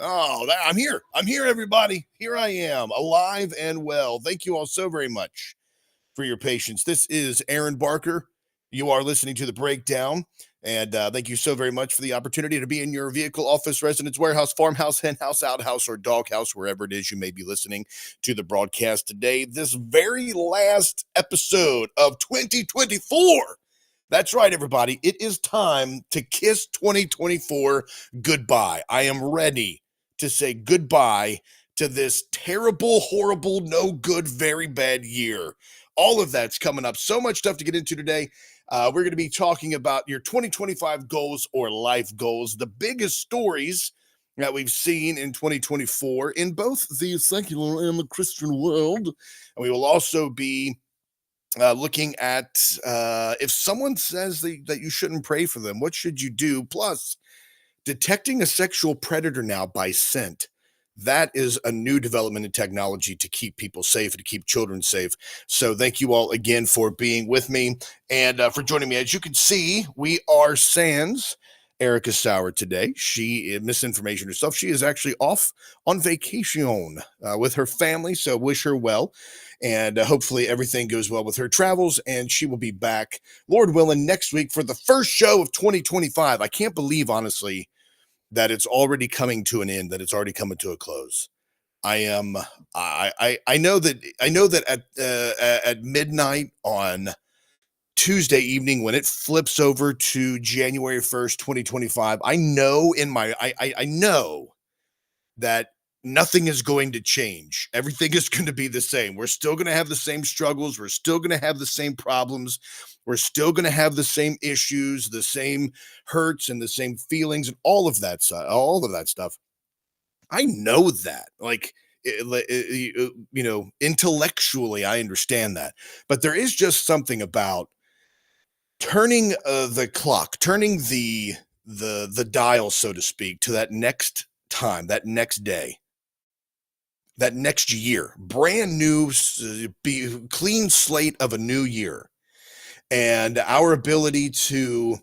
Oh, I'm here. I'm here, everybody. Here I am, alive and well. Thank you all so very much for your patience. This is Aaron Barker. You are listening to The Breakdown. And thank you so very much for the opportunity to be in your vehicle, office, residence, warehouse, farmhouse, hen house, outhouse, or doghouse, wherever it is you may be listening to the broadcast today. This very last episode of 2024. That's right, everybody. It is time to kiss 2024 goodbye. I am ready to say goodbye to this terrible, horrible, no good, very bad year. All of that's coming up. So much stuff to get into today. We're going to be talking about your 2025 goals or life goals, the biggest stories that we've seen in 2024 in both the secular and the Christian world. And we will also be looking at if someone says that you shouldn't pray for them, what should you do? Plus, detecting a sexual predator now by scent. That is a new development in technology to keep people safe and to keep children safe. So thank you all again for being with me and for joining me. As you can see, we are sans Erica Sauer today. She misinformation herself. She is actually off on vacation with her family. So wish her well. And hopefully everything goes well with her travels. And she will be back, Lord willing, next week for the first show of 2025. I can't believe, honestly, that it's already coming to an end, that it's already coming to a close. I know that at midnight on Tuesday evening, when it flips over to January 1st, 2025, I know that nothing is going to change. Everything is going to be the same. We're still going to have the same struggles. We're still going to have the same problems. We're still going to have the same issues, the same hurts and the same feelings and all of that stuff. I know that. Intellectually, I understand that. But there is just something about turning the clock, turning the dial, so to speak, to that next time, that next day, that next year, brand new, clean slate of a new year, and our ability to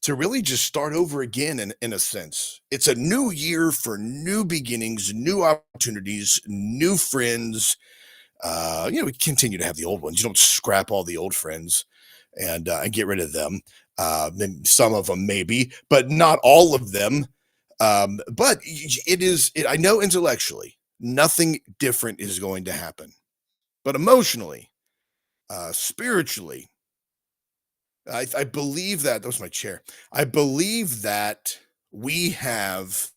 really just start over again in a sense. It's a new year for new beginnings, new opportunities, new friends. We continue to have the old ones. You don't scrap all the old friends and get rid of them. Some of them maybe, but not all of them. But I know intellectually, nothing different is going to happen. But emotionally, spiritually, I believe that was my chair. I believe that we have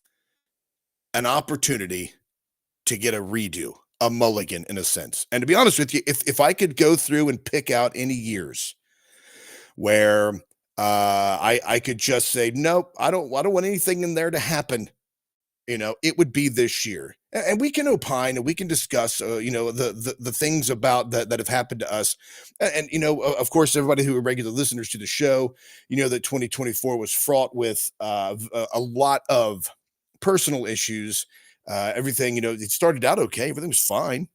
an opportunity to get a redo, a mulligan in a sense. And to be honest with you, if I could go through and pick out any years where I could just say, nope, I don't want anything in there to happen. It would be this year, and we can opine and we can discuss, the things about that have happened to us, and of course, everybody who are regular listeners to the show, that 2024 was fraught with a lot of personal issues. Everything, it started out okay, everything was fine,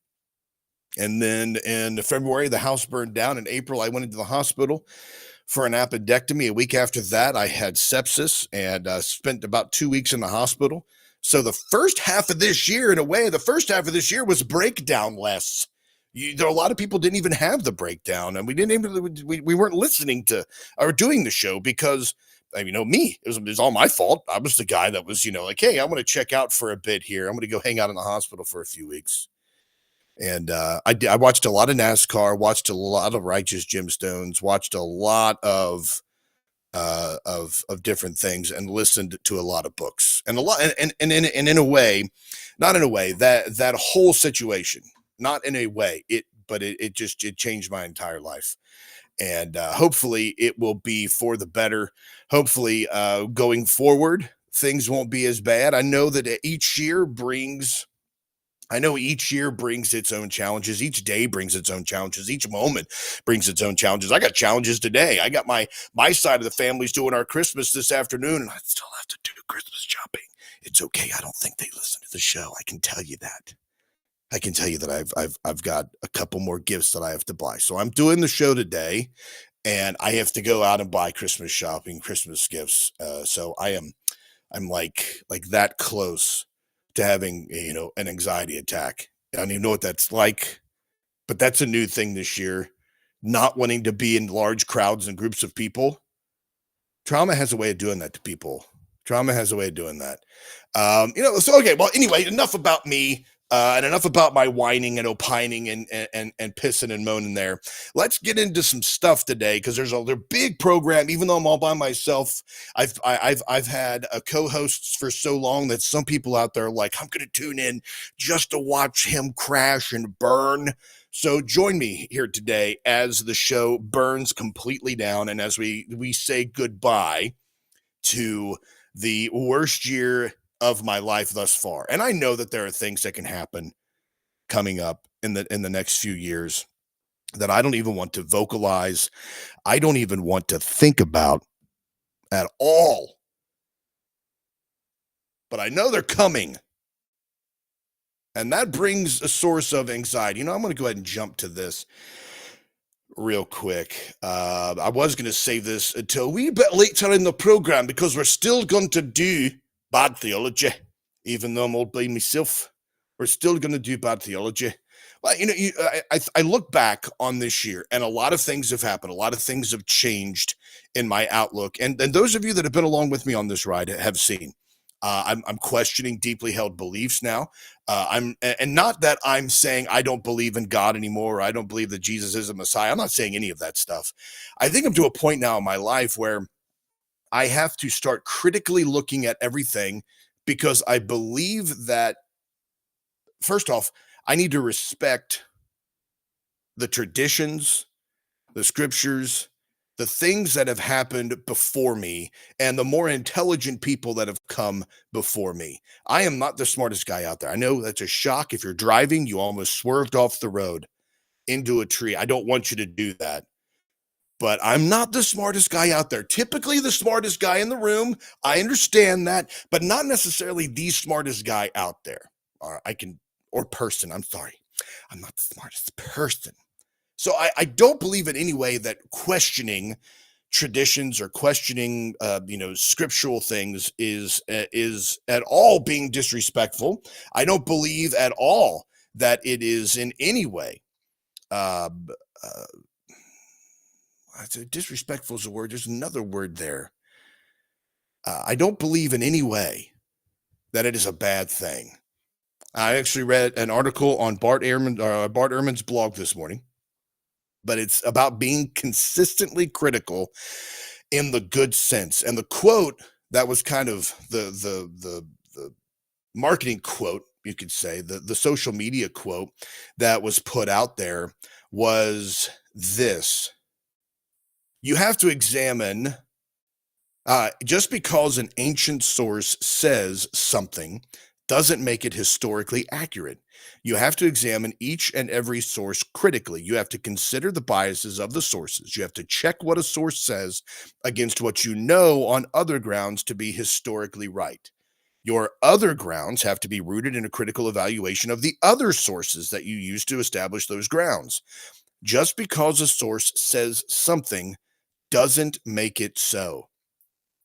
and then in February, the house burned down. In April, I went into the hospital for an appendectomy. A week after that, I had sepsis and spent about 2 weeks in the hospital. So the first half of this year, in a way, was breakdown less. There are a lot of people didn't even have the breakdown, and we weren't listening to or doing the show because, me, it was all my fault. I was the guy that was, like, hey, I'm going to check out for a bit here. I'm going to go hang out in the hospital for a few weeks. And I watched a lot of NASCAR, watched a lot of Righteous Gemstones, watched a lot of different things, and listened to a lot of books, and in a way, not in a way, that whole situation, not in a way, it changed my entire life. And hopefully it will be for the better. Hopefully going forward, things won't be as bad. I know each year brings its own challenges. Each day brings its own challenges. Each moment brings its own challenges. I got challenges today. I got my side of the family's doing our Christmas this afternoon, and I still have to do Christmas shopping. It's okay. I don't think they listen to the show. I can tell you that. I've got a couple more gifts that I have to buy. So I'm doing the show today, and I have to go out and buy Christmas shopping, Christmas gifts. So I'm like that close to having, an anxiety attack. I don't even know what that's like, but that's a new thing this year. Not wanting to be in large crowds and groups of people. Trauma has a way of doing that to people. Trauma has a way of doing that. So okay, well, anyway, enough about me. And enough about my whining and opining and pissing and moaning there. Let's get into some stuff today because there's a big program. Even though I'm all by myself, I've had a co-hosts for so long that some people out there are like, I'm going to tune in just to watch him crash and burn. So join me here today as the show burns completely down and as we say goodbye to the worst year of my life thus far. And I know that there are things that can happen coming up in the next few years that I don't even want to vocalize. I don't even want to think about at all. But I know they're coming. And that brings a source of anxiety. I'm going to go ahead and jump to this real quick. I was going to save this until a wee bit later in the program because we're still going to do bad theology, even though I'm all by myself. We're still going to do bad theology. Well, I look back on this year, and a lot of things have happened. A lot of things have changed in my outlook, and those of you that have been along with me on this ride have seen. I'm questioning deeply held beliefs now. And not that I'm saying I don't believe in God anymore. Or I don't believe that Jesus is a Messiah. I'm not saying any of that stuff. I think I'm to a point now in my life where I have to start critically looking at everything because I believe that, first off, I need to respect the traditions, the scriptures, the things that have happened before me, and the more intelligent people that have come before me. I am not the smartest guy out there. I know that's a shock. If you're driving, you almost swerved off the road into a tree. I don't want you to do that. But I'm not the smartest guy out there. Typically the smartest guy in the room. I understand that, but not necessarily the smartest guy out there. Or person. I'm sorry. I'm not the smartest person. So I don't believe in any way that questioning traditions or questioning, scriptural things is at all being disrespectful. I don't believe at all that it is in any way. Disrespectful is a word. There's another word there. I don't believe in any way that it is a bad thing. I actually read an article on Bart Ehrman's blog this morning, but it's about being consistently critical in the good sense. And the quote that was kind of the marketing quote, you could say, the social media quote that was put out there was this: you have to examine, just because an ancient source says something doesn't make it historically accurate. You have to examine each and every source critically. You have to consider the biases of the sources. You have to check what a source says against what you know on other grounds to be historically right. Your other grounds have to be rooted in a critical evaluation of the other sources that you use to establish those grounds. Just because a source says something doesn't make it so.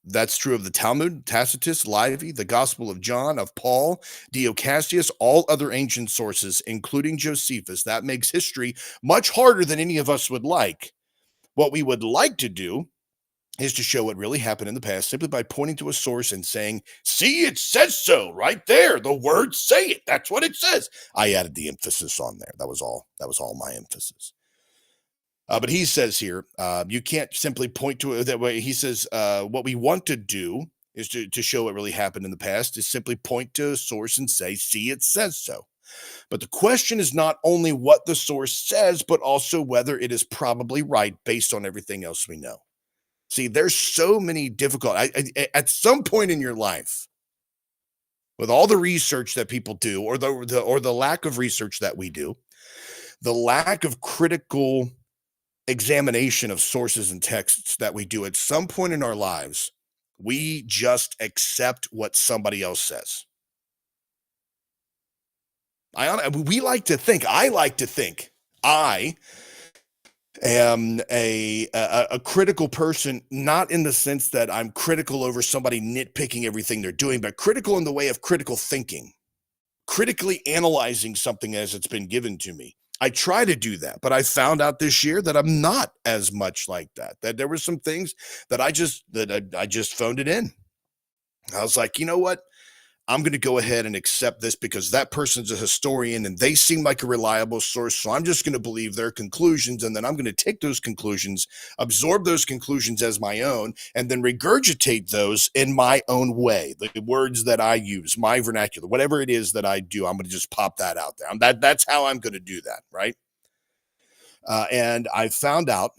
That's true of the Talmud, Tacitus, Livy, the Gospel of John, of Paul, Dio Cassius, all other ancient sources, including Josephus. That makes history much harder than any of us would like. What we would like to do is to show what really happened in the past simply by pointing to a source and saying, see, it says so right there. The words say it. That's what it says. I added the emphasis on there. That was all my emphasis. But he says here, you can't simply point to it that way. He says, what we want to do is to show what really happened in the past is simply point to a source and say, see, it says so. But the question is not only what the source says, but also whether it is probably right based on everything else we know. See, there's so many difficult, at some point in your life, with all the research that people do, or the lack of research that we do, the lack of critical examination of sources and texts that we do, at some point in our lives, we just accept what somebody else says. We like to think, I like to think I am a critical person, not in the sense that I'm critical over somebody nitpicking everything they're doing, but critical in the way of critical thinking. critically analyzing something as it's been given to me. I try to do that, but I found out this year that I'm not as much like that. That there were some things that I just phoned it in. I was like, you know what? I'm going to go ahead and accept this because that person's a historian and they seem like a reliable source. So I'm just going to believe their conclusions. And then I'm going to take those conclusions, absorb those conclusions as my own, and then regurgitate those in my own way. The words that I use, my vernacular, whatever it is that I do, I'm going to just pop that out there. That's how I'm going to do that. Right. And I found out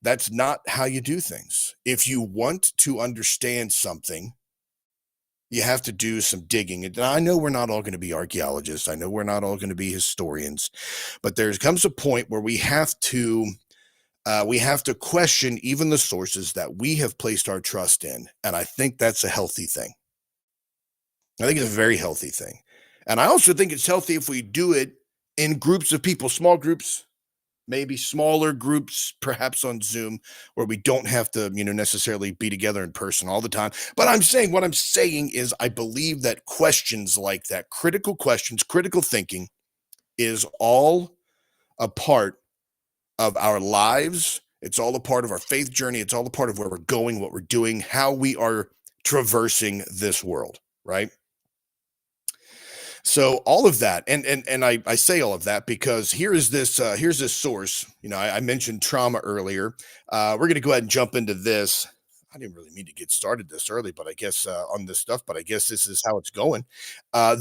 that's not how you do things. If you want to understand something, you have to do some digging. And I know we're not all going to be archaeologists. I know we're not all going to be historians, but there comes a point where we have to question even the sources that we have placed our trust in. And I think that's a healthy thing. I think it's a very healthy thing. And I also think it's healthy if we do it in groups of people, small groups, maybe smaller groups, perhaps on Zoom, where we don't have to, necessarily be together in person all the time. But what I'm saying is, I believe that questions like that, critical questions, critical thinking, is all a part of our lives. It's all a part of our faith journey. It's all a part of where we're going, what we're doing, how we are traversing this world, right? So all of that, and I say all of that because here's this source. I mentioned trauma earlier. We're going to go ahead and jump into this. I didn't really mean to get started this early, but I guess on this stuff. But I guess this is how it's going.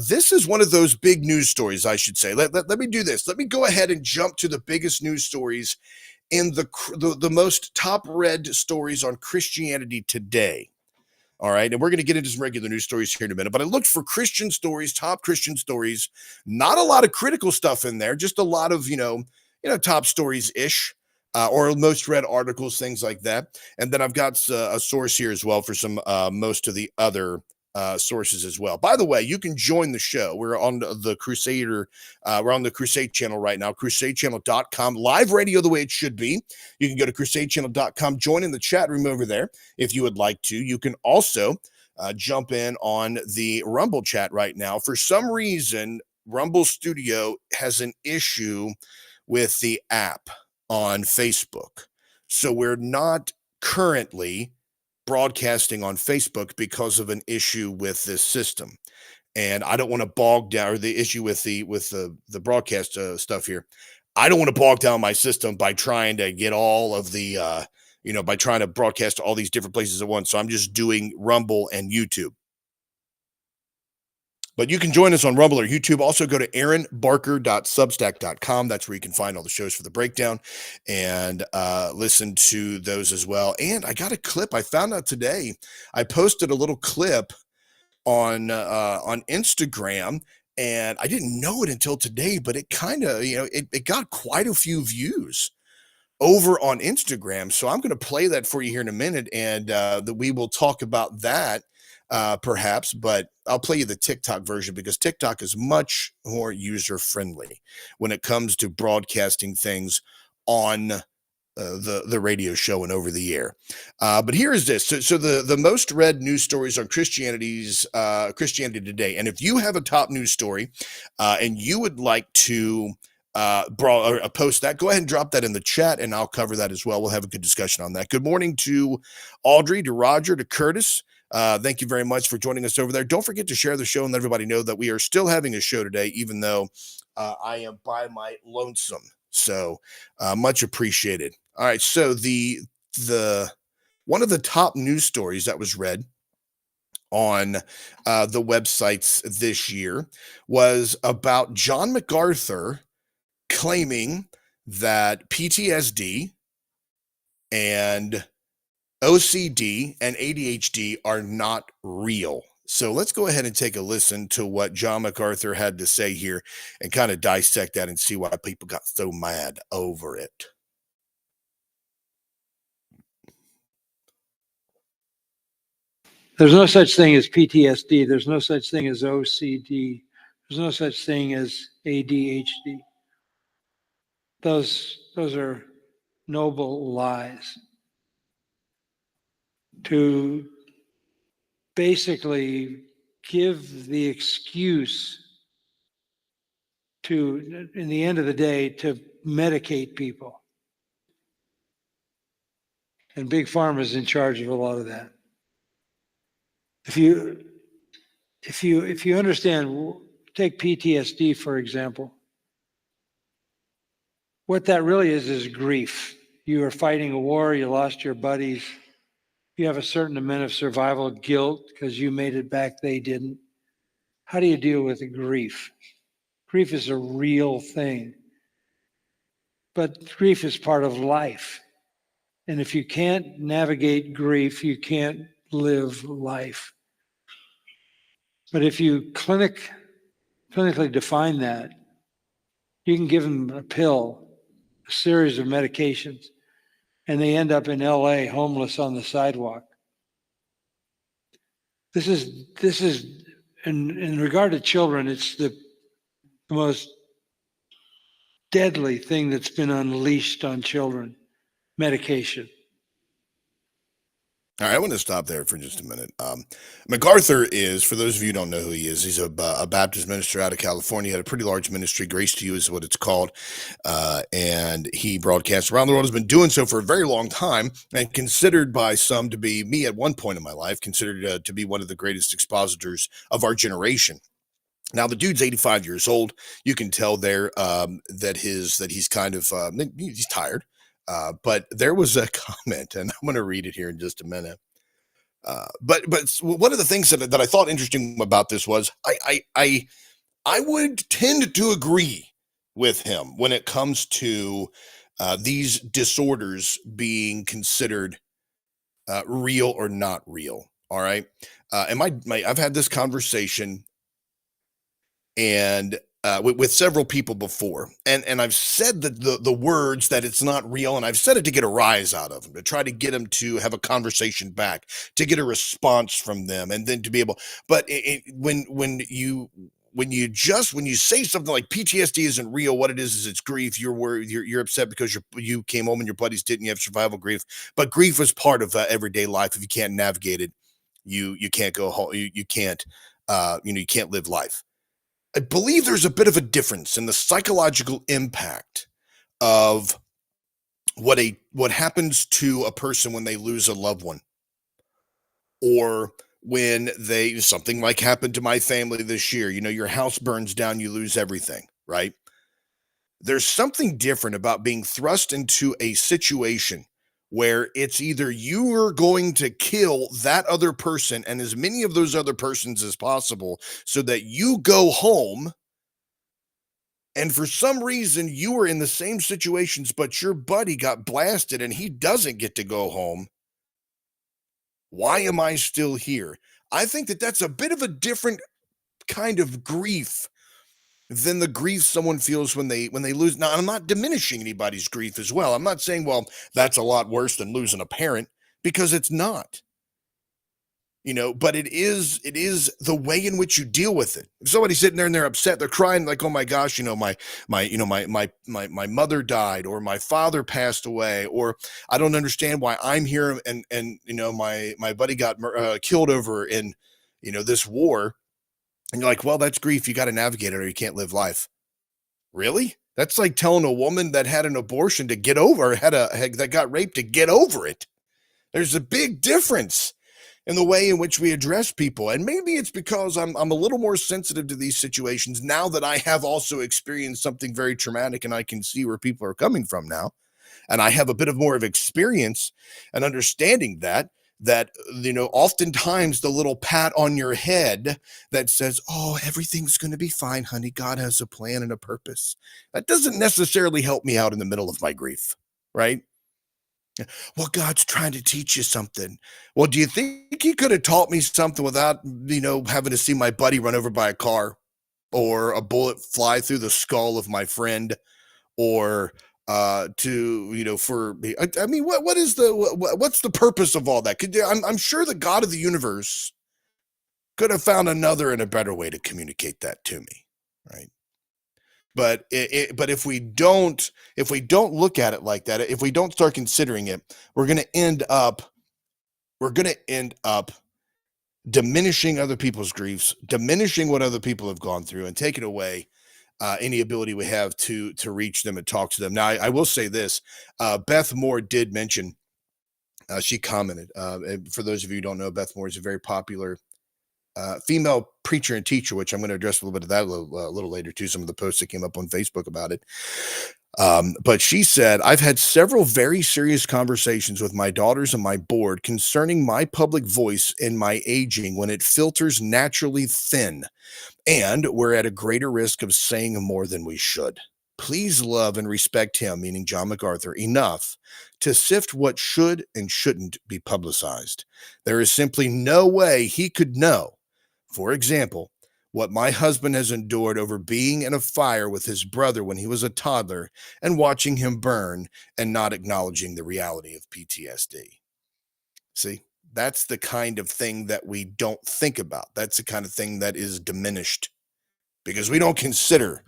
This is one of those big news stories, I should say. Let me do this. Let me go ahead and jump to the biggest news stories in the most top read stories on Christianity today. All right. And we're going to get into some regular news stories here in a minute. But I looked for Christian stories, top Christian stories, not a lot of critical stuff in there, just a lot of, top stories ish, or most read articles, things like that. And then I've got a source here as well for some most of the other sources as well. By the way, you can join the show. We're on the Crusader. We're on the Crusade channel right now, crusadechannel.com, live radio the way it should be. You can go to crusadechannel.com, join in the chat room over there if you would like to. You can also jump in on the Rumble chat right now. For some reason, Rumble Studio has an issue with the app on Facebook. So we're not currently broadcasting on Facebook because of an issue with this system. And I don't want to bog down, or the issue with the broadcast stuff here. I don't want to bog down my system by trying to get all of the by trying to broadcast to all these different places at once. So I'm just doing Rumble and YouTube. But you can join us on Rumble or YouTube. Also go to aaronbarker.substack.com. That's where you can find all the shows for the breakdown and listen to those as well. And I got a clip I found out today. I posted a little clip on Instagram, and I didn't know it until today, but it kind of, it got quite a few views over on Instagram. So I'm going to play that for you here in a minute, and that we will talk about that perhaps, but I'll play you the TikTok version because TikTok is much more user friendly when it comes to broadcasting things on the radio show and over the air. But here is this. So the most read news stories on Christianity Today. And if you have a top news story and you would like to post that, go ahead and drop that in the chat and I'll cover that as well. We'll have a good discussion on that. Good morning to Audrey, to Roger, to Curtis. Thank you very much for joining us over there. Don't forget to share the show and let everybody know that we are still having a show today, even though I am by my lonesome. So much appreciated. All right. So the one of the top news stories that was read on the websites this year was about John MacArthur claiming that PTSD and OCD and ADHD are not real. So let's go ahead and take a listen to what John MacArthur had to say here and kind of dissect that and see why people got so mad over it. There's no such thing as PTSD. There's no such thing as OCD. There's no such thing as ADHD. Those are noble lies. To basically give the excuse in the end of the day, to medicate people. And Big Pharma is in charge of a lot of that. If you understand, take PTSD, for example. What that really is grief. You are fighting a war, you lost your buddies, you have a certain amount of survival guilt because you made it back, they didn't. How do you deal with the grief? Grief is a real thing. But grief is part of life. And if you can't navigate grief, you can't live life. But if you clinically define that, you can give them a pill, a series of medications, and they end up in LA homeless on the sidewalk. This is in regard to children, it's the most deadly thing that's been unleashed on children, medication. All right, I want to stop there for just a minute. MacArthur is, for those of you who don't know who he is, he's a Baptist minister out of California. He had a pretty large ministry. Grace to You is what it's called. And he broadcasts around the world, has been doing so for a very long time, and considered by some to be, me at one point in my life, considered to be one of the greatest expositors of our generation. Now, the dude's 85 years old. You can tell there that he's kind of he's tired. But there was a comment, and I'm going to read it here in just a minute. But one of the things that I thought interesting about this was I would tend to agree with him when it comes to these disorders being considered real or not real. All right, and I've had this conversation and with several people before, and I've said that the words that it's not real, and I've said it to get a rise out of them, to try to get them to have a conversation back, to get a response from them, and then to be able. But when you say something like PTSD isn't real, what it is it's grief. You're worried, you're upset because you came home and your buddies didn't. You have survival grief, but grief is part of everyday life. If you can't navigate it, you can't go home. You can't you can't live life. I believe there's a bit of a difference in the psychological impact of what happens to a person when they lose a loved one, or when something like happened to my family this year. Your house burns down, you lose everything, right? There's something different about being thrust into a situation where it's either you are going to kill that other person and as many of those other persons as possible so that you go home, and for some reason you were in the same situations, but your buddy got blasted and he doesn't get to go home. Why am I still here? I think that that's a bit of a different kind of grief than the grief someone feels when they lose. Now, I'm not diminishing anybody's grief as well. I'm not saying, well, that's a lot worse than losing a parent, because it's not. But it is the way in which you deal with it. If somebody's sitting there and they're upset, they're crying like, oh my gosh, my mother died, or my father passed away, or I don't understand why I'm here, and my buddy got killed over in this war. And you're like, well, that's grief. You got to navigate it or you can't live life. Really? That's like telling a woman that had an abortion to get over, that got raped to get over it. There's a big difference in the way in which we address people. And maybe it's because I'm a little more sensitive to these situations now that I have also experienced something very traumatic, and I can see where people are coming from now. And I have a bit of more of experience and understanding that oftentimes the little pat on your head that says, oh, everything's going to be fine, honey, God has a plan and a purpose, that doesn't necessarily help me out in the middle of my grief, right? Well, God's trying to teach you something. Well, do you think he could have taught me something without having to see my buddy run over by a car, or a bullet fly through the skull of my friend, or what what's the purpose of all that? I'm sure the God of the universe could have found another and a better way to communicate that to me, right? But if we don't look at it like that, if we don't start considering it, we're going to end up diminishing other people's griefs, diminishing what other people have gone through, and taking away any ability we have to reach them and talk to them. Now, I will say this: Beth Moore did mention. She commented. And for those of you who don't know, Beth Moore is a very popular female preacher and teacher, which I'm going to address a little bit of that a little later too. Some of the posts that came up on Facebook about it. But she said, I've had several very serious conversations with my daughters and my board concerning my public voice and my aging when it filters naturally thin, and we're at a greater risk of saying more than we should. Please love and respect him, meaning John MacArthur, enough to sift what should and shouldn't be publicized. There is simply no way he could know, for example, what my husband has endured over being in a fire with his brother when he was a toddler and watching him burn and not acknowledging the reality of PTSD. See, that's the kind of thing that we don't think about. That's the kind of thing that is diminished because we don't consider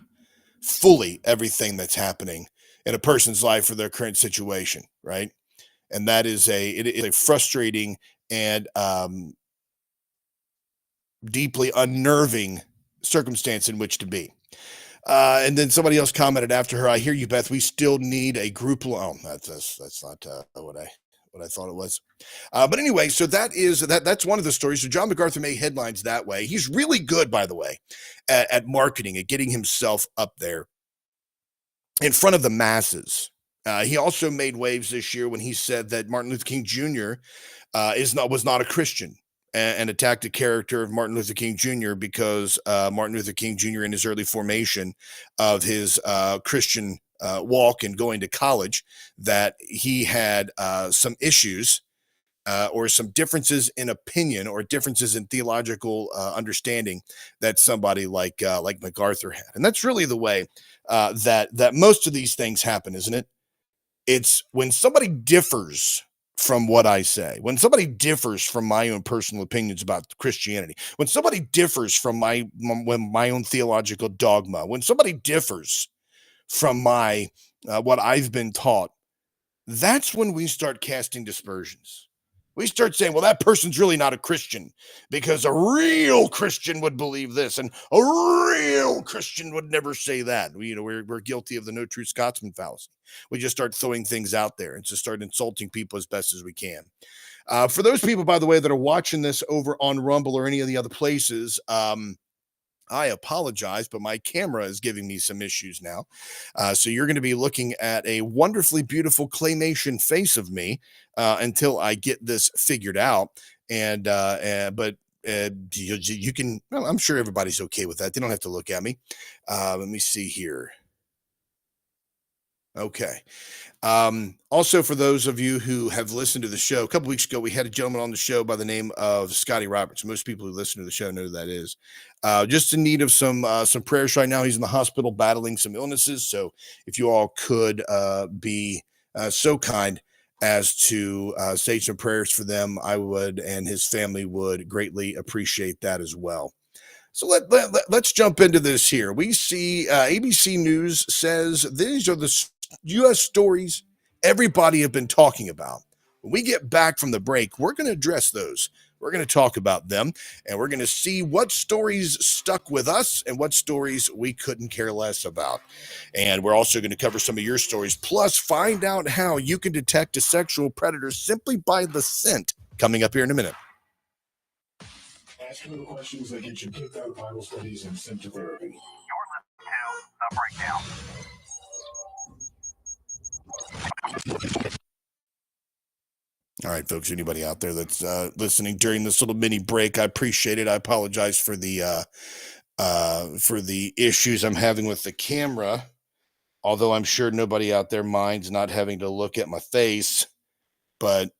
fully everything that's happening in a person's life or their current situation, right? And that is it is a frustrating and deeply unnerving circumstance in which to be. And then somebody else commented after her, I hear you, Beth. We still need a group loan. That's not what I thought it was. But anyway, so that's one of the stories. So John MacArthur made headlines that way. He's really good, by the way, at marketing, at getting himself up there in front of the masses. He also made waves this year when he said that Martin Luther King Jr. Was not a Christian and attacked the character of Martin Luther King Jr. because Martin Luther King Jr. in his early formation of his Christian walk and going to college, that he had some issues or some differences in opinion or differences in theological understanding that somebody like MacArthur had. And that's really the way that most of these things happen, isn't it? It's when somebody differs from what I say, when somebody differs from my own personal opinions about Christianity, when somebody differs from my own theological dogma, when somebody differs from my what I've been taught, that's when we start casting dispersions. We start saying, well, that person's really not a Christian because a real Christian would believe this and a real Christian would never say that. We're guilty of the no true Scotsman fallacy. We just start throwing things out there and just start insulting people as best as we can. For those people, by the way, that are watching this over on Rumble or any of the other places, I apologize, but my camera is giving me some issues now. So you're going to be looking at a wonderfully beautiful claymation face of me until I get this figured out. But you can, well, I'm sure everybody's okay with that. They don't have to look at me. Let me see here. Okay. Also, for those of you who have listened to the show, a couple weeks ago, we had a gentleman on the show by the name of Scotty Roberts. Most people who listen to the show know who that is. Just in need of some prayers right now. He's in the hospital battling some illnesses. So if you all could be so kind as to say some prayers for them, I would, and his family would greatly appreciate that as well. So let's jump into this here. We see ABC News says these are the U.S. stories everybody have been talking about. When we get back from the break, we're going to address those. We're going to talk about them, and we're going to see what stories stuck with us and what stories we couldn't care less about. And we're also going to cover some of your stories, plus find out how you can detect a sexual predator simply by the scent. Coming up here in a minute. Asking the questions that get you kicked out of Bible studies and sent to therapy. You're listening to The Breakdown. All right, folks, anybody out there that's listening during this little mini break, I appreciate it. I apologize for the issues I'm having with the camera, although I'm sure nobody out there minds not having to look at my face, but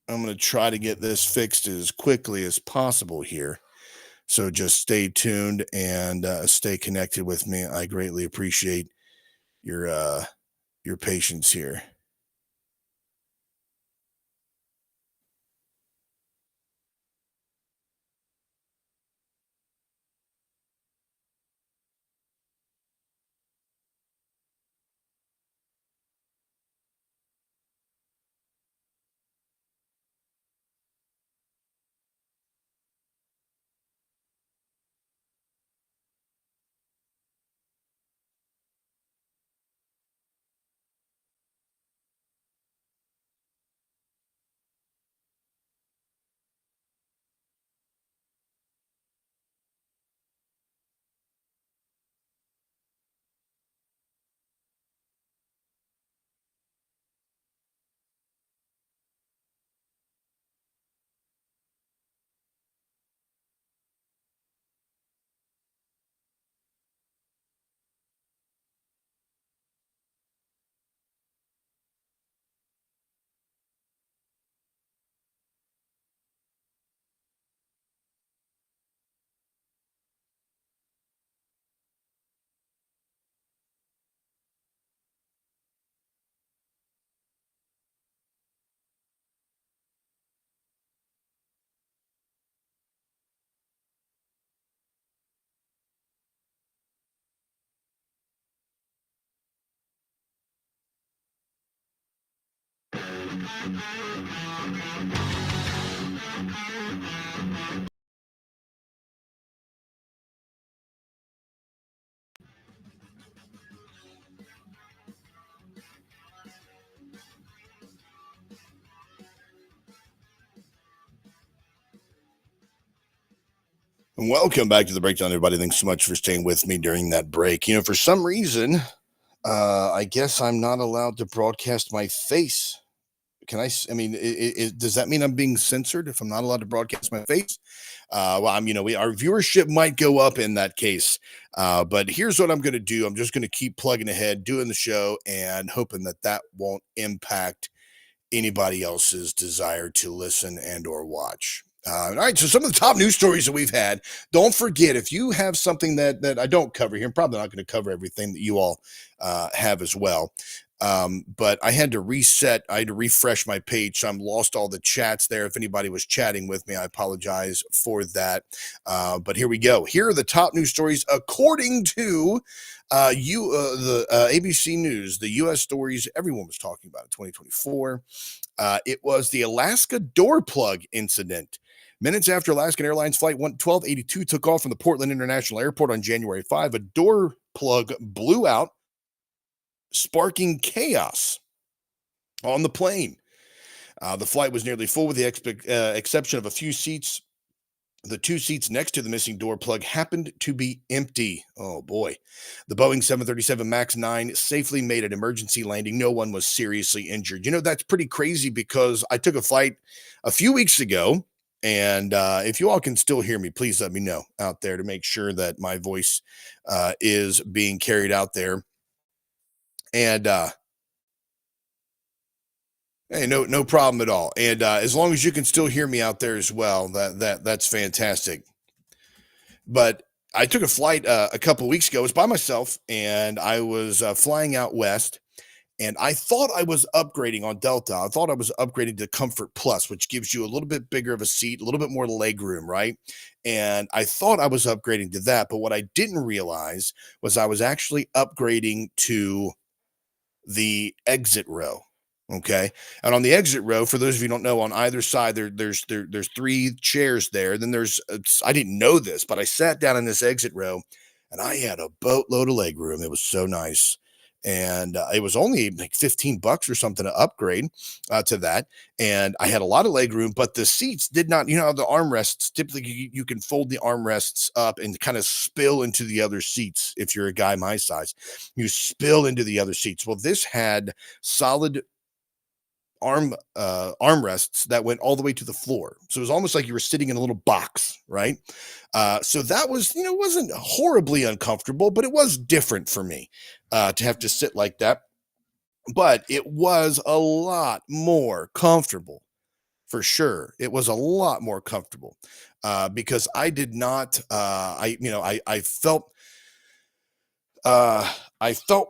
I'm going to try to get this fixed as quickly as possible here. So just stay tuned and stay connected with me. I greatly appreciate your patience here. And welcome back to the breakdown, everybody. Thanks so much for staying with me during that break. For some reason, I guess I'm not allowed to broadcast my face. Can I? I mean, does that mean I'm being censored if I'm not allowed to broadcast my face? Well, our viewership might go up in that case. But here's what I'm going to do. I'm just going to keep plugging ahead, doing the show, and hoping that won't impact anybody else's desire to listen and or watch. All right, so some of the top news stories that we've had. Don't forget, if you have something that I don't cover here, I'm probably not going to cover everything that you all have as well. But I had to reset, I had to refresh my page, so I'm lost all the chats there. If anybody was chatting with me, I apologize for that. But here we go. Here are the top news stories according to the ABC News, the U.S. stories everyone was talking about in 2024. It was the Alaska door plug incident. Minutes after Alaskan Airlines Flight 1282 took off from the Portland International Airport on January 5, a door plug blew out, sparking chaos on the plane. The flight was nearly full with the exception of a few seats. The two seats next to the missing door plug happened to be empty. Oh, boy. The Boeing 737 MAX 9 safely made an emergency landing. No one was seriously injured. That's pretty crazy because I took a flight a few weeks ago. And if you all can still hear me, please let me know out there to make sure that my voice is being carried out there. And hey, no problem at all. And as long as you can still hear me out there as well, that's fantastic. But I took a flight a couple weeks ago. I was by myself, and I was flying out west. And I thought I was upgrading on Delta. I thought I was upgrading to Comfort Plus, which gives you a little bit bigger of a seat, a little bit more leg room, right? And I thought I was upgrading to that. But what I didn't realize was I was actually upgrading to the exit row. Okay. And on the exit row, for those of you who don't know, on either side, there's three chairs there. Then I didn't know this, but I sat down in this exit row and I had a boatload of leg room. It was so nice. And it was only like $15 or something to upgrade to that. And I had a lot of leg room, but the seats did not, the armrests, typically you can fold the armrests up and kind of spill into the other seats. If you're a guy my size, you spill into the other seats. Well, this had solid armrests that went all the way to the floor. So it was almost like you were sitting in a little box, right? So that was, wasn't horribly uncomfortable, but it was different for me to have to sit like that. But it was a lot more comfortable, for sure. It was a lot more comfortable because I did not, I felt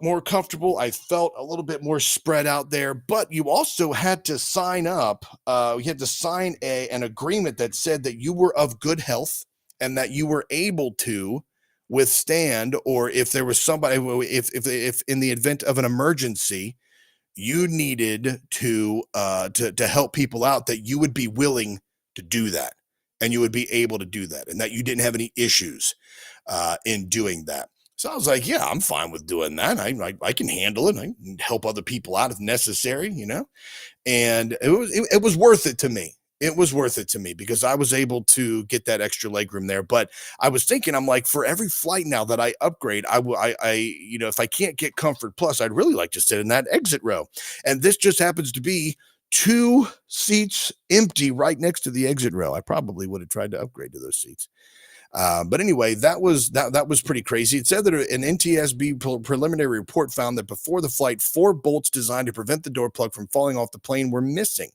more comfortable. I felt a little bit more spread out there, but you also had to sign up. You had to sign an agreement that said that you were of good health and that you were able to withstand, or if there was somebody, if in the event of an emergency, you needed to help people out, that you would be willing to do that, and you would be able to do that, and that you didn't have any issues in doing that. So I was like, yeah, I'm fine with doing that. I can handle it. I can help other people out if necessary, and it was worth it to me. It was worth it to me because I was able to get that extra legroom there. But I was thinking, I'm like, for every flight now that I upgrade, if I can't get Comfort Plus, I'd really like to sit in that exit row. And this just happens to be 2 seats empty right next to the exit row. I probably would have tried to upgrade to those seats. But anyway, that was pretty crazy. It said that an NTSB preliminary report found that before the flight, 4 bolts designed to prevent the door plug from falling off the plane were missing.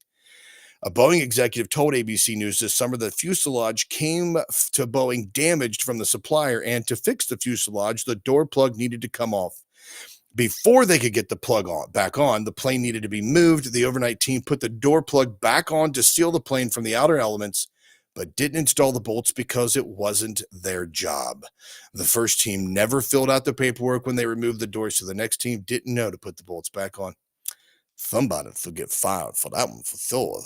A Boeing executive told ABC News this summer that fuselage came to Boeing damaged from the supplier, and to fix the fuselage, the door plug needed to come off. Before they could get the plug back on, the plane needed to be moved. The overnight team put the door plug back on to seal the plane from the outer elements, but didn't install the bolts because it wasn't their job. The first team never filled out the paperwork when they removed the door, so the next team didn't know to put the bolts back on. Somebody will get fired for that one for sure.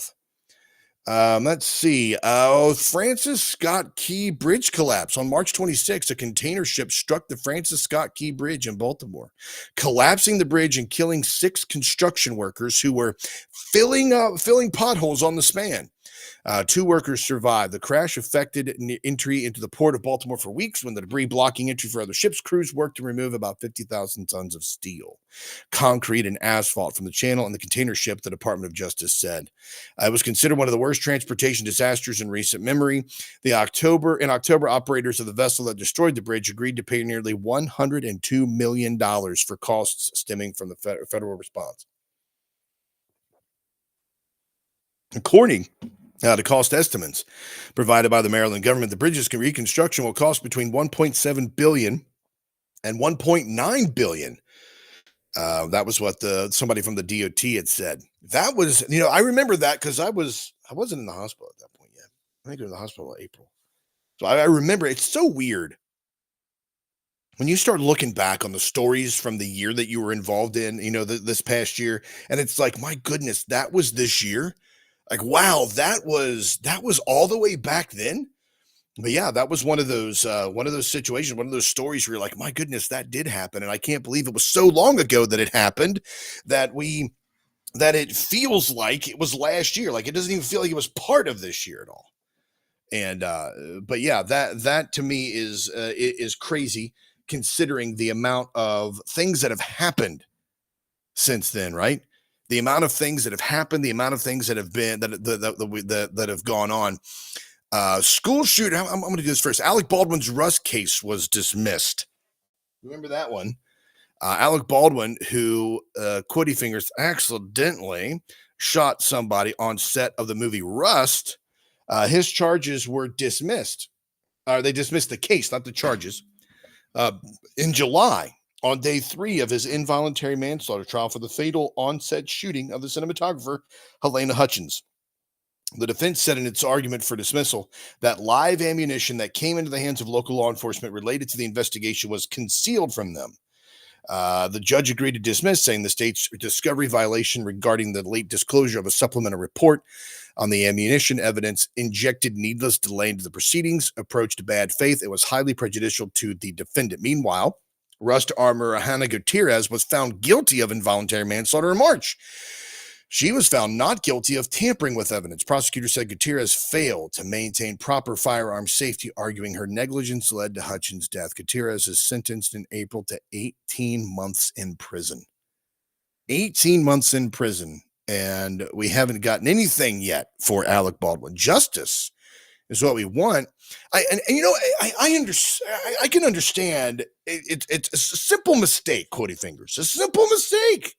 Let's see. Francis Scott Key Bridge collapse. On March 26th, a container ship struck the Francis Scott Key Bridge in Baltimore, collapsing the bridge and killing 6 construction workers who were filling potholes on the span. 2 workers survived. The crash affected entry into the port of Baltimore for weeks when the debris blocking entry for other ships. Crews worked to remove about 50,000 tons of steel, concrete, and asphalt from the channel and the container ship, the Department of Justice said. It was considered one of the worst transportation disasters in recent memory. In October, operators of the vessel that destroyed the bridge agreed to pay nearly $102 million for costs stemming from the federal response. According to cost estimates provided by the Maryland government, the bridge's reconstruction will cost between $1.7 billion and $1.9 billion. That was what somebody from the DOT had said. That was, I remember that because I wasn't in the hospital at that point yet. I think I was in the hospital in April. So I remember. It's so weird when you start looking back on the stories from the year that you were involved in, this past year, and it's like, my goodness, that was this year. Like, wow, that was all the way back then. But yeah, that was one of those situations, one of those stories where you're like, my goodness, that did happen. And I can't believe it was so long ago that it happened that it feels like it was last year. Like, it doesn't even feel like it was part of this year at all. And, but yeah, that to me is crazy considering the amount of things that have happened since then, right? The amount of things that have happened, the amount of things that have been that have gone on. School shooter. I'm going to do this first. Alec Baldwin's Rust case was dismissed. Remember that one? Alec Baldwin, who Quiddy Fingers accidentally shot somebody on set of the movie Rust. His charges were dismissed. They dismissed the case, not the charges. In July, on day 3 of his involuntary manslaughter trial for the fatal on-set shooting of the cinematographer Helena Hutchins. The defense said in its argument for dismissal that live ammunition that came into the hands of local law enforcement related to the investigation was concealed from them. The judge agreed to dismiss, saying the state's discovery violation regarding the late disclosure of a supplemental report on the ammunition evidence injected needless delay into the proceedings, approached bad faith. It was highly prejudicial to the defendant. Meanwhile, Rust armorer Hannah Gutierrez was found guilty of involuntary manslaughter in March. She was found not guilty of tampering with evidence. Prosecutors said Gutierrez failed to maintain proper firearm safety, arguing her negligence led to Hutchins' death. Gutierrez is sentenced in April to 18 months in prison. 18 months in prison, and we haven't gotten anything yet for Alec Baldwin. Justice is what we want. I understand. I can understand. It's a simple mistake, Quiddy Fingers. A simple mistake.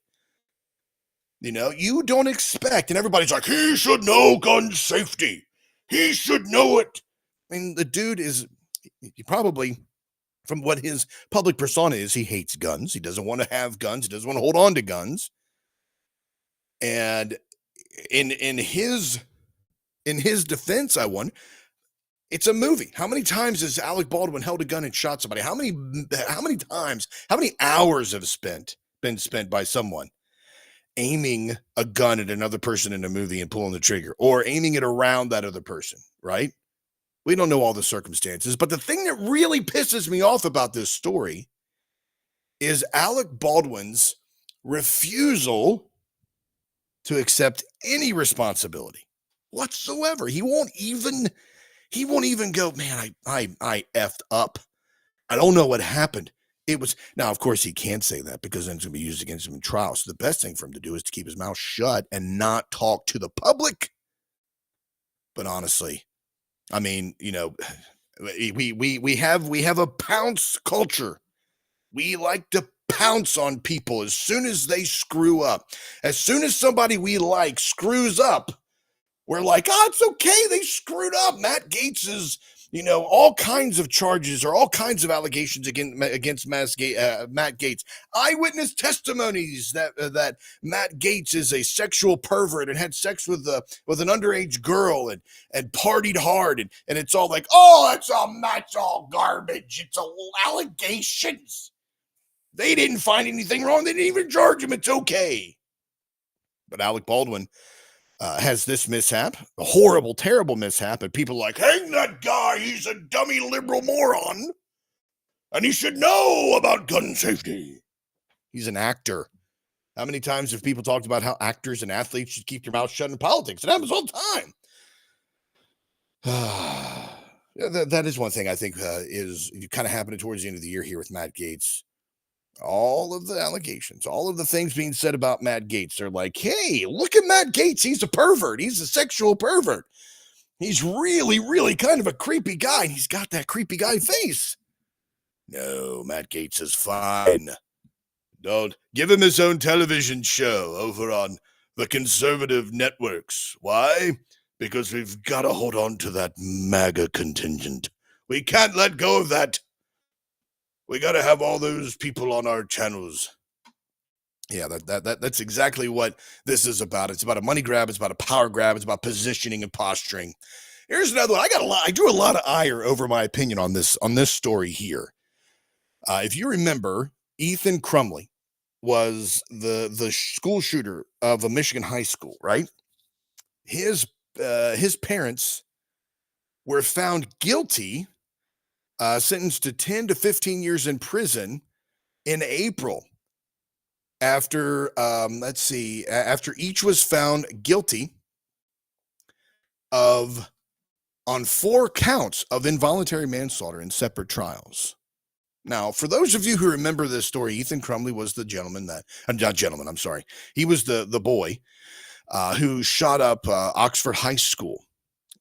You don't expect, and everybody's like, he should know gun safety. He should know it. I mean, the dude he probably, from what his public persona is, he hates guns. He doesn't want to have guns. He doesn't want to hold on to guns. And in his defense, it's a movie. How many times has Alec Baldwin held a gun and shot somebody? How many times, how many hours have been spent by someone aiming a gun at another person in a movie and pulling the trigger, or aiming it around that other person, right? We don't know all the circumstances, but the thing that really pisses me off about this story is Alec Baldwin's refusal to accept any responsibility whatsoever. He won't even go, man, I effed up. I don't know what happened. Now, of course, he can't say that because then it's going to be used against him in trial. So the best thing for him to do is to keep his mouth shut and not talk to the public. But honestly, I mean, we have a pounce culture. We like to pounce on people as soon as they screw up. As soon as somebody we like screws up, we're like, oh, it's okay. They screwed up. Matt Gaetz is, all kinds of charges or all kinds of allegations against Matt Gaetz. Eyewitness testimonies that Matt Gaetz is a sexual pervert and had sex with an underage girl and partied hard. And it's all like, oh, that's all garbage. It's all allegations. They didn't find anything wrong. They didn't even charge him. It's okay. But Alec Baldwin has this mishap, a horrible, terrible mishap, and people are like, hang that guy, he's a dummy liberal moron, and he should know about gun safety. He's an actor. How many times have people talked about how actors and athletes should keep their mouth shut in politics? It happens all the time. That is one thing I think is kind of happening towards the end of the year here with Matt Gaetz. All of the allegations, all of the things being said about Matt Gaetz. They're like, hey, look at Matt Gaetz. He's a pervert. He's a sexual pervert. He's really, really kind of a creepy guy. He's got that creepy guy face. No, Matt Gaetz is fine. Don't give him his own television show over on the conservative networks. Why? Because we've got to hold on to that MAGA contingent. We can't let go of that. We got to have all those people on our channels. Yeah, that's exactly what this is about. It's about a money grab. It's about a power grab. It's about positioning and posturing. Here's another one. I drew a lot of ire over my opinion on this story here. If you remember, Ethan Crumley was the school shooter of a Michigan high school, right? His parents were found guilty, sentenced to 10 to 15 years in prison in April after, after each was found guilty on 4 counts of involuntary manslaughter in separate trials. Now, for those of you who remember this story, Ethan Crumley was the gentleman he was the boy who shot up Oxford High School.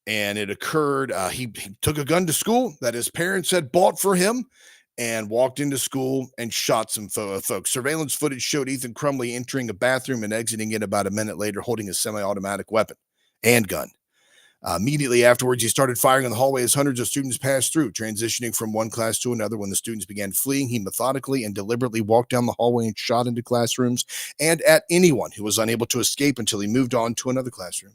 And it occurred, he took a gun to school that his parents had bought for him and walked into school and shot some folks. Surveillance footage showed Ethan Crumley entering a bathroom and exiting it about a minute later holding a semi-automatic weapon and gun. Immediately afterwards, he started firing in the hallway as hundreds of students passed through, transitioning from one class to another. When the students began fleeing, he methodically and deliberately walked down the hallway and shot into classrooms and at anyone who was unable to escape until he moved on to another classroom.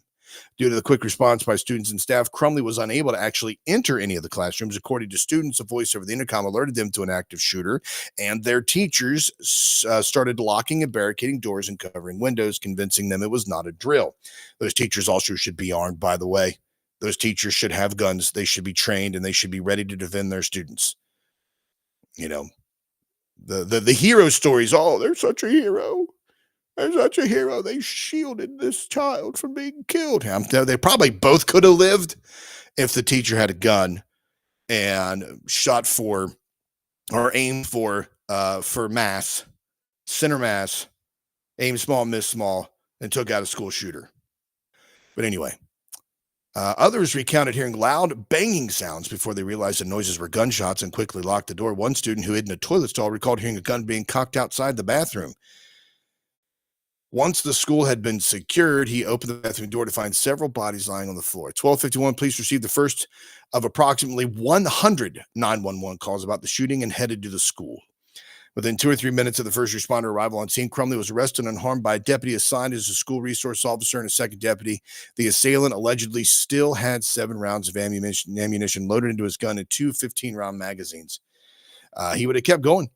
Due to the quick response by students and staff, Crumley was unable to actually enter any of the classrooms. According to students, a voice over the intercom alerted them to an active shooter, and their teachers started locking and barricading doors and covering windows, convincing them it was not a drill. Those teachers also should be armed, by the way. Those teachers should have guns. They should be trained, and they should be ready to defend their students. You know, the hero stories, oh, they're such a hero. They're such a hero. They shielded this child from being killed. They probably both could have lived if the teacher had a gun and shot for or aimed for mass, center mass, aim small, miss small, and took out a school shooter. But anyway, others recounted hearing loud banging sounds before they realized the noises were gunshots and quickly locked the door. One student who hid in a toilet stall recalled hearing a gun being cocked outside the bathroom. Once the school had been secured, he opened the bathroom door to find several bodies lying on the floor. 12:51, police received the first of approximately 100 911 calls about the shooting and headed to the school. Within 2 or 3 minutes of the first responder arrival on scene, Crumley was arrested and unharmed by a deputy assigned as a school resource officer and a second deputy. The assailant allegedly still had 7 rounds of ammunition loaded into his gun and 2 15-round magazines. He would have kept going.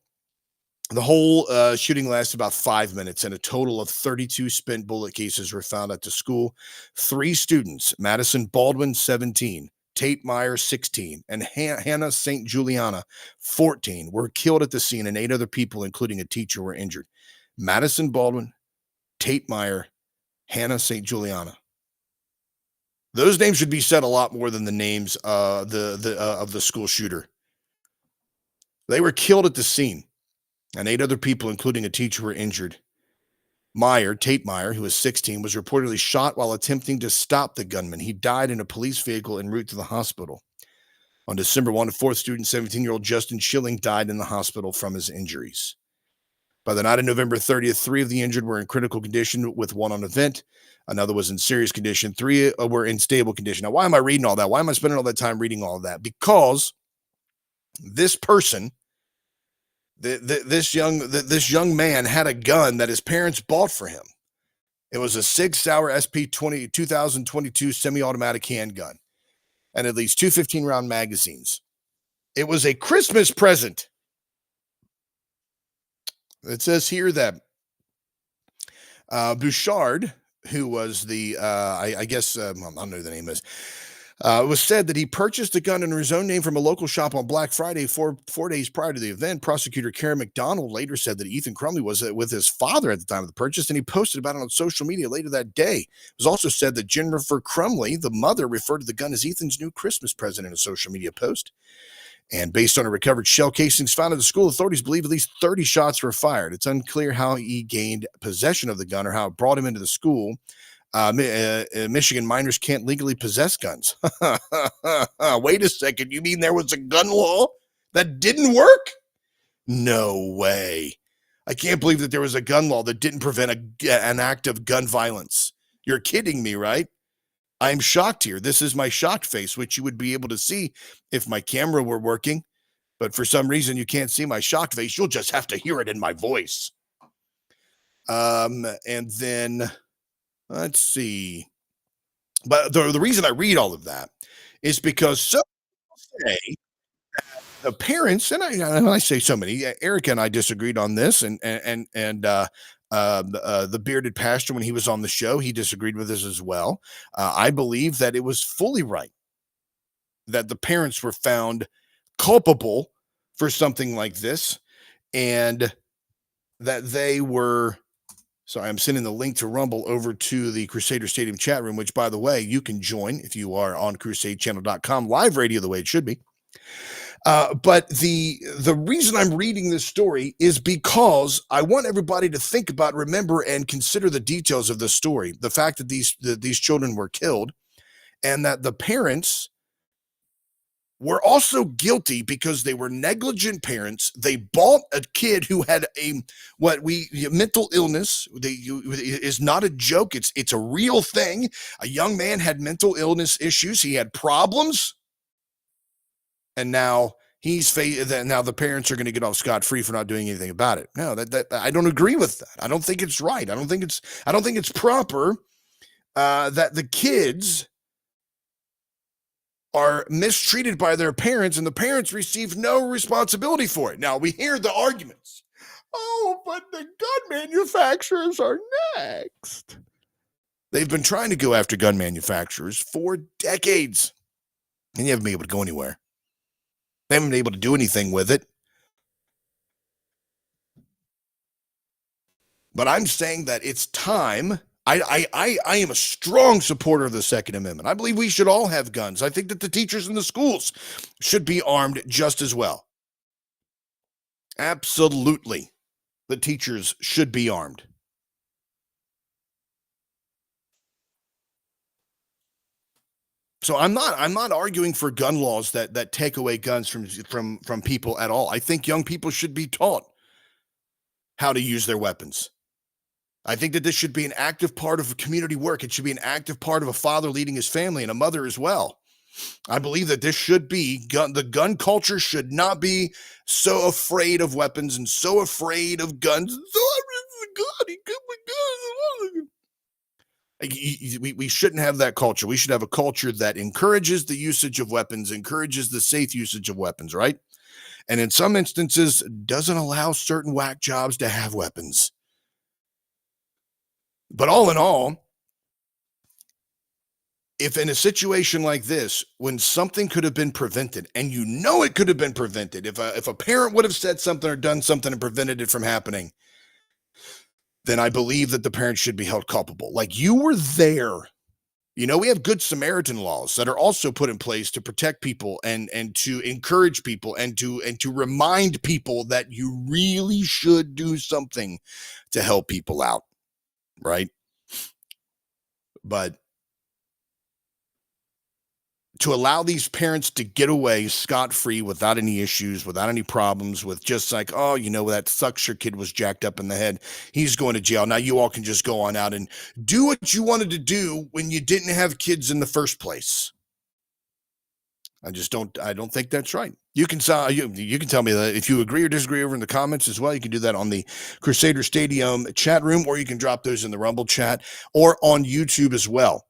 The whole shooting lasted about 5 minutes, and a total of 32 spent bullet cases were found at the school. 3 students, Madison Baldwin, 17, Tate Meyer, 16, and Hannah St. Juliana, 14, were killed at the scene, and 8 other people, including a teacher, were injured. Madison Baldwin, Tate Meyer, Hannah St. Juliana. Those names should be said a lot more than the names of the school shooter. They were killed at the scene, and 8 other people, including a teacher, were injured. Tate Meyer, who was 16, was reportedly shot while attempting to stop the gunman. He died in a police vehicle en route to the hospital. On December 1, a 4th student, 17-year-old Justin Schilling, died in the hospital from his injuries. By the night of November 30th, 3 of the injured were in critical condition, with 1 on a vent. Another was in serious condition. 3 were in stable condition. Now, why am I reading all that? Why am I spending all that time reading all of that? Because this person, this young man, had a gun that his parents bought for him. It was a SIG Sauer SP 2022 semi-automatic handgun and at least 2 15-round magazines. It was a Christmas present. It says here that Bouchard who was the I guess I don't know who the name is. It was said that he purchased a gun under his own name from a local shop on Black Friday, four days prior to the event. Prosecutor Karen McDonald later said that Ethan Crumley was with his father at the time of the purchase, and he posted about it on social media later that day. It was also said that Jennifer Crumley, the mother, referred to the gun as Ethan's new Christmas present in a social media post. And based on a recovered shell casings found at the school, authorities believe at least 30 shots were fired. It's unclear how he gained possession of the gun or how it brought him into the school. Michigan minors can't legally possess guns. Wait a second. You mean there was a gun law that didn't work? No way. I can't believe that there was a gun law that didn't prevent an act of gun violence. You're kidding me, right? I'm shocked here. This is my shocked face, which you would be able to see if my camera were working. But for some reason, you can't see my shocked face. You'll just have to hear it in my voice. And then... let's see. But the reason I read all of that is because some say the parents, and I say so many, Erica and I disagreed on this, and the bearded pastor, when he was on the show, he disagreed with this as well. I believe that it was fully right that the parents were found culpable for something like this, and that they were... Sorry, I'm sending the link to Rumble over to the Crusader Stadium chat room, which, by the way, you can join if you are on crusadechannel.com, live radio the way it should be. But the reason I'm reading this story is because I want everybody to think about, remember, and consider the details of this story. The fact that these children were killed, and that the parents were also guilty because they were negligent parents. They bought a kid who had mental illness. Is not a joke. It's a real thing. A young man had mental illness issues. He had problems, and now now the parents are going to get off scot-free for not doing anything about it. No, that I don't agree with that. I don't think it's right. I don't think it's proper that the kids are mistreated by their parents, and the parents receive no responsibility for it. Now, we hear the arguments. Oh, but the gun manufacturers are next. They've been trying to go after gun manufacturers for decades, and you haven't been able to go anywhere. They haven't been able to do anything with it. But I'm saying that it's time. I am a strong supporter of the Second Amendment. I believe we should all have guns. I think that the teachers in the schools should be armed just as well. Absolutely. The teachers should be armed. So I'm not arguing for gun laws that take away guns from people at all. I think young people should be taught how to use their weapons. I think that this should be an active part of community work. It should be an active part of a father leading his family and a mother as well. I believe that this should be the gun culture should not be so afraid of weapons and so afraid of guns. We shouldn't have that culture. We should have a culture that encourages the usage of weapons, encourages the safe usage of weapons, right? And in some instances, doesn't allow certain whack jobs to have weapons. But all in all, if in a situation like this, when something could have been prevented, and you know it could have been prevented, if a parent would have said something or done something and prevented it from happening, then I believe that the parents should be held culpable. Like, you were there. You know, we have Good Samaritan laws that are also put in place to protect people and to encourage people and to remind people that you really should do something to help people out. Right? But to allow these parents to get away scot-free without any issues, without any problems, with just like, oh, you know, that sucks, your kid was jacked up in the head, he's going to jail. Now you all can just go on out and do what you wanted to do when you didn't have kids in the first place. I don't think that's right. You can tell me that if you agree or disagree over in the comments as well. You can do that on the Crusader Stadium chat room, or you can drop those in the Rumble chat or on YouTube as well.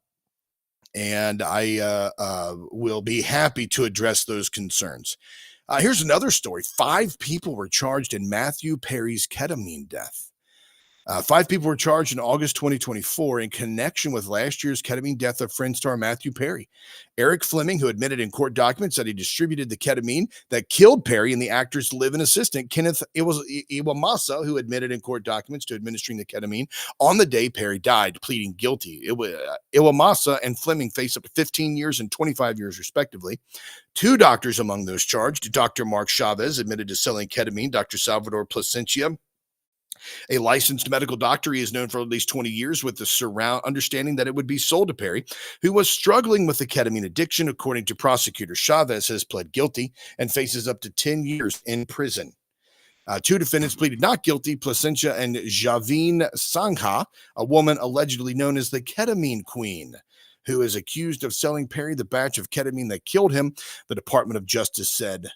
And I will be happy to address those concerns. Here's another story. 5 people were charged in Matthew Perry's ketamine death. 5 people were charged in August 2024 in connection with last year's ketamine death of Friends star Matthew Perry. Eric Fleming, who admitted in court documents that he distributed the ketamine that killed Perry, and the actor's live-in assistant, Kenneth Iwamasa, who admitted in court documents to administering the ketamine on the day Perry died, pleading guilty. Iwamasa and Fleming face up to 15 years and 25 years, respectively. 2 doctors among those charged, Dr. Mark Chavez, admitted to selling ketamine, Dr. Salvador Placencia, a licensed medical doctor. He is known for at least 20 years with the understanding that it would be sold to Perry, who was struggling with the ketamine addiction. According to prosecutor, Chavez has pled guilty and faces up to 10 years in prison. 2 defendants pleaded not guilty, Placencia and Javine Sangha, a woman allegedly known as the ketamine queen, who is accused of selling Perry the batch of ketamine that killed him, the Department of Justice said.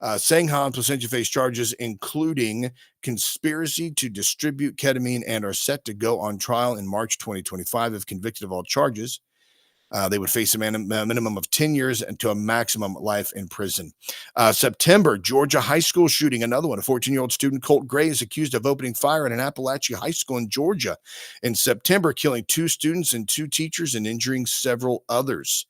Sangha and Placencia face charges including conspiracy to distribute ketamine and are set to go on trial in March 2025 if convicted of all charges. They would face a minimum of 10 years and to a maximum life in prison. September, Georgia high school shooting. Another one, a 14-year-old student, Colt Gray, is accused of opening fire at an Appalachia high school in Georgia in September, killing 2 students and 2 teachers and injuring several others.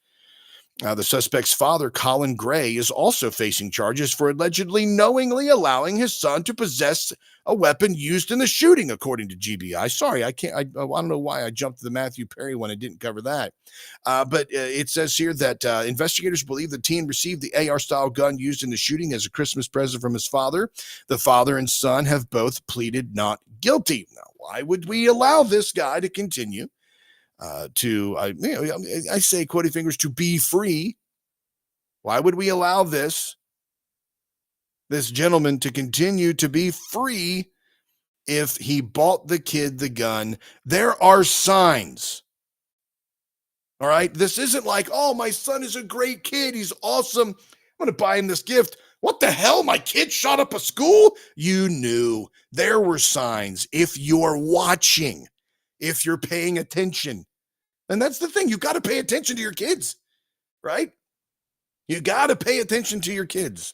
The suspect's father, Colin Gray, is also facing charges for allegedly knowingly allowing his son to possess a weapon used in the shooting, according to GBI. Sorry, I don't know why I jumped to the Matthew Perry one and didn't cover that. But it says here that investigators believe the teen received the AR-style gun used in the shooting as a Christmas present from his father. The father and son have both pleaded not guilty. Now, why would we allow this guy to continue I say, quoting fingers, to be free? Why would we allow this gentleman to continue to be free if he bought the kid the gun? There are signs. All right. This isn't like, oh, my son is a great kid. He's awesome. I'm going to buy him this gift. What the hell? My kid shot up a school? You knew. There were signs. If you're watching, if you're paying attention. And that's the thing. You got to pay attention to your kids, right? You got to pay attention to your kids.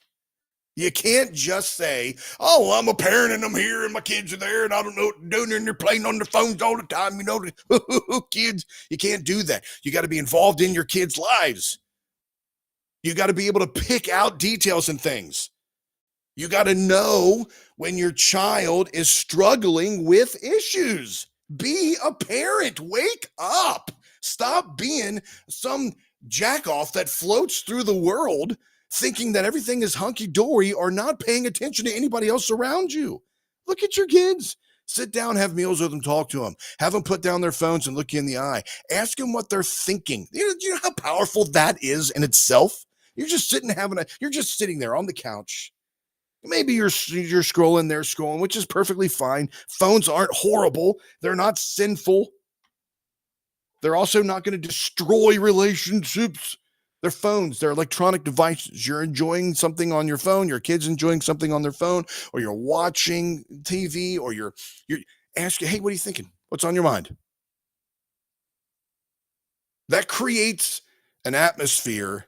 You can't just say, oh, I'm a parent and I'm here and my kids are there and I don't know what they're doing and they're playing on their phones all the time. You know, kids, you can't do that. You got to be involved in your kids' lives. You got to be able to pick out details and things. You got to know when your child is struggling with issues. Be a parent. Wake up. Stop being some jackoff that floats through the world thinking that everything is hunky-dory or not paying attention to anybody else around you. Look at your kids. Sit down, have meals with them, talk to them. Have them put down their phones and look you in the eye. Ask them what they're thinking. You know how powerful that is in itself? You're just sitting there on the couch. Maybe you're scrolling, which is perfectly fine. Phones aren't horrible. They're not sinful. They're also not going to destroy relationships. They're phones. They're electronic devices. You're enjoying something on your phone. Your kid's enjoying something on their phone, or you're watching TV, or you're asking, hey, what are you thinking? What's on your mind? That creates an atmosphere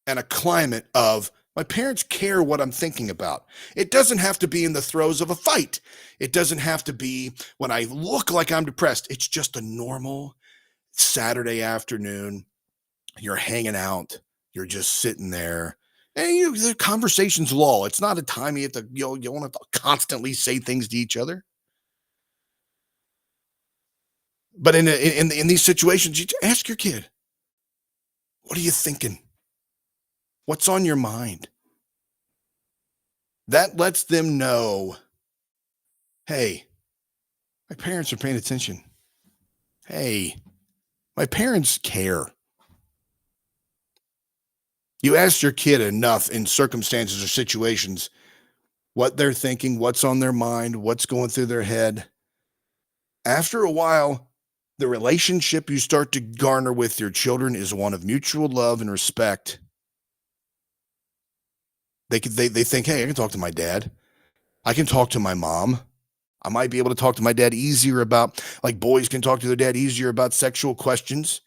and a climate of, my parents care what I'm thinking about. It doesn't have to be in the throes of a fight. It doesn't have to be when I look like I'm depressed. It's just a normal Saturday afternoon. You're hanging out. You're just sitting there. And the conversation's lull. It's not a time you have to, you don't have to constantly say things to each other. But in these situations, you ask your kid, what are you thinking? What's on your mind? That lets them know, hey, my parents are paying attention. Hey, my parents care. You ask your kid enough in circumstances or situations what they're thinking, what's on their mind, what's going through their head. After a while, the relationship you start to garner with your children is one of mutual love and respect. They think, hey, I can talk to my dad. I can talk to my mom. I might be able to talk to my dad easier about, like boys can talk to their dad easier about sexual questions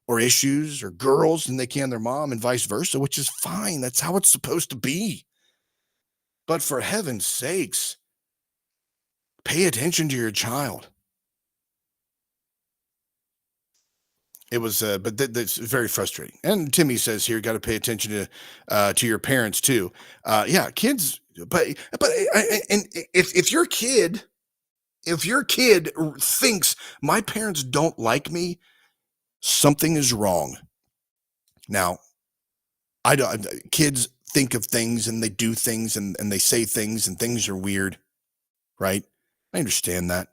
or issues, or girls than they can their mom, and vice versa, which is fine. That's how it's supposed to be. But for heaven's sakes, pay attention to your child. It was, but that's very frustrating. And Timmy says here, got to pay attention to your parents too. Yeah, kids. But and if your kid thinks my parents don't like me, something is wrong. Now, I don't. Kids think of things and they do things and they say things and things are weird, right? I understand that.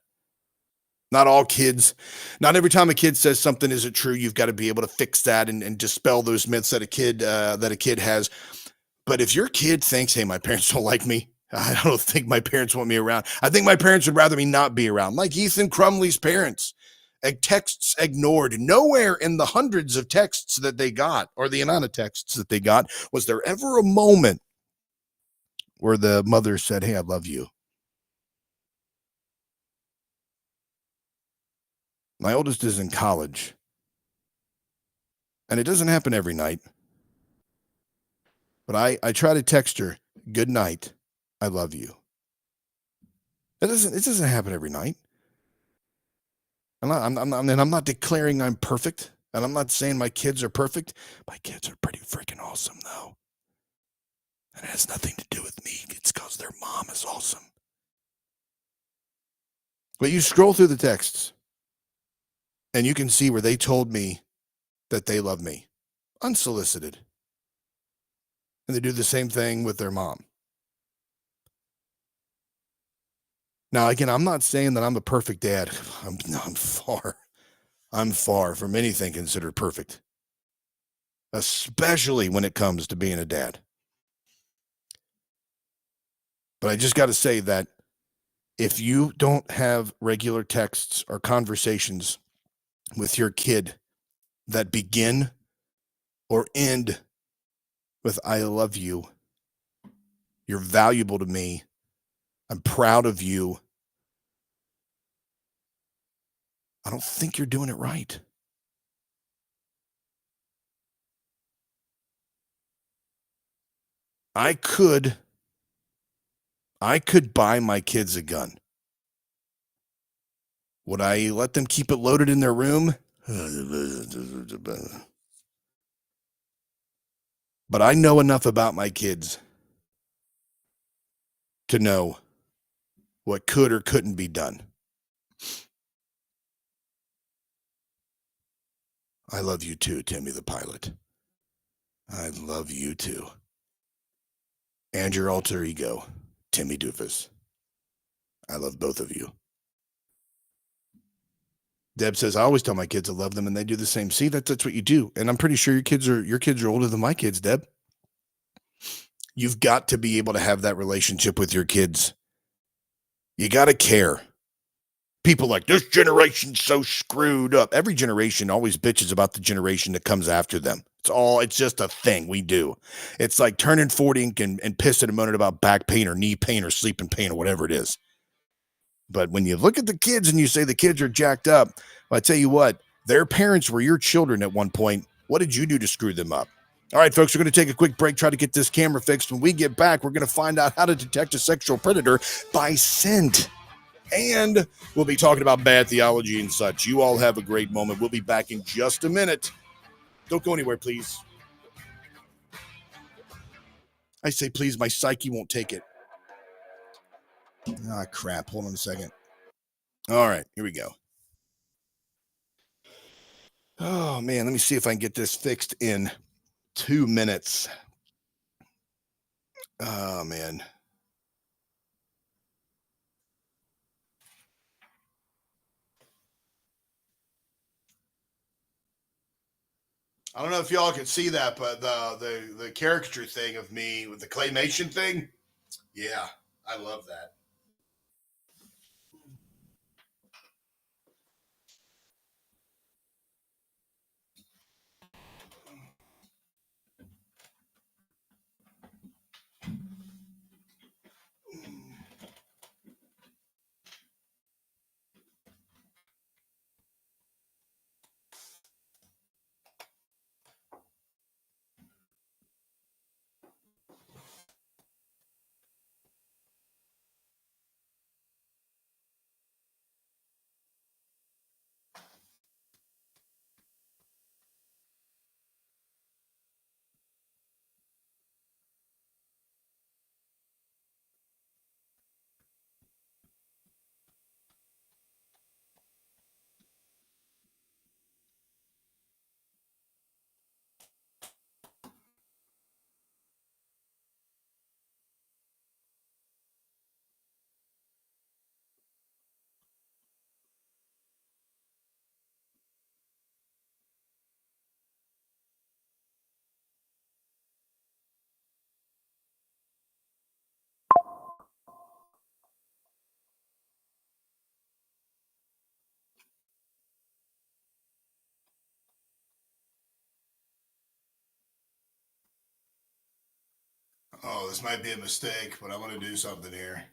Not all kids, not every time a kid says something isn't true, you've got to be able to fix that and dispel those myths that a kid has. But if your kid thinks, hey, my parents don't like me, I don't think my parents want me around. I think my parents would rather me not be around, like Ethan Crumley's parents. Texts ignored. Nowhere in the hundreds of texts that they got, or the amount of texts that they got, was there ever a moment where the mother said, hey, I love you. My oldest is in college, and it doesn't happen every night. But I try to text her, good night, I love you. It doesn't happen every night. I'm not declaring I'm perfect, and I'm not saying my kids are perfect. My kids are pretty freaking awesome, though. And it has nothing to do with me. It's because their mom is awesome. But you scroll through the texts, and you can see where they told me that they love me, unsolicited. And they do the same thing with their mom. Now, again, I'm not saying that I'm a perfect dad. I'm far from anything considered perfect, especially when it comes to being a dad. But I just got to say that if you don't have regular texts or conversations with your kid that begin or end with, I love you, you're valuable to me, I'm proud of you, I don't think you're doing it right. I could buy my kids a gun. Would I let them keep it loaded in their room? But I know enough about my kids to know what could or couldn't be done. I love you too, Timmy the pilot. I love you too. And your alter ego, Timmy Doofus. I love both of you. Deb says, I always tell my kids I love them and they do the same. See, that's what you do. And I'm pretty sure your kids are older than my kids, Deb. You've got to be able to have that relationship with your kids. You got to care. People like, this generation's so screwed up. Every generation always bitches about the generation that comes after them. It's just a thing we do. It's like turning 40 and piss at a moment about back pain or knee pain or sleeping pain or whatever it is. But when you look at the kids and you say the kids are jacked up, well, I tell you what, their parents were your children at one point. What did you do to screw them up? All right, folks, we're going to take a quick break, try to get this camera fixed. When we get back, we're going to find out how to detect a sexual predator by scent. And we'll be talking about bad theology and such. You all have a great moment. We'll be back in just a minute. Don't go anywhere, please. I say, please, my psyche won't take it. Ah, crap. Hold on a second. All right, here we go. Oh, man, let me see if I can get this fixed in 2 minutes. Oh, man. I don't know if y'all can see that, but the caricature thing of me with the claymation thing, yeah, I love that. Oh, this might be a mistake, but I want to do something here.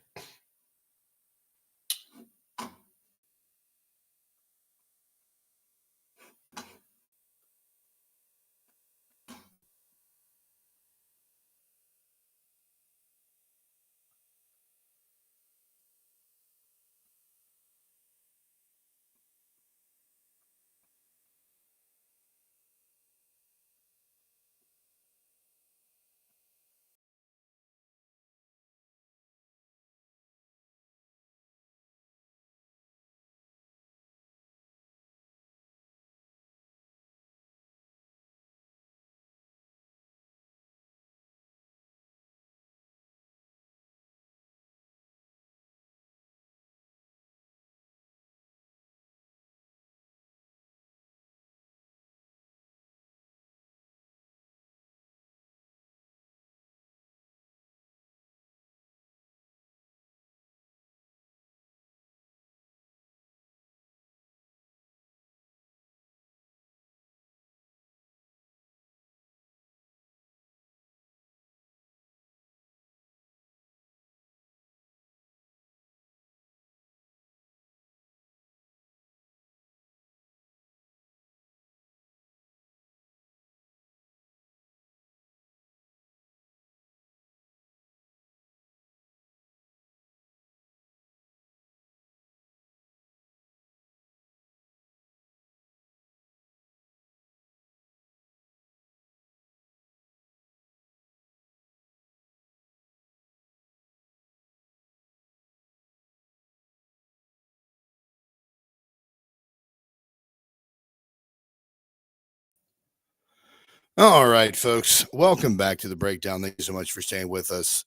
All right, folks, welcome back to the breakdown. Thank you so much for staying with us.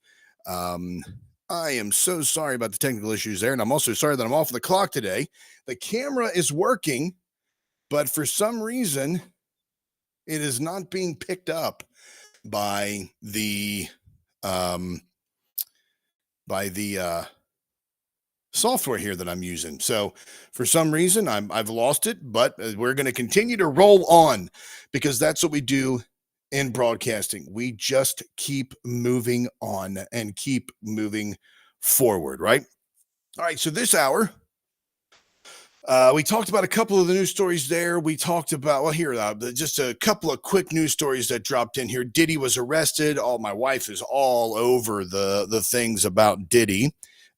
Um, I am so sorry about the technical issues there, and I'm also sorry that I'm off the clock today. The camera is working, but for some reason, it is not being picked up by the um, software here that I'm using. So for some reason, I've lost it, but we're going to continue to roll on because that's what we do in broadcasting. We just keep moving on and keep moving forward, right? All right. So this hour, we talked about a couple of the news stories there. We talked about, well, here, just a couple of quick news stories that dropped in here. Diddy was arrested. Oh, my wife is all over the things about Diddy.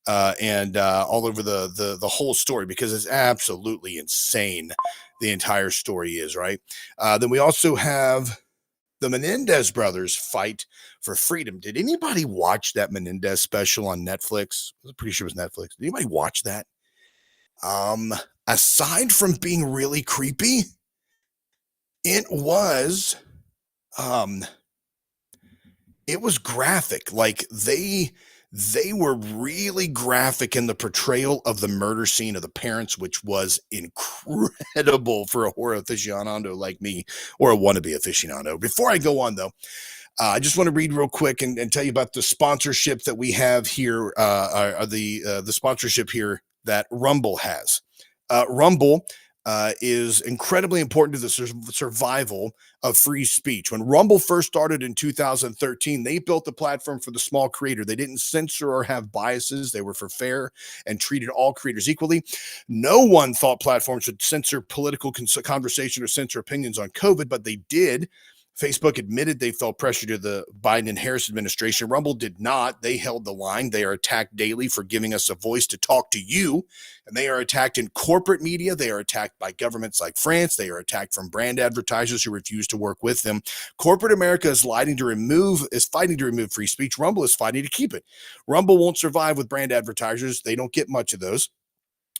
And all over the whole story because it's absolutely insane. The entire story is right. Then we also have the Menendez brothers fight for freedom. Did anybody watch that Menendez special on Netflix? I'm pretty sure it was Netflix. Did anybody watch that? Aside from being really creepy, it was graphic. Like they were really graphic in the portrayal of the murder scene of the parents, which was incredible for a horror aficionado like me, or a wannabe aficionado. Before I go on, though, I just want to read real quick and tell you about the sponsorship that we have here, the sponsorship here that Rumble has. Rumble is incredibly important to the survival of free speech. When Rumble first started in 2013, they built a platform for the small creator. They didn't censor or have biases. They were for fair and treated all creators equally. No one thought platforms should censor political conversation or censor opinions on COVID, but they did. Facebook admitted they felt pressure to the Biden and Harris administration. Rumble did not. They held the line. They are attacked daily for giving us a voice to talk to you. And they are attacked in corporate media. They are attacked by governments like France. They are attacked from brand advertisers who refuse to work with them. Corporate America is fighting to remove free speech. Rumble is fighting to keep it. Rumble won't survive with brand advertisers. They don't get much of those.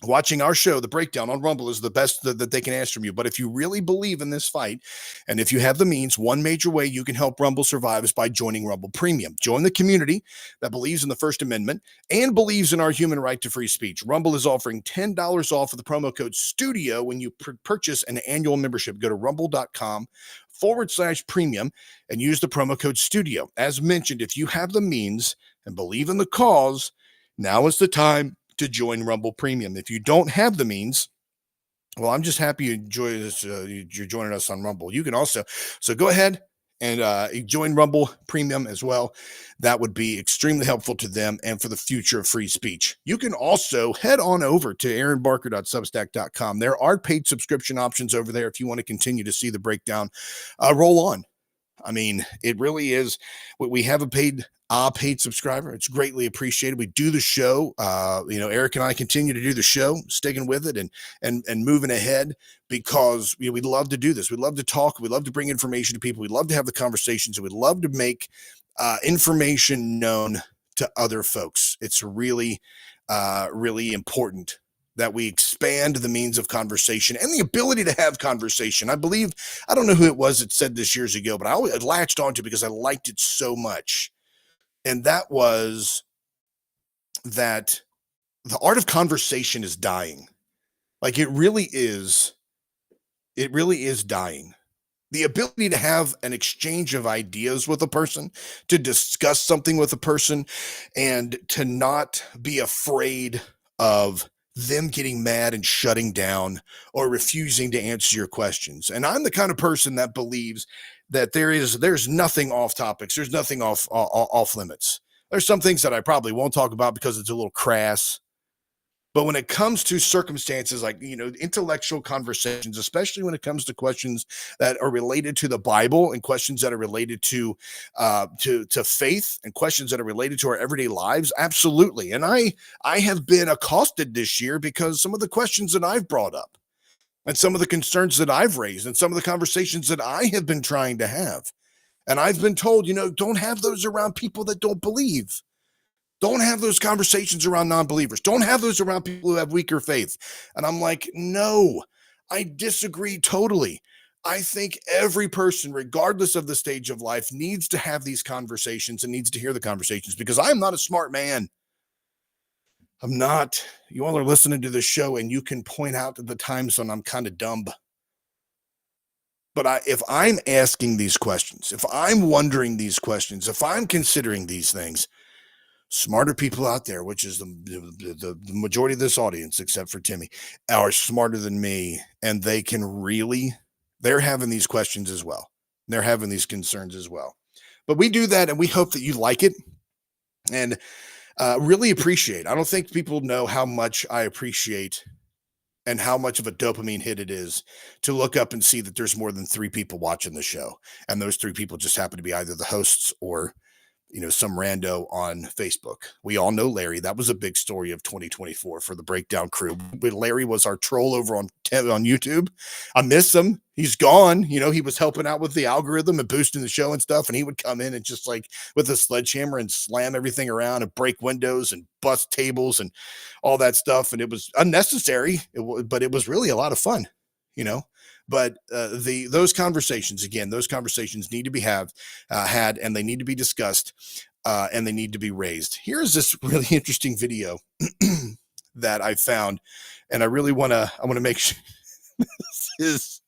Watching our show, The Breakdown on Rumble, is the best that they can ask from you. But if you really believe in this fight, and if you have the means, one major way you can help Rumble survive is by joining Rumble Premium. Join the community that believes in the First Amendment and believes in our human right to free speech. Rumble is offering $10 off with the promo code STUDIO when you purchase an annual membership. Go to rumble.com/premium and use the promo code STUDIO. As mentioned, if you have the means and believe in the cause, now is the time to join Rumble Premium. If you don't have the means, well, I'm just happy you enjoy this. You're joining us on Rumble. You can also, so go ahead and join Rumble Premium as well. That would be extremely helpful to them and for the future of free speech. You can also head on over to aaronbarker.substack.com. There are paid subscription options over there if you want to continue to see the breakdown roll on. I mean, it really is. We have a paid subscriber. It's greatly appreciated. We do the show. Eric and I continue to do the show, sticking with it and moving ahead because we love to do this. We love to talk. We love to bring information to people. We love to have the conversations. And we love to make information known to other folks. It's really, really important that we expand the means of conversation and the ability to have conversation. I believe, I don't know who it was that said this years ago, but I always latched onto it because I liked it so much. And that was that the art of conversation is dying. Like it really is dying. The ability to have an exchange of ideas with a person, to discuss something with a person, and to not be afraid of them getting mad and shutting down or refusing to answer your questions. And I'm the kind of person that believes that there's nothing off topics. There's nothing off limits. There's some things that I probably won't talk about because it's a little crass. But when it comes to circumstances like, intellectual conversations, especially when it comes to questions that are related to the Bible and questions that are related to faith and questions that are related to our everyday lives, absolutely. And I have been accosted this year because some of the questions that I've brought up and some of the concerns that I've raised and some of the conversations that I have been trying to have. And I've been told, don't have those around people that don't believe. Don't have those conversations around non-believers. Don't have those around people who have weaker faith. And I'm like, no, I disagree totally. I think every person, regardless of the stage of life, needs to have these conversations and needs to hear the conversations because I'm not a smart man. I'm not. You all are listening to this show and you can point out at the times when I'm kind of dumb. But if I'm asking these questions, if I'm wondering these questions, if I'm considering these things, smarter people out there, which is the majority of this audience, except for Timmy, are smarter than me. And they're having these questions as well. They're having these concerns as well. But we do that and we hope that you like it and really appreciate. I don't think people know how much I appreciate and how much of a dopamine hit it is to look up and see that there's more than 3 people watching the show. And those 3 people just happen to be either the hosts or some rando on Facebook. We all know Larry. That was a big story of 2024 for the Breakdown crew. But Larry was our troll over on YouTube. I miss him. He's gone. He was helping out with the algorithm and boosting the show and stuff. And he would come in and just like with a sledgehammer and slam everything around and break windows and bust tables and all that stuff. And it was unnecessary, but it was really a lot of fun, But those conversations need to be had, and they need to be discussed, and they need to be raised. Here's this really interesting video that I found, and I want to make sure this is.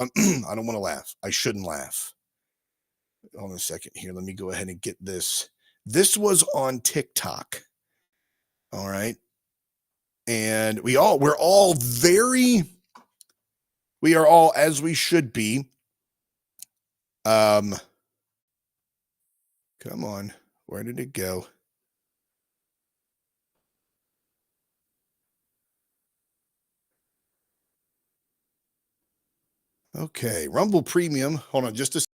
I don't want to laugh. I shouldn't laugh. Hold on a second here. Let me go ahead and get this. This was on TikTok. All right, and we are all, as we should be. Come on. Where did it go? Okay. Rumble Premium. Hold on just a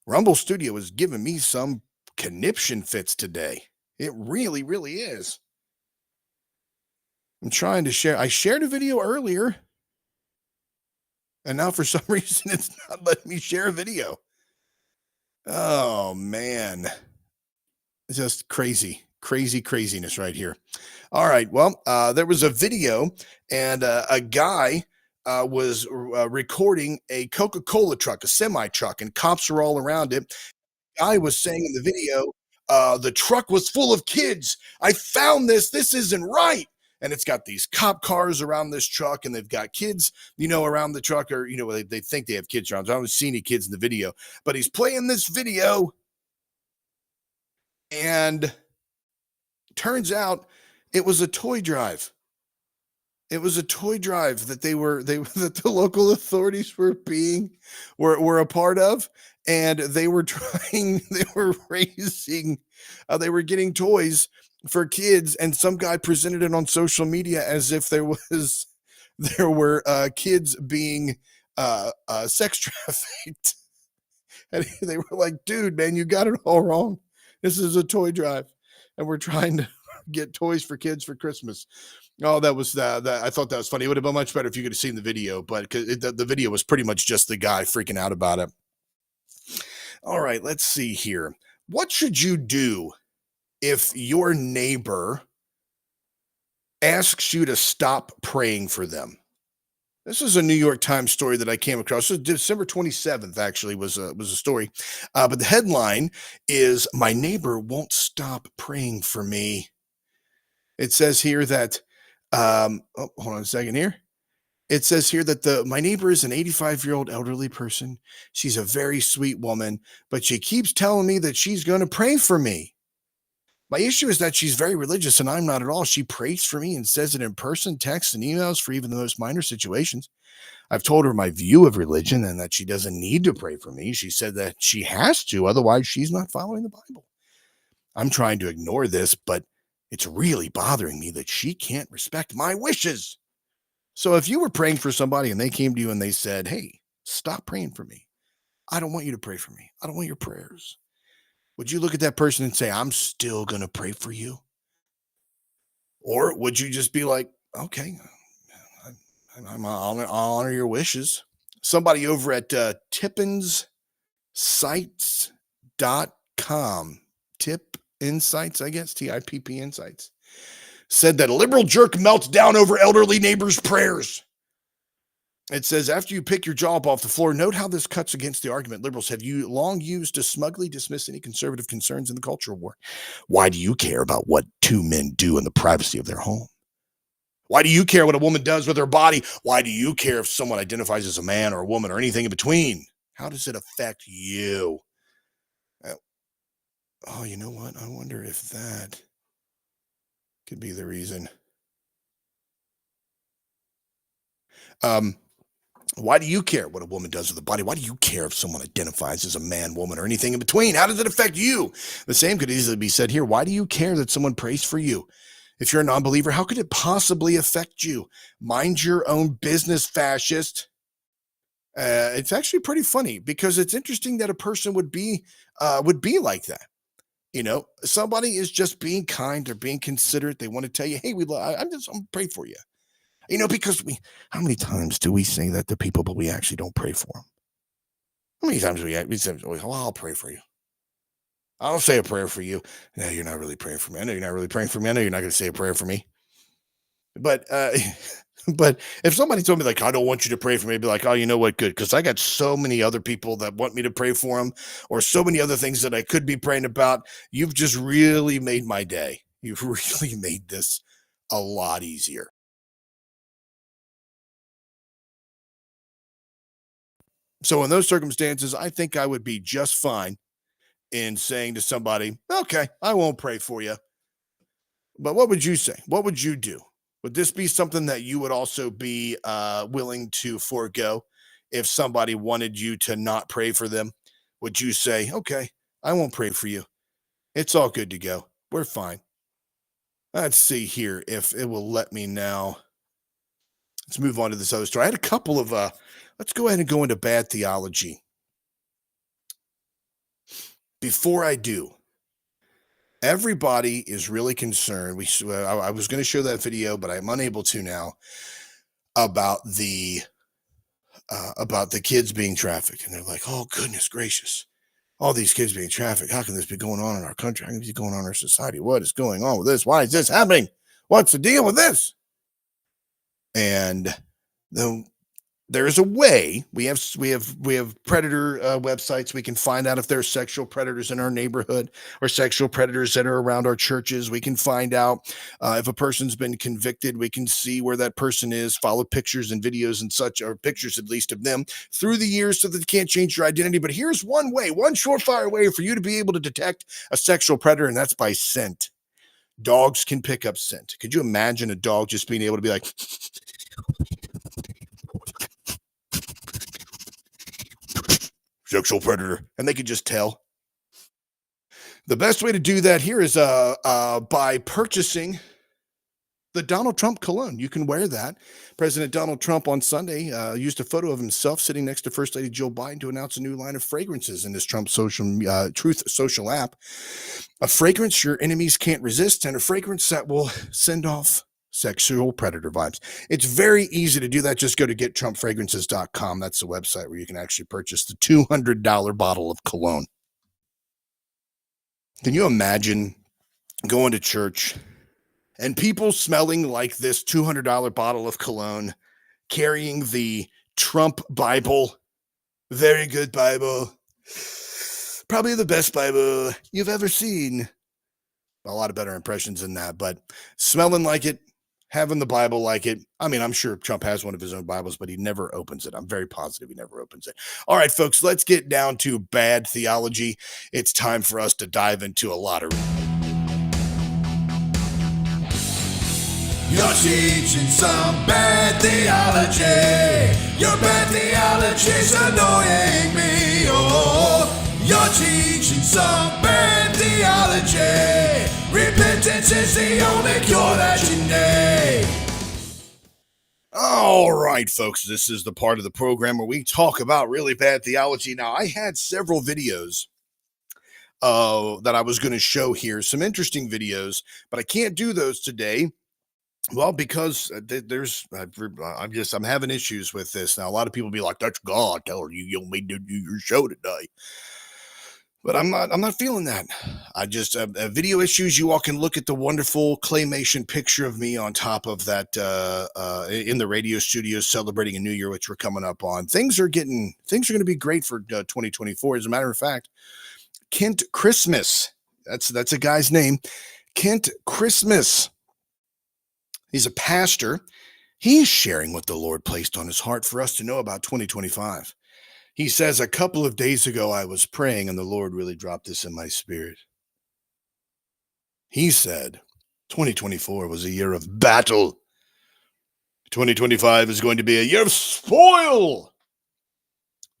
Rumble Studio is giving me some conniption fits today. It really, really is. I'm trying to share. I shared a video earlier. And now for some reason, it's not letting me share a video. Oh, man. Just craziness right here. All right. Well, there was a video and a guy was recording a Coca-Cola truck, a semi truck, and cops are all around it. Guy was saying in the video, the truck was full of kids. I found this. This isn't right. And it's got these cop cars around this truck, and they've got kids, around the truck, or, they think they have kids around. I don't see any kids in the video, but he's playing this video. And turns out it was a toy drive. It was a toy drive that that the local authorities were a part of, and they were they were raising, they were getting toys for kids, and some guy presented it on social media as if there were kids being sex trafficked, and they were like, "Dude, man, you got it all wrong. This is a toy drive, and we're trying to get toys for kids for Christmas." Oh, that was that. I thought that was funny. It would have been much better if you could have seen the video, but the video was pretty much just the guy freaking out about it. All right, let's see here. What should you do if your neighbor asks you to stop praying for them? This is a New York Times story that I came across. So December 27th actually was a story. But the headline is, "My neighbor won't stop praying for me." It says here that, oh, hold on a second here. It says here that my neighbor is an 85-year-old elderly person. She's a very sweet woman, but she keeps telling me that she's going to pray for me. My issue is that she's very religious and I'm not at all. She prays for me and says it in person, texts, and emails for even the most minor situations. I've told her my view of religion and that she doesn't need to pray for me. She said that she has to, otherwise she's not following the Bible. I'm trying to ignore this, but it's really bothering me that she can't respect my wishes. So if you were praying for somebody and they came to you and they said, "Hey, stop praying for me. I don't want you to pray for me. I don't want your prayers." Would you look at that person and say, "I'm still going to pray for you"? Or would you just be like, "Okay, I'll honor your wishes"? Somebody over at tippinsights.com, Tip Insights, I guess, TIPP Insights, said that a liberal jerk melts down over elderly neighbor's prayers. It says, after you pick your jaw up off the floor, note how this cuts against the argument liberals have long used to smugly dismiss any conservative concerns in the culture war. Why do you care about what two men do in the privacy of their home? Why do you care what a woman does with her body? Why do you care if someone identifies as a man or a woman or anything in between? How does it affect you? Oh, you know what? I wonder if that could be the reason. Why do you care what a woman does with the body? Why do you care if someone identifies as a man, woman, or anything in between? How does it affect you? The same could easily be said here. Why do you care that someone prays for you? If you're a non-believer, how could it possibly affect you? Mind your own business, fascist. It's actually pretty funny because it's interesting that a person would be like that. You know, somebody is just being kind or being considerate. They want to tell you, "Hey, I'm praying for you." You know, because how many times do we say that to people, but we actually don't pray for them? How many times we say, "Well, I'll pray for you. I'll say a prayer for you." No, you're not really praying for me. I know you're not really praying for me. I know you're not going to say a prayer for me. But, but if somebody told me like, "I don't want you to pray for me," I'd be like, "Oh, you know what? Good. Because I got so many other people that want me to pray for them or so many other things that I could be praying about. You've just really made my day. You've really made this a lot easier." So in those circumstances, I think I would be just fine in saying to somebody, "Okay, I won't pray for you." But what would you say? What would you do? Would this be something that you would also be willing to forego if somebody wanted you to not pray for them? Would you say, "Okay, I won't pray for you. It's all good to go. We're fine"? Let's see here if it will let me now. Let's move on to this other story. I had a couple of let's go ahead and go into bad theology. Before I do, everybody is really concerned. I was going to show that video, but I'm unable to now about the kids being trafficked, and they're like, "Oh goodness gracious, all these kids being trafficked. How can this be going on in our country? How can this be going on in our society? What is going on with this? Why is this happening? What's the deal with this?" And the there's a way we have predator websites. We can find out if there's sexual predators in our neighborhood or sexual predators that are around our churches. We can find out if a person's been convicted. We can see where that person is, follow pictures and videos and such, or pictures at least of them through the years so that they can't change your identity. But here's one way, one surefire way for you to be able to detect a sexual predator, and that's by scent. Dogs can pick up scent. Could you imagine a dog just being able to be like, sexual predator, and they could just tell? The best way to do that here is by purchasing the Donald Trump cologne. You can wear that. President Donald Trump on Sunday used a photo of himself sitting next to First Lady Jill Biden to announce a new line of fragrances in his Trump Truth social app. A fragrance your enemies can't resist, and a fragrance that will send off sexual predator vibes. It's very easy to do that. Just go to gettrumpfragrances.com. That's the website where you can actually purchase the $200 bottle of cologne. Can you imagine going to church and people smelling like this $200 bottle of cologne, carrying the Trump Bible? Very good Bible. Probably the best Bible you've ever seen. A lot of better impressions than that, but smelling like it, having the Bible like it. I mean, I'm sure Trump has one of his own Bibles, but he never opens it. I'm very positive he never opens it. All right, folks, let's get down to bad theology. It's time for us to dive into a lot of... You're teaching some bad theology. Your bad theology's annoying me. Oh, you're teaching some bad theology. Repentance is the only cure that you need. All right, folks, this is the part of the program where we talk about really bad theology. Now, I had several videos that I was going to show here, some interesting videos, but I can't do those today. Well, because I'm having issues with this. Now, a lot of people be like, that's God telling you don't need to do your show today. But I'm not feeling that. I just video issues. You all can look at the wonderful claymation picture of me on top of that in the radio studio celebrating a new year, which we're coming up on. Things are going to be great for 2024. As a matter of fact, Kent Christmas. That's a guy's name. Kent Christmas. He's a pastor. He's sharing what the Lord placed on his heart for us to know about 2025. He says, a couple of days ago, I was praying and the Lord really dropped this in my spirit. He said, 2024 was a year of battle. 2025 is going to be a year of spoil.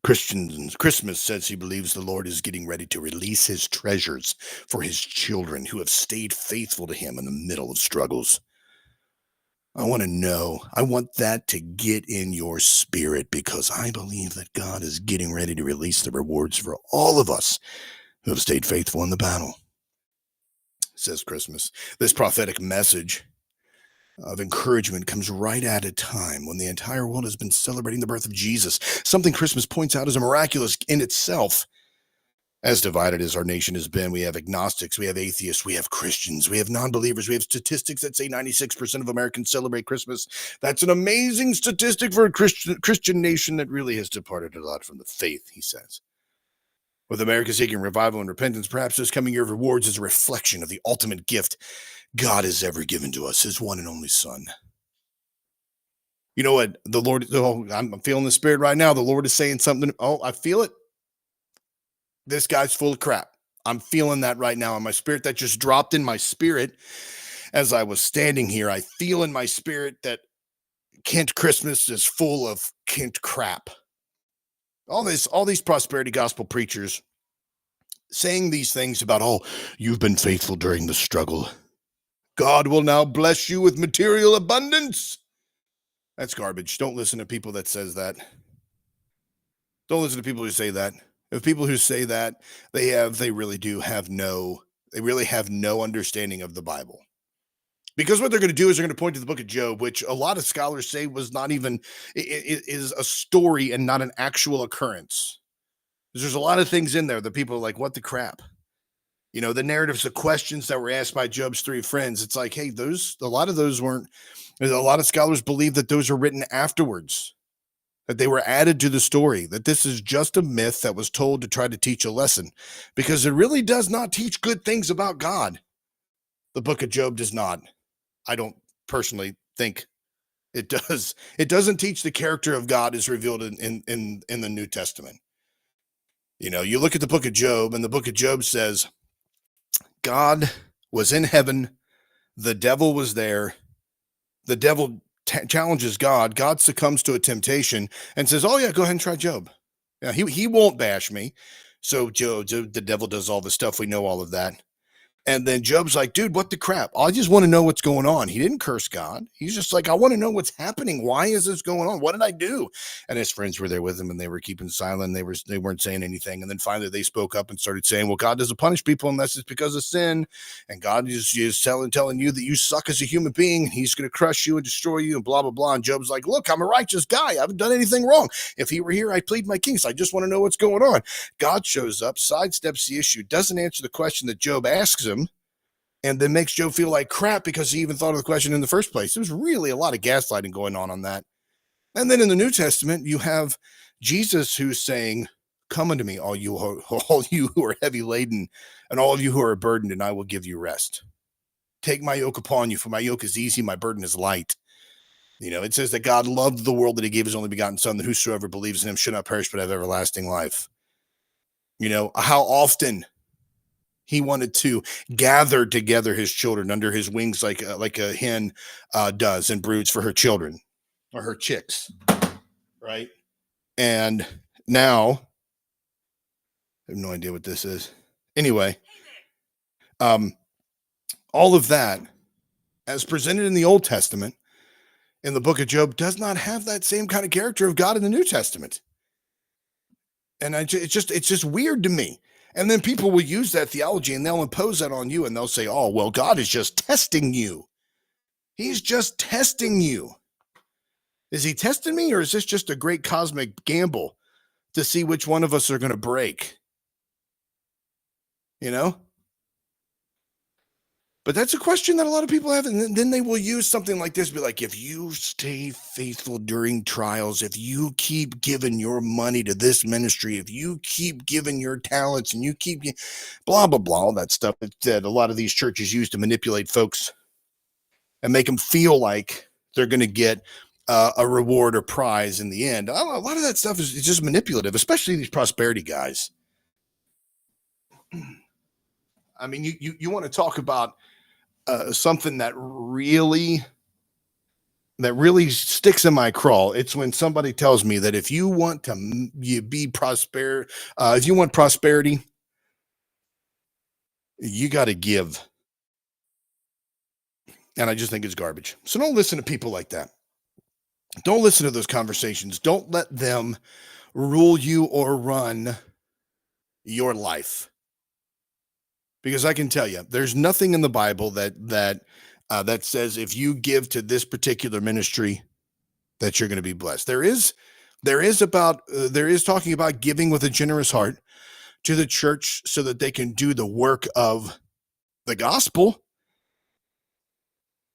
Christmas says he believes the Lord is getting ready to release his treasures for his children who have stayed faithful to him in the middle of struggles. I want to know. I want that to get in your spirit because I believe that God is getting ready to release the rewards for all of us who have stayed faithful in the battle. Says Christmas. This prophetic message of encouragement comes right at a time when the entire world has been celebrating the birth of Jesus, something Christmas points out as a miraculous in itself. As divided as our nation has been, we have agnostics, we have atheists, we have Christians, we have non-believers, we have statistics that say 96% of Americans celebrate Christmas. That's an amazing statistic for a Christian nation that really has departed a lot from the faith, he says. With America seeking revival and repentance, perhaps this coming year of rewards is a reflection of the ultimate gift God has ever given to us, his one and only Son. You know what? The Lord, I'm feeling the Spirit right now. The Lord is saying something. Oh, I feel it. This guy's full of crap. I'm feeling that right now in my spirit. That just dropped in my spirit as I was standing here. I feel in my spirit that Kent Christmas is full of Kent crap. All these prosperity gospel preachers saying these things about, oh, you've been faithful during the struggle. God will now bless you with material abundance. That's garbage. Don't listen to people that says that. Don't listen to people who say that. If people who say that, they really have no understanding of the Bible. Because what they're going to do is they're going to point to the book of Job, which a lot of scholars say was not even, it is a story and not an actual occurrence. There's a lot of things in there that people are like, what the crap? You know, the narratives, the questions that were asked by Job's three friends, it's like, hey, a lot of scholars believe that those are written afterwards. That they were added to the story, that this is just a myth that was told to try to teach a lesson, because it really does not teach good things about God. The book of Job does not. I don't personally think it does. It doesn't teach the character of God as revealed in the New Testament. You know, you look at the book of Job, and the book of Job says, God was in heaven The devil was there. The devil challenges God. God succumbs to a temptation and says, "Oh yeah, go ahead and try Job. Yeah, he won't bash me." So Job, the devil does all the stuff. We know all of that. And then Job's like, dude, what the crap? I just want to know what's going on. He didn't curse God. He's just like, I want to know what's happening. Why is this going on? What did I do? And his friends were there with him and they were keeping silent. They weren't saying anything. And then finally they spoke up and started saying, well, God doesn't punish people unless it's because of sin. And God is telling you that you suck as a human being. He's going to crush you and destroy you and blah, blah, blah. And Job's like, look, I'm a righteous guy. I haven't done anything wrong. If he were here, I'd plead my case. I just want to know what's going on. God shows up, sidesteps the issue, doesn't answer the question that Job asks him, and then makes Job feel like crap because he even thought of the question in the first place. There's really a lot of gaslighting going on that. And then in the New Testament, you have Jesus who's saying, come unto me, all you who are heavy laden and all of you who are burdened, and I will give you rest. Take my yoke upon you, for my yoke is easy, my burden is light. You know, it says that God loved the world that he gave his only begotten son, that whosoever believes in him should not perish but have everlasting life. You know, how often he wanted to gather together his children under his wings like a hen does and broods for her children or her chicks, right? And now, I have no idea what this is. Anyway, all of that, as presented in the Old Testament, in the book of Job, does not have that same kind of character of God in the New Testament. And it's just weird to me. And then people will use that theology and they'll impose that on you and they'll say, oh, well, God is just testing you. He's just testing you. Is he testing me, or is this just a great cosmic gamble to see which one of us are going to break? You know? But that's a question that a lot of people have. And then they will use something like this, be like, if you stay faithful during trials, if you keep giving your money to this ministry, if you keep giving your talents and you keep blah, blah, blah, all that stuff that a lot of these churches use to manipulate folks and make them feel like they're going to get a reward or prize in the end. A lot of that stuff is just manipulative, especially these prosperity guys. I mean, you want to talk about something that really sticks in my craw. It's when somebody tells me that if you want to be if you want prosperity, you got to give. And I just think it's garbage. So don't listen to people like that. Don't listen to those conversations. Don't let them rule you or run your life. Because I can tell you, there's nothing in the Bible that says if you give to this particular ministry that you're going to be blessed. There is talking about giving with a generous heart to the church so that they can do the work of the gospel.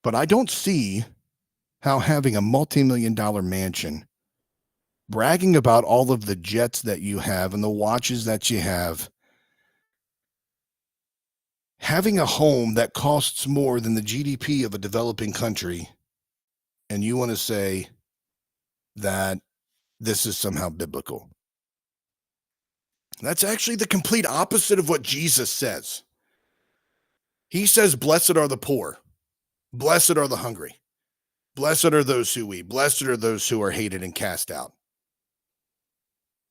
But I don't see how having a multi-million-dollar mansion, bragging about all of the jets that you have and the watches that you have, having a home that costs more than the GDP of a developing country, and you want to say that this is somehow biblical. That's actually the complete opposite of what Jesus says. He says, blessed are the poor. Blessed are the hungry. Blessed are those who eat. Blessed are those who are hated and cast out.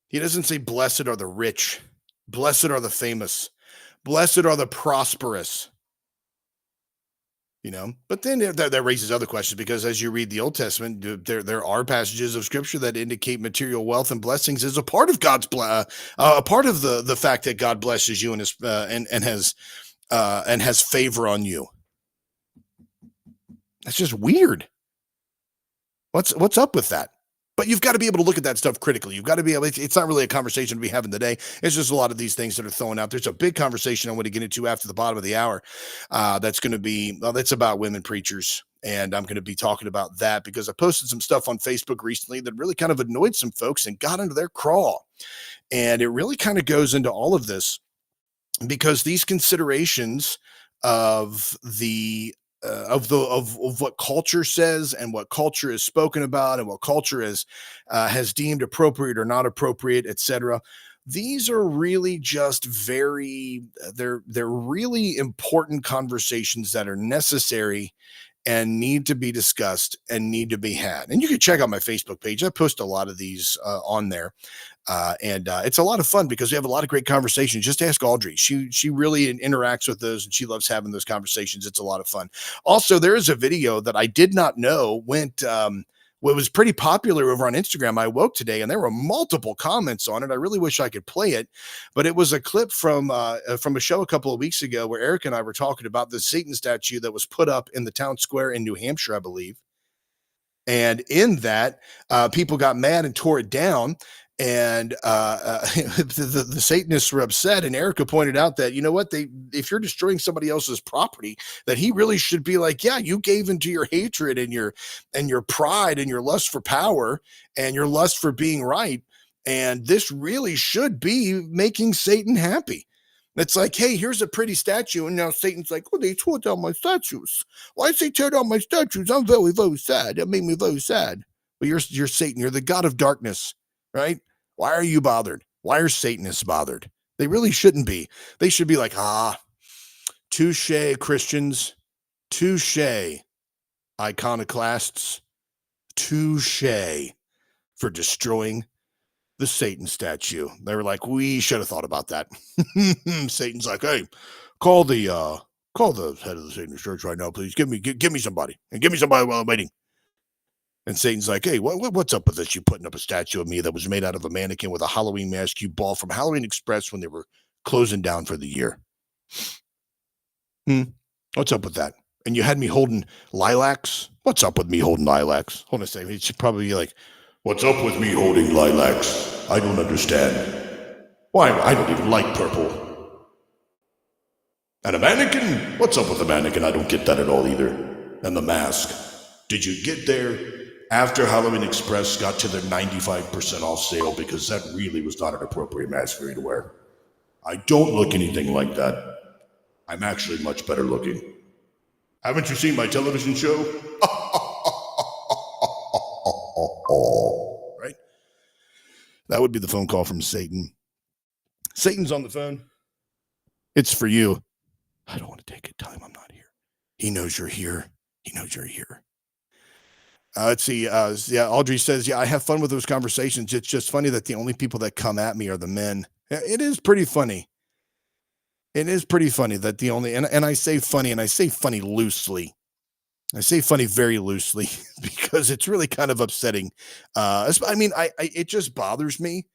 He doesn't say blessed are the rich. Blessed are the famous. Blessed are the prosperous. You know, but then that raises other questions, because as you read the Old Testament, there are passages of Scripture that indicate material wealth and blessings is a part of God's a part of the fact that God blesses you and has favor on you. That's just weird. What's up with that? But you've got to be able to look at that stuff critically. You've got to be able. It's not really a conversation to be having today. It's just a lot of these things that are thrown out. There's a big conversation I want to get into after the bottom of the hour. That's going to be that's about women preachers, and I'm going to be talking about that because I posted some stuff on Facebook recently that really kind of annoyed some folks and got into their craw, and it really kind of goes into all of this because these considerations of what culture says and what culture is spoken about and what culture has deemed appropriate or not appropriate, etc. these are really just they're really important conversations that are necessary and need to be discussed and need to be had. And you can check out my Facebook page. I post a lot of these on there. And it's a lot of fun because we have a lot of great conversations. Just ask Audrey. She really interacts with those and she loves having those conversations. It's a lot of fun. Also, there is a video that I did not know was pretty popular over on Instagram. I woke today and there were multiple comments on it. I really wish I could play it, but it was a clip from a show a couple of weeks ago where Eric and I were talking about the Satan statue that was put up in the town square in New Hampshire, I believe. And in that, people got mad and tore it down. And the Satanists were upset. And Erica pointed out that, you know what, if you're destroying somebody else's property, that he really should be like, yeah, you gave into your hatred and your pride and your lust for power and your lust for being right. And this really should be making Satan happy. It's like, hey, here's a pretty statue. And now Satan's like, oh, they tore down my statues. Why did they tear down my statues? I'm very, very sad. That made me very sad. But you're Satan. You're the god of darkness, right? Why are you bothered? Why are Satanists bothered? They really shouldn't be. They should be like, touche, Christians. Touche, iconoclasts. Touche for destroying the Satan statue. They were like, we should have thought about that. Satan's like, hey, call the head of the Satanist church right now, please. Give me somebody, and give me somebody while I'm waiting. And Satan's like, hey, what's up with this? You putting up a statue of me that was made out of a mannequin with a Halloween mask you bought from Halloween Express when they were closing down for the year. What's up with that? And you had me holding lilacs. What's up with me holding lilacs? Hold on a second. It should probably be like, what's up with me holding lilacs? I don't understand. Why? I don't even like purple. And a mannequin? What's up with the mannequin? I don't get that at all either. And the mask. Did you get there after Halloween Express got to their 95% off sale? Because that really was not an appropriate mask for you to wear. I don't look anything like that. I'm actually much better looking. Haven't you seen my television show? Right? That would be the phone call from Satan. Satan's on the phone. It's for you. I don't want to take it. Tell him I'm not here. He knows you're here. He knows you're here. Let's see. Audrey says, yeah, I have fun with those conversations. It's just funny that the only people that come at me are the men. It is pretty funny. It is pretty funny that the only, and I say funny, and I say funny loosely. I say funny very loosely because it's really kind of upsetting. It just bothers me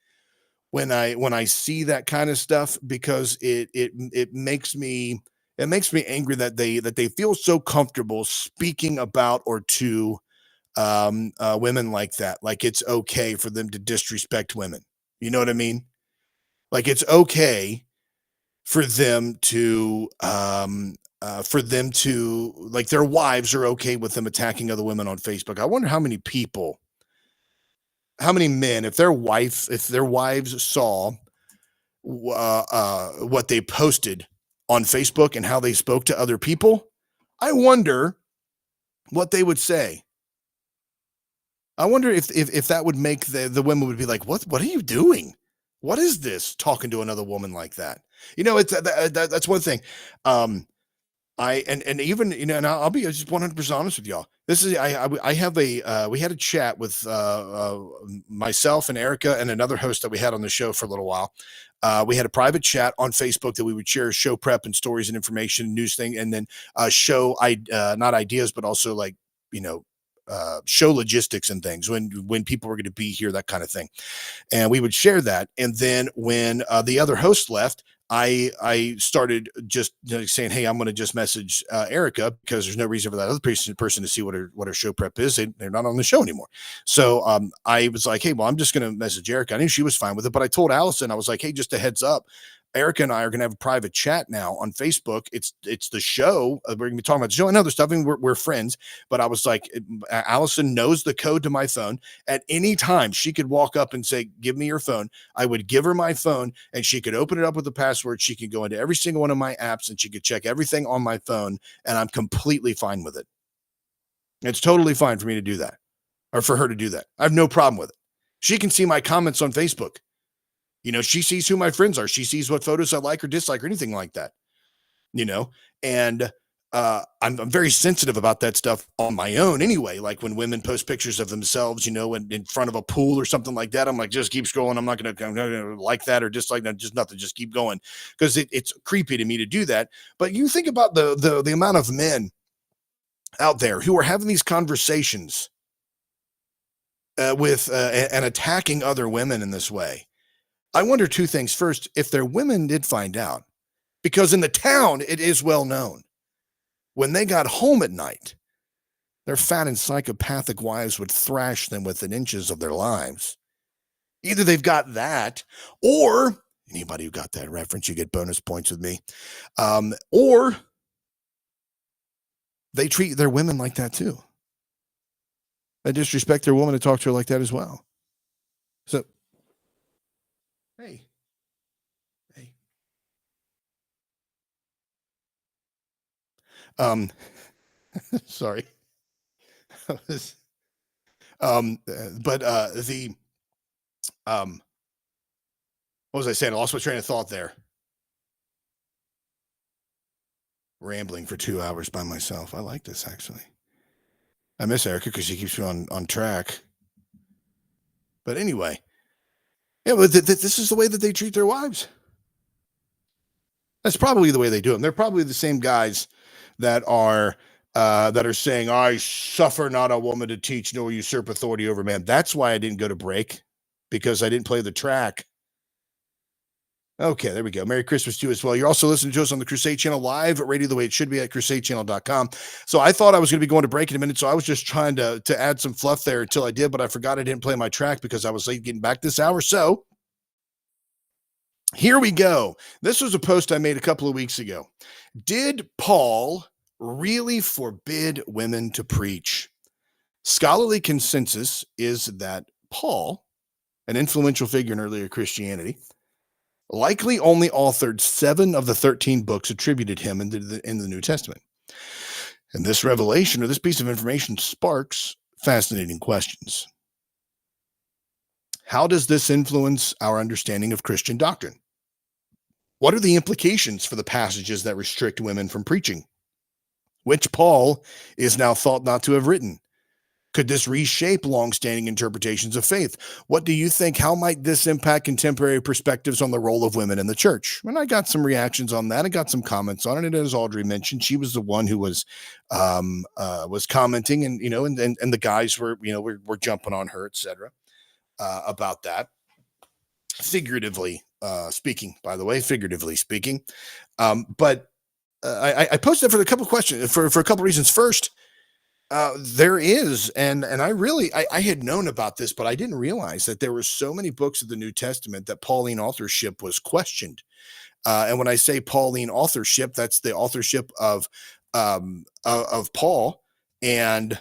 when I see that kind of stuff because it makes me angry that they feel so comfortable speaking about or to women like that. Like it's okay for them to disrespect women. You know what I mean? Like it's okay for them to like their wives are okay with them attacking other women on Facebook. I wonder how many men, if their wives saw what they posted on Facebook and how they spoke to other people, I wonder what they would say. I wonder if that would make the women would be like, what are you doing? What is this, talking to another woman like that? You know, it's that's one thing. And even, you know, and I'll be just 100% honest with y'all. This is, I have we had a chat with myself and Erica and another host that we had on the show for a little while. We had a private chat on Facebook that we would share show prep and stories and information, news thing, and then not ideas, but also like, you know, show logistics and things when people were going to be here, that kind of thing. And we would share that. And then when the other host left, I started just saying, hey, I'm going to just message Erica because there's no reason for that other person to see what her show prep is. They're not on the show anymore. So I was like, hey, well, I'm just going to message Erica. I knew she was fine with it, but I told Allison, I was like, hey, just a heads up. Erica and I are going to have a private chat now on Facebook. It's the show. We're going to be talking about the show and other stuff. I mean, we're friends, but I was like, Allison knows the code to my phone. At any time, she could walk up and say, give me your phone. I would give her my phone and she could open it up with the password. She could go into every single one of my apps and she could check everything on my phone. And I'm completely fine with it. It's totally fine for me to do that or for her to do that. I have no problem with it. She can see my comments on Facebook. She sees who my friends are. She sees what photos I like or dislike or anything like that, and I'm very sensitive about that stuff on my own anyway. Like when women post pictures of themselves, in front of a pool or something like that, I'm like, just keep scrolling. I'm not gonna like that or dislike that, just nothing. Just keep going, because it's creepy to me to do that. But you think about the amount of men out there who are having these conversations with and attacking other women in this way. I wonder two things. First, if their women did find out, because in the town it is well known, when they got home at night, their fat and psychopathic wives would thrash them within inches of their lives. Either they've got that, or anybody who got that reference, you get bonus points with me, or they treat their women like that too. They disrespect their woman to talk to her like that as well. So, hey. Sorry. But what was I saying? I lost my train of thought there. Rambling for 2 hours by myself. I like this, actually. I miss Erica because she keeps me on track. But anyway, yeah, but this is the way that they treat their wives. That's probably the way they do them. They're probably the same guys that are saying, "I suffer not a woman to teach nor usurp authority over man." That's why I didn't go to break, because I didn't play the track. Okay, there we go. Merry Christmas to you as well. You're also listening to us on the Crusade Channel live at radio the way it should be at crusadechannel.com. So I thought I was going to be going to break in a minute, so I was just trying to add some fluff there until I did, but I forgot I didn't play my track because I was late getting back this hour. So here we go. This was a post I made a couple of weeks ago. Did Paul really forbid women to preach? Scholarly consensus is that Paul, an influential figure in earlier Christianity, likely only authored 7 of the 13 books attributed him in the New Testament. And this revelation, or this piece of information, sparks fascinating questions. How does this influence our understanding of Christian doctrine? What are the implications for the passages that restrict women from preaching, which Paul is now thought not to have written? Could this reshape longstanding interpretations of faith? What do you think? How might this impact contemporary perspectives on the role of women in the church? And I got some reactions on that. I got some comments on it. And as Audrey mentioned, she was the one who was commenting, and and the guys were were jumping on her, etc. About that. Figuratively speaking, by the way, figuratively speaking. But I posted for a couple of questions for a couple of reasons. First, there is, and I had known about this, but I didn't realize that there were so many books of the New Testament that Pauline authorship was questioned. And when I say Pauline authorship, that's the authorship of Paul and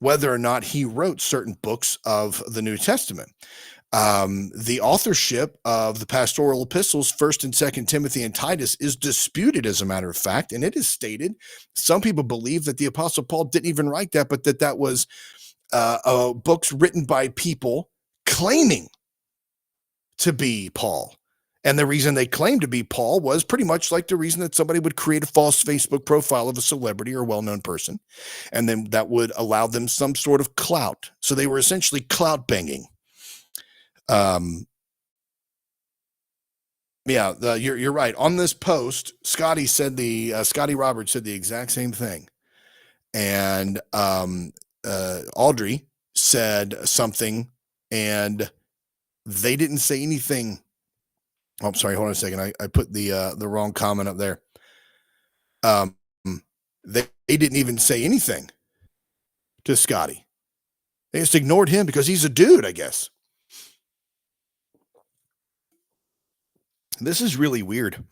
whether or not he wrote certain books of the New Testament. The authorship of the pastoral epistles, 1st and 2nd Timothy and Titus, is disputed, as a matter of fact, and it is stated. Some people believe that the Apostle Paul didn't even write that, but that was books written by people claiming to be Paul. And the reason they claimed to be Paul was pretty much like the reason that somebody would create a false Facebook profile of a celebrity or well-known person, and then that would allow them some sort of clout. So they were essentially clout banging. You're right. On this post, Scotty Roberts said the exact same thing. And, Audrey said something, and they didn't say anything. Oh, I'm sorry. Hold on a second. I put the wrong comment up there. They didn't even say anything to Scotty. They just ignored him because he's a dude, I guess. This is really weird.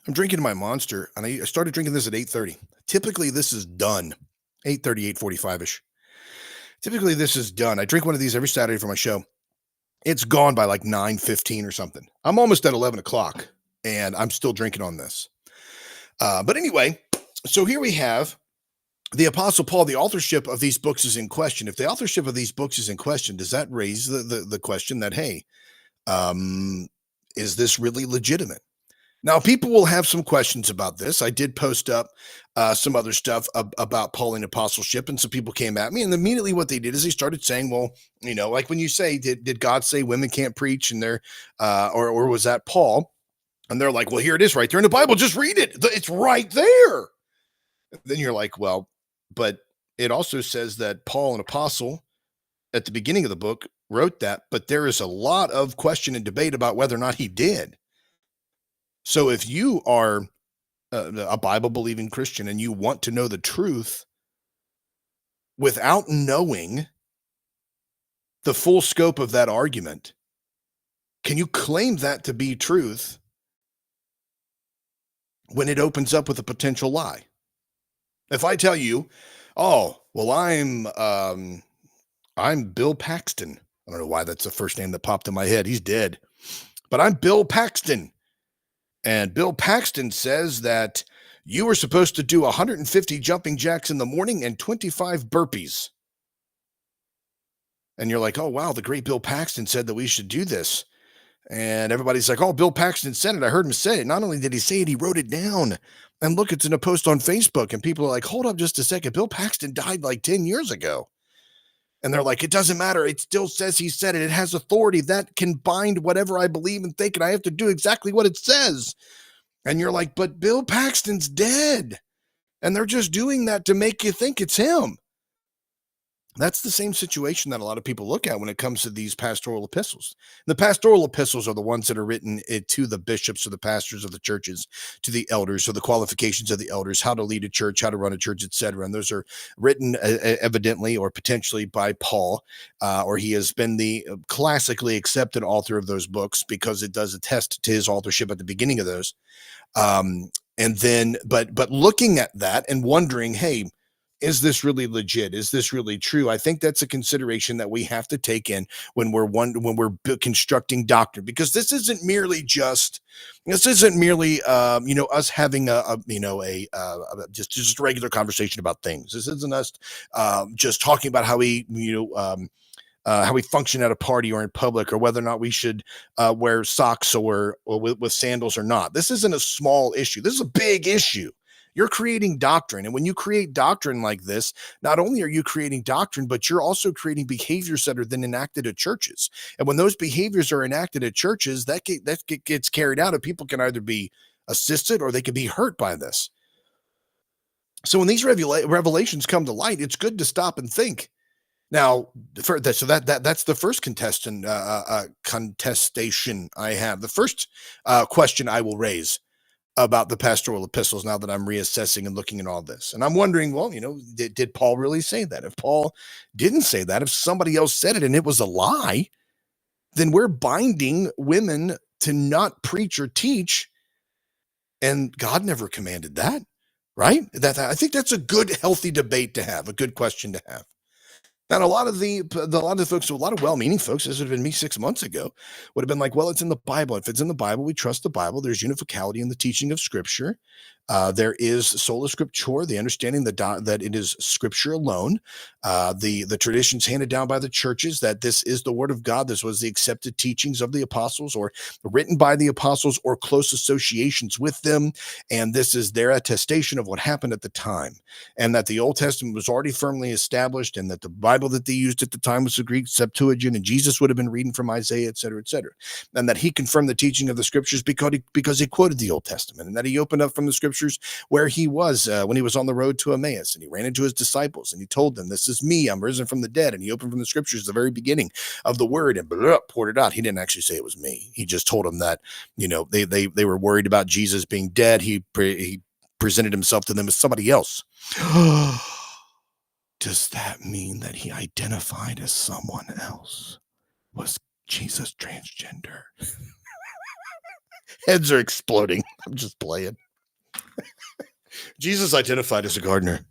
I'm drinking my Monster, and I started drinking this at 8:30. Typically, this is done. 8:30, 8:45-ish. Typically, this is done. I drink one of these every Saturday for my show. It's gone by like 9:15 or something. I'm almost at 11 o'clock, and I'm still drinking on this. But anyway, so here we have the Apostle Paul. The authorship of these books is in question. If the authorship of these books is in question, does that raise the question that, hey, Is this really legitimate? Now, people will have some questions about this. I did post up some other stuff about Pauline apostleship, and some people came at me, and immediately what they did is they started saying, well, like when you say, did God say women can't preach, and they're, or was that Paul? And they're like, well, here it is right there in the Bible. Just read it. It's right there. Then you're like, well, but it also says that Paul, an apostle, at the beginning of the book wrote that, but there is a lot of question and debate about whether or not he did. So if you are a Bible believing Christian and you want to know the truth without knowing the full scope of that argument, can you claim that to be truth when it opens up with a potential lie? If I tell you, oh, well, I'm Bill Paxton. I don't know why that's the first name that popped in my head. He's dead. But I'm Bill Paxton. And Bill Paxton says that you were supposed to do 150 jumping jacks in the morning and 25 burpees. And you're like, oh, wow, the great Bill Paxton said that we should do this. And everybody's like, oh, Bill Paxton said it. I heard him say it. Not only did he say it, he wrote it down. And look, it's in a post on Facebook. And people are like, hold up just a second. Bill Paxton died like 10 years ago. And they're like, it doesn't matter. It still says he said it. It has authority that can bind whatever I believe and think, and I have to do exactly what it says. And you're like, but Bill Paxton's dead. And they're just doing that to make you think it's him. That's the same situation that a lot of people look at when it comes to these pastoral epistles. The pastoral epistles are the ones that are written to the bishops or the pastors of the churches, to the elders, or the qualifications of the elders, how to lead a church, how to run a church, etc. And those are written evidently or potentially by Paul, or he has been the classically accepted author of those books because it does attest to his authorship at the beginning of those. And then, but looking at that and wondering, hey, is this really legit? Is this really true? I think that's a consideration that we have to take in when we're constructing doctrine, because this isn't merely us having just a regular conversation about things. This isn't us just talking about how we function at a party or in public, or whether or not we should wear socks or with sandals or not. This isn't a small issue. This is a big issue. You're creating doctrine. And when you create doctrine like this, not only are you creating doctrine, but you're also creating behaviors that are then enacted at churches. And when those behaviors are enacted at churches, that gets carried out, and people can either be assisted or they can be hurt by this. So when these revelations come to light, it's good to stop and think. Now, that's the first contestation I have. The first question I will raise about the pastoral epistles, now that I'm reassessing and looking at all this. And I'm wondering, well, did Paul really say that? If Paul didn't say that, if somebody else said it and it was a lie, then we're binding women to not preach or teach. And God never commanded that, right? I think that's a good, healthy debate to have, a good question to have. And a lot of folks, a lot of well-meaning folks, this would have been me 6 months ago, would have been like, well, it's in the Bible. If it's in the Bible, we trust the Bible. There's unificality in the teaching of Scripture. There is sola scriptura, the understanding that it is Scripture alone. The traditions handed down by the churches, that this is the Word of God. This was the accepted teachings of the apostles, or written by the apostles, or close associations with them. And this is their attestation of what happened at the time. And that the Old Testament was already firmly established, and that the Bible that they used at the time was the Greek Septuagint, and Jesus would have been reading from Isaiah, et cetera, et cetera. And that he confirmed the teaching of the Scriptures because he quoted the Old Testament, and that he opened up from the Scriptures where he was when he was on the road to Emmaus, and he ran into his disciples, and he told them, this is me, I'm risen from the dead. And he opened from the Scriptures, the very beginning of the word, and poured it out. He didn't actually say it was me. He just told them that, they were worried about Jesus being dead. He presented himself to them as somebody else. Does that mean that he identified as someone else? Was Jesus transgender? Heads are exploding. I'm just playing. Jesus identified as a gardener.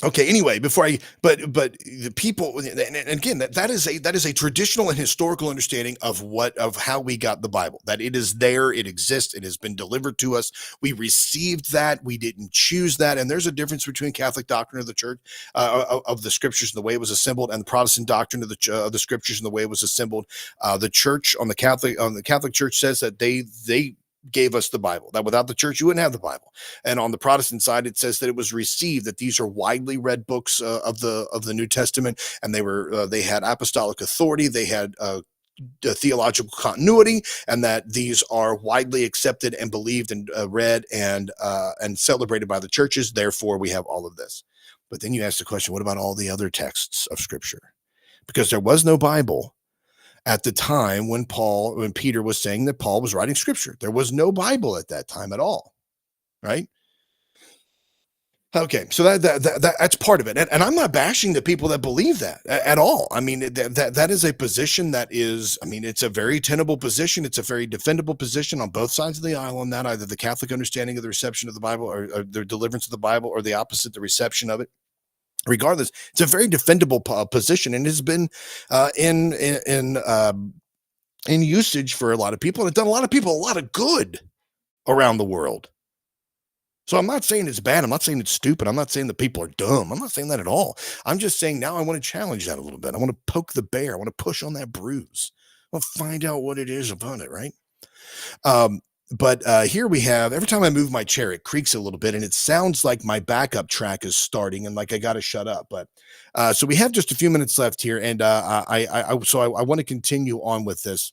Okay. Anyway, but the people, and again, that is a traditional and historical understanding of how we got the Bible. That it is there, it exists, it has been delivered to us. We received that. We didn't choose that. And there's a difference between Catholic doctrine of the Church, of the Scriptures and the way it was assembled, and the Protestant doctrine of the Scriptures and the way it was assembled. The Church on the Catholic Church says that they gave us the Bible. That without the Church, you wouldn't have the Bible. And on the Protestant side, it says that it was received, that these are widely read books of the New Testament, and they had apostolic authority, they had theological continuity, and that these are widely accepted and believed and read and celebrated by the churches. Therefore, we have all of this. But then you ask the question: what about all the other texts of Scripture? Because there was no Bible at the time when Peter was saying that Paul was writing Scripture. There was no Bible at that time at all, right? Okay, so that's part of it, and I'm not bashing the people that believe that at all. I mean, that is a position that is, I mean, it's a very tenable position. It's a very defendable position on both sides of the aisle on that, either the Catholic understanding of the reception of the Bible or the deliverance of the Bible, or the opposite, the reception of it. Regardless, it's a very defendable position, and has been in usage for a lot of people, and it's done a lot of people a lot of good around the world. So I'm not saying it's bad. I'm not saying it's stupid. I'm not saying that people are dumb. I'm not saying that at all. I'm just saying now I want to challenge that a little bit. I want to poke the bear. I want to push on that bruise. I want to find out what it is about it, right? But here we have, every time I move my chair, it creaks a little bit, and it sounds like my backup track is starting and like I got to shut up. But so we have just a few minutes left here, and I want to continue on with this.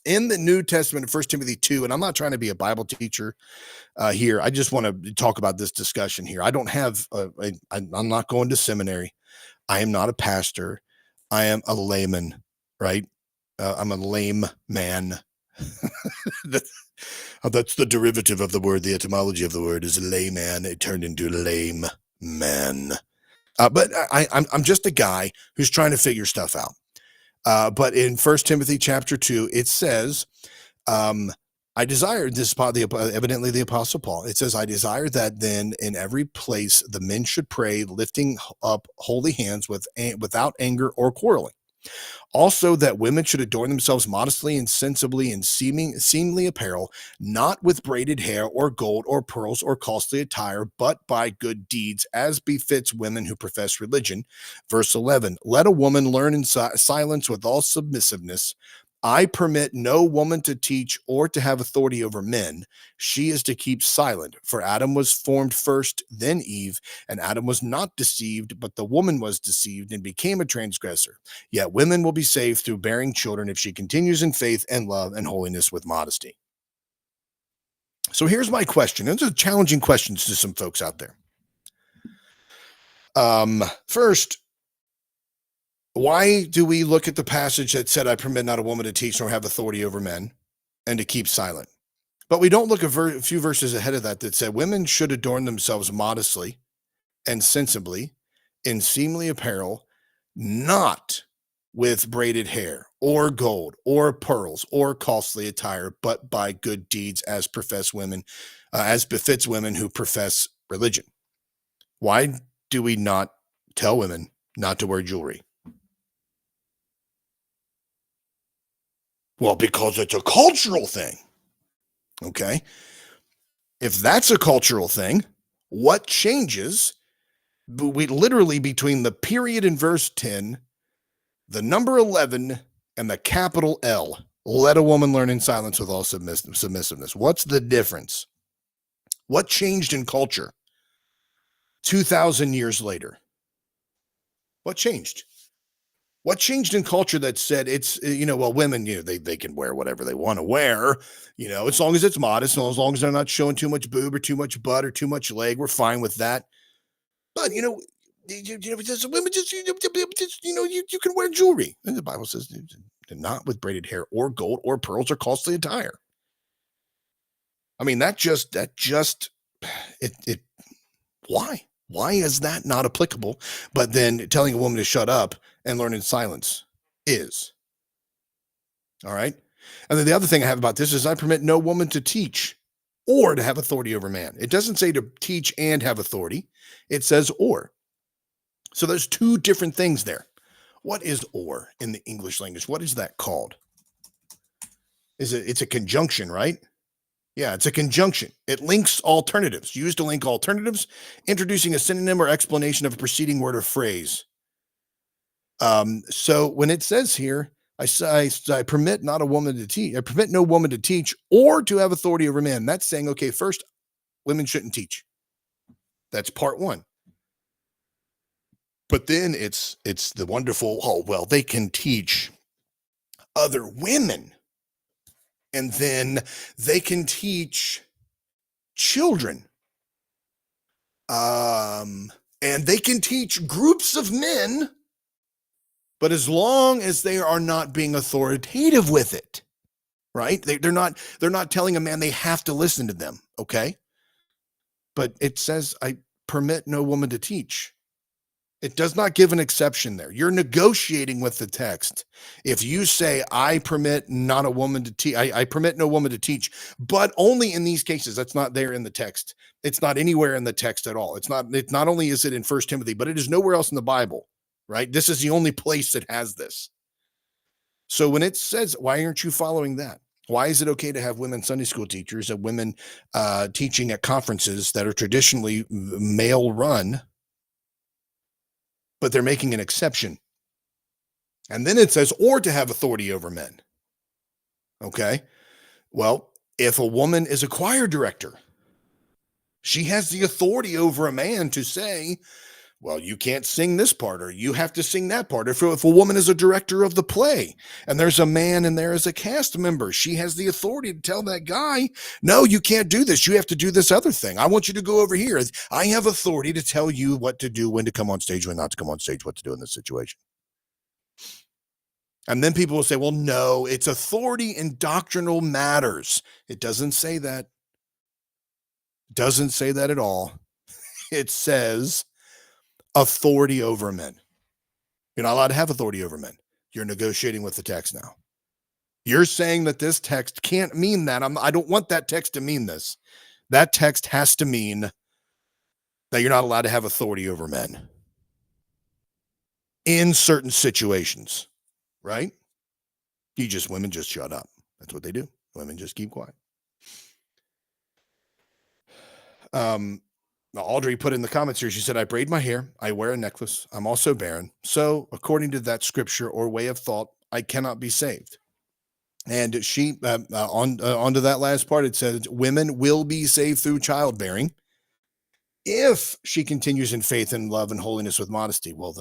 In the New Testament, in 1 Timothy 2, and I'm not trying to be a Bible teacher here. I just want to talk about this discussion here. I don't have, I'm not going to seminary. I am not a pastor. I am a layman, right? I'm a lame man. That's the derivative of the word. The etymology of the word is layman. It turned into lame man. But I'm just a guy who's trying to figure stuff out. But in 1 Timothy chapter 2, it says, I desire, this is evidently the Apostle Paul. It says, I desire that then in every place the men should pray, lifting up holy hands without anger or quarreling. Also, that women should adorn themselves modestly and sensibly in seemly apparel, not with braided hair or gold or pearls or costly attire, but by good deeds, as befits women who profess religion. Verse 11, let a woman learn in silence with all submissiveness. I permit no woman to teach or to have authority over men. She is to keep silent. For Adam was formed first, then Eve, and Adam was not deceived, but the woman was deceived and became a transgressor. Yet women will be saved through bearing children if she continues in faith and love and holiness with modesty. So here's my question. Those are challenging questions to some folks out there. First, why do we look at the passage that said, I permit not a woman to teach nor have authority over men, and to keep silent? But we don't look a few verses ahead of that said women should adorn themselves modestly and sensibly in seemly apparel, not with braided hair or gold or pearls or costly attire, but by good deeds as befits women who profess religion. Why do we not tell women not to wear jewelry? Well, because it's a cultural thing. Okay. If that's a cultural thing, what changes? We literally, between the period in verse 10, the number 11, and the capital L, let a woman learn in silence with all submissiveness. What's the difference? What changed in culture 2,000 years later? What changed? What changed in culture that said it's, well, women, they can wear whatever they want to wear, as long as it's modest, and as long as they're not showing too much boob or too much butt or too much leg, we're fine with that. But, women just, you can wear jewelry. And the Bible says not with braided hair or gold or pearls or costly attire. I mean, why? Why is that not applicable? But then telling a woman to shut up and learn in silence is. All right. And then the other thing I have about this is I permit no woman to teach or to have authority over man. It doesn't say to teach and have authority. It says or. So there's two different things there. What is or in the English language? What is that called? It's a conjunction, right? Yeah, it's a conjunction. It links alternatives. Used to link alternatives, introducing a synonym or explanation of a preceding word or phrase. So when it says here, I permit not a woman to teach. I permit no woman to teach or to have authority over men. That's saying, okay, first, women shouldn't teach. That's part one. But then it's the wonderful, oh, well, they can teach other women. And then they can teach children. And they can teach groups of men, but as long as they are not being authoritative with it, right? They're not telling a man they have to listen to them, okay? But it says, I permit no woman to teach. It does not give an exception there. You're negotiating with the text. If you say, I permit not a woman to teach, I permit no woman to teach, but only in these cases, that's not there in the text. It's not anywhere in the text at all. It's not only is it in 1 Timothy, but it is nowhere else in the Bible, right? This is the only place that has this. So when it says, why aren't you following that? Why is it okay to have women Sunday school teachers and women teaching at conferences that are traditionally male run, but they're making an exception? And then it says, or to have authority over men. Okay. Well, if a woman is a choir director, she has the authority over a man to say, well, you can't sing this part, or you have to sing that part. If a woman is a director of the play and there's a man in there as a cast member, she has the authority to tell that guy, no, you can't do this. You have to do this other thing. I want you to go over here. I have authority to tell you what to do, when to come on stage, when not to come on stage, what to do in this situation. And then people will say, well, no, it's authority in doctrinal matters. It doesn't say that. It doesn't say that at all. It says authority over men. You're not allowed to have authority over men. You're negotiating with the text now. You're saying that this text can't mean that. I don't want that text to mean this. That text has to mean that you're not allowed to have authority over men in certain situations, right? Women just shut up. That's what they do. Women just keep quiet. Audrey put in the comments here, she said, I braid my hair, I wear a necklace, I'm also barren. So according to that scripture or way of thought, I cannot be saved. And she, onto that last part, it says, women will be saved through childbearing if she continues in faith and love and holiness with modesty. Well,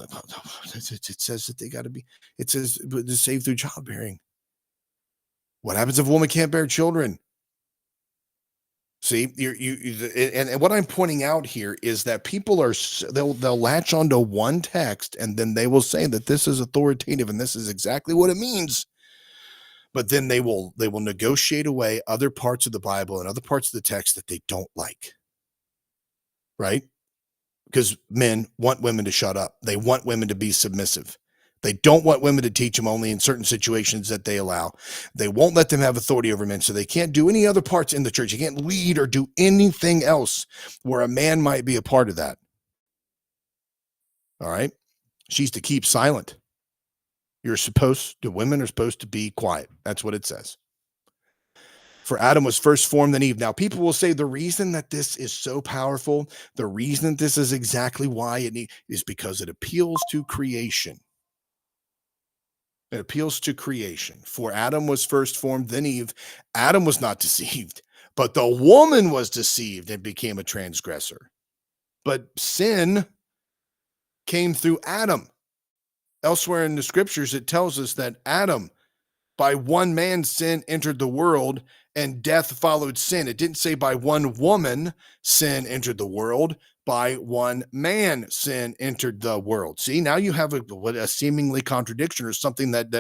it says that they got to be, it says saved through childbearing. What happens if a woman can't bear children? See, and what I'm pointing out here is that people they'll latch onto one text and then they will say that this is authoritative and this is exactly what it means. But then they will negotiate away other parts of the Bible and other parts of the text that they don't like. Right? Because men want women to shut up. They want women to be submissive. They don't want women to teach them only in certain situations that they allow. They won't let them have authority over men, so they can't do any other parts in the church. You can't lead or do anything else where a man might be a part of that. All right? She's to keep silent. Women are supposed to be quiet. That's what it says. For Adam was first formed, then Eve. Now, people will say the reason that this is so powerful, the reason this is exactly why is because it appeals to creation. It appeals to creation. For Adam was first formed, then Eve. Adam was not deceived, but the woman was deceived and became a transgressor. But sin came through Adam. Elsewhere in the scriptures, it tells us that Adam, by one man, sin entered the world and death followed sin. It didn't say by one woman, sin entered the world. By one man, sin entered the world. See, now you have a seemingly contradiction or something that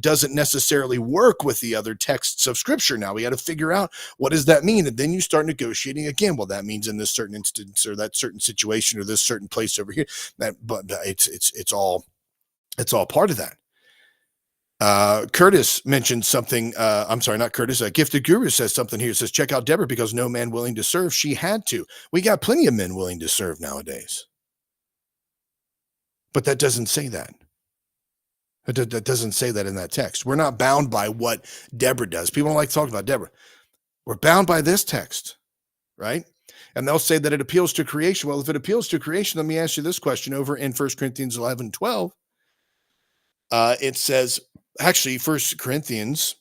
doesn't necessarily work with the other texts of scripture. Now we got to figure out, what does that mean? And then you start negotiating again. Well, that means in this certain instance or that certain situation or this certain place over here. But it's all part of that. Curtis mentioned something. I'm sorry, not Curtis. Gifted Guru says something here. It says, check out Deborah because no man willing to serve. She had to. We got plenty of men willing to serve nowadays. But that doesn't say that. That doesn't say that in that text. We're not bound by what Deborah does. People don't like to talk about Deborah. We're bound by this text, right? And they'll say that it appeals to creation. Well, if it appeals to creation, let me ask you this question over in 1 Corinthians 11:12. It says, actually, 1 Corinthians,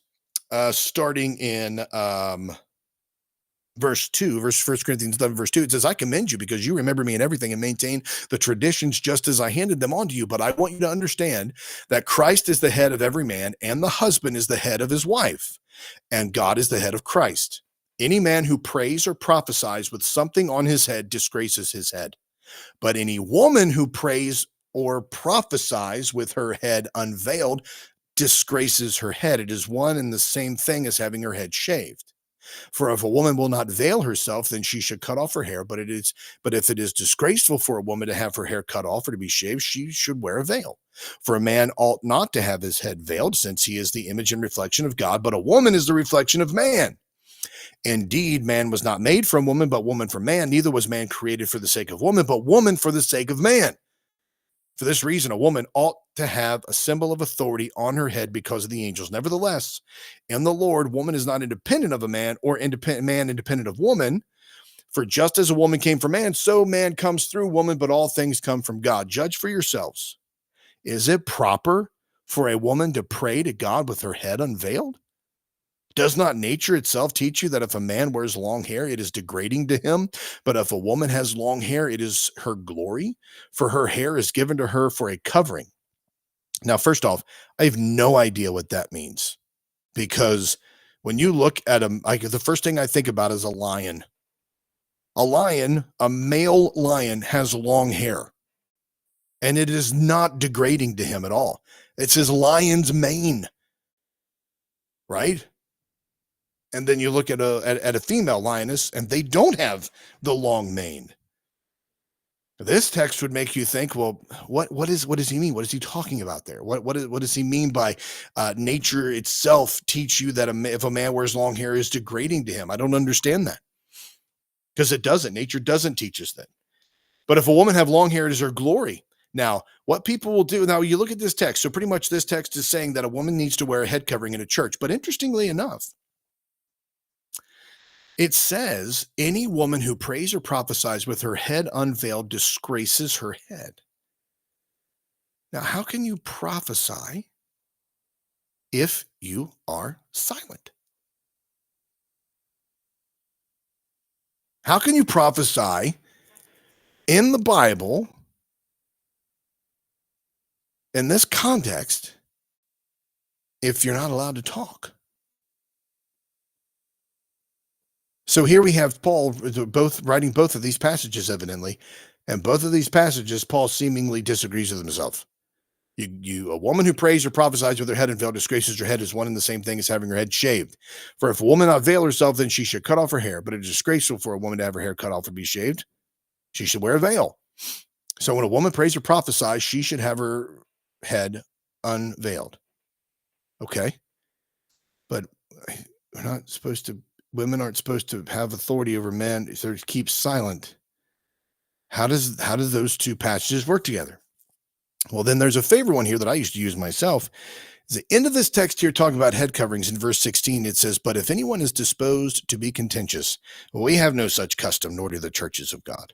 starting in verse 2, 1 Corinthians 11, verse 2, it says, I commend you because you remember me in everything and maintain the traditions just as I handed them on to you. But I want you to understand that Christ is the head of every man, and the husband is the head of his wife, and God is the head of Christ. Any man who prays or prophesies with something on his head disgraces his head. But any woman who prays or prophesies with her head unveiled disgraces her head. It is one and the same thing as having her head shaved. For if a woman will not veil herself, then she should cut off her hair. But if it is disgraceful for a woman to have her hair cut off or to be shaved, she should wear a veil. For a man ought not to have his head veiled, since he is the image and reflection of God, but a woman is the reflection of man. Indeed, man was not made from woman, but woman from man. Neither was man created for the sake of woman, but woman for the sake of man. For this reason, a woman ought to have a symbol of authority on her head because of the angels. Nevertheless, in the Lord, woman is not independent of a man, or man independent of woman. For just as a woman came from man, so man comes through woman, but all things come from God. Judge for yourselves. Is it proper for a woman to pray to God with her head unveiled? Does not nature itself teach you that if a man wears long hair, it is degrading to him? But if a woman has long hair, it is her glory, for her hair is given to her for a covering. Now, first off, I have no idea what that means, because when you look at the first thing I think about is a lion. A lion, a male lion, has long hair, and it is not degrading to him at all. It's his lion's mane, right? And then you look at a female lioness, and they don't have the long mane. This text would make you think, well, what does he mean? What is he talking about there? What does he mean by nature itself teach you that if a man wears long hair is degrading to him? I don't understand that, because it doesn't. Nature doesn't teach us that. But if a woman have long hair, it is her glory. Now, what people will do, now you look at this text. So pretty much this text is saying that a woman needs to wear a head covering in a church. But interestingly enough, it says any woman who prays or prophesies with her head unveiled disgraces her head. Now, how can you prophesy if you are silent? How can you prophesy in the Bible in this context if you're not allowed to talk? So here we have Paul writing both of these passages, evidently, and both of these passages, Paul seemingly disagrees with himself. A woman who prays or prophesies with her head unveiled disgraces her head is one and the same thing as having her head shaved. For if a woman not veil herself, then she should cut off her hair. But it is disgraceful for a woman to have her hair cut off or be shaved. She should wear a veil. So when a woman prays or prophesies, she should have her head unveiled. Okay, but we're not supposed to. Women aren't supposed to have authority over men, so to keep silent. How do those two passages work together? Well, then there's a favorite one here that I used to use myself. The end of this text here talking about head coverings in verse 16, it says, but if anyone is disposed to be contentious, we have no such custom, nor do the churches of God.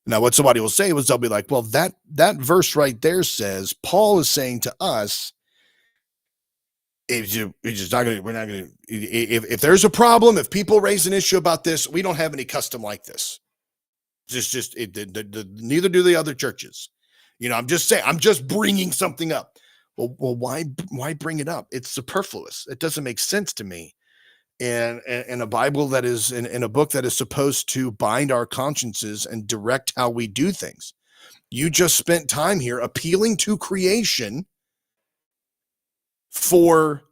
Now, what somebody will say is they'll be like, well, that verse right there says Paul is saying to us, if there's a problem, if people raise an issue about this, we don't have any custom like this. Neither do the other churches. I'm just saying, I'm just bringing something up. Well, why bring it up? It's superfluous. It doesn't make sense to me. And in a Bible that is in a book that is supposed to bind our consciences and direct how we do things. You just spent time here appealing to creation for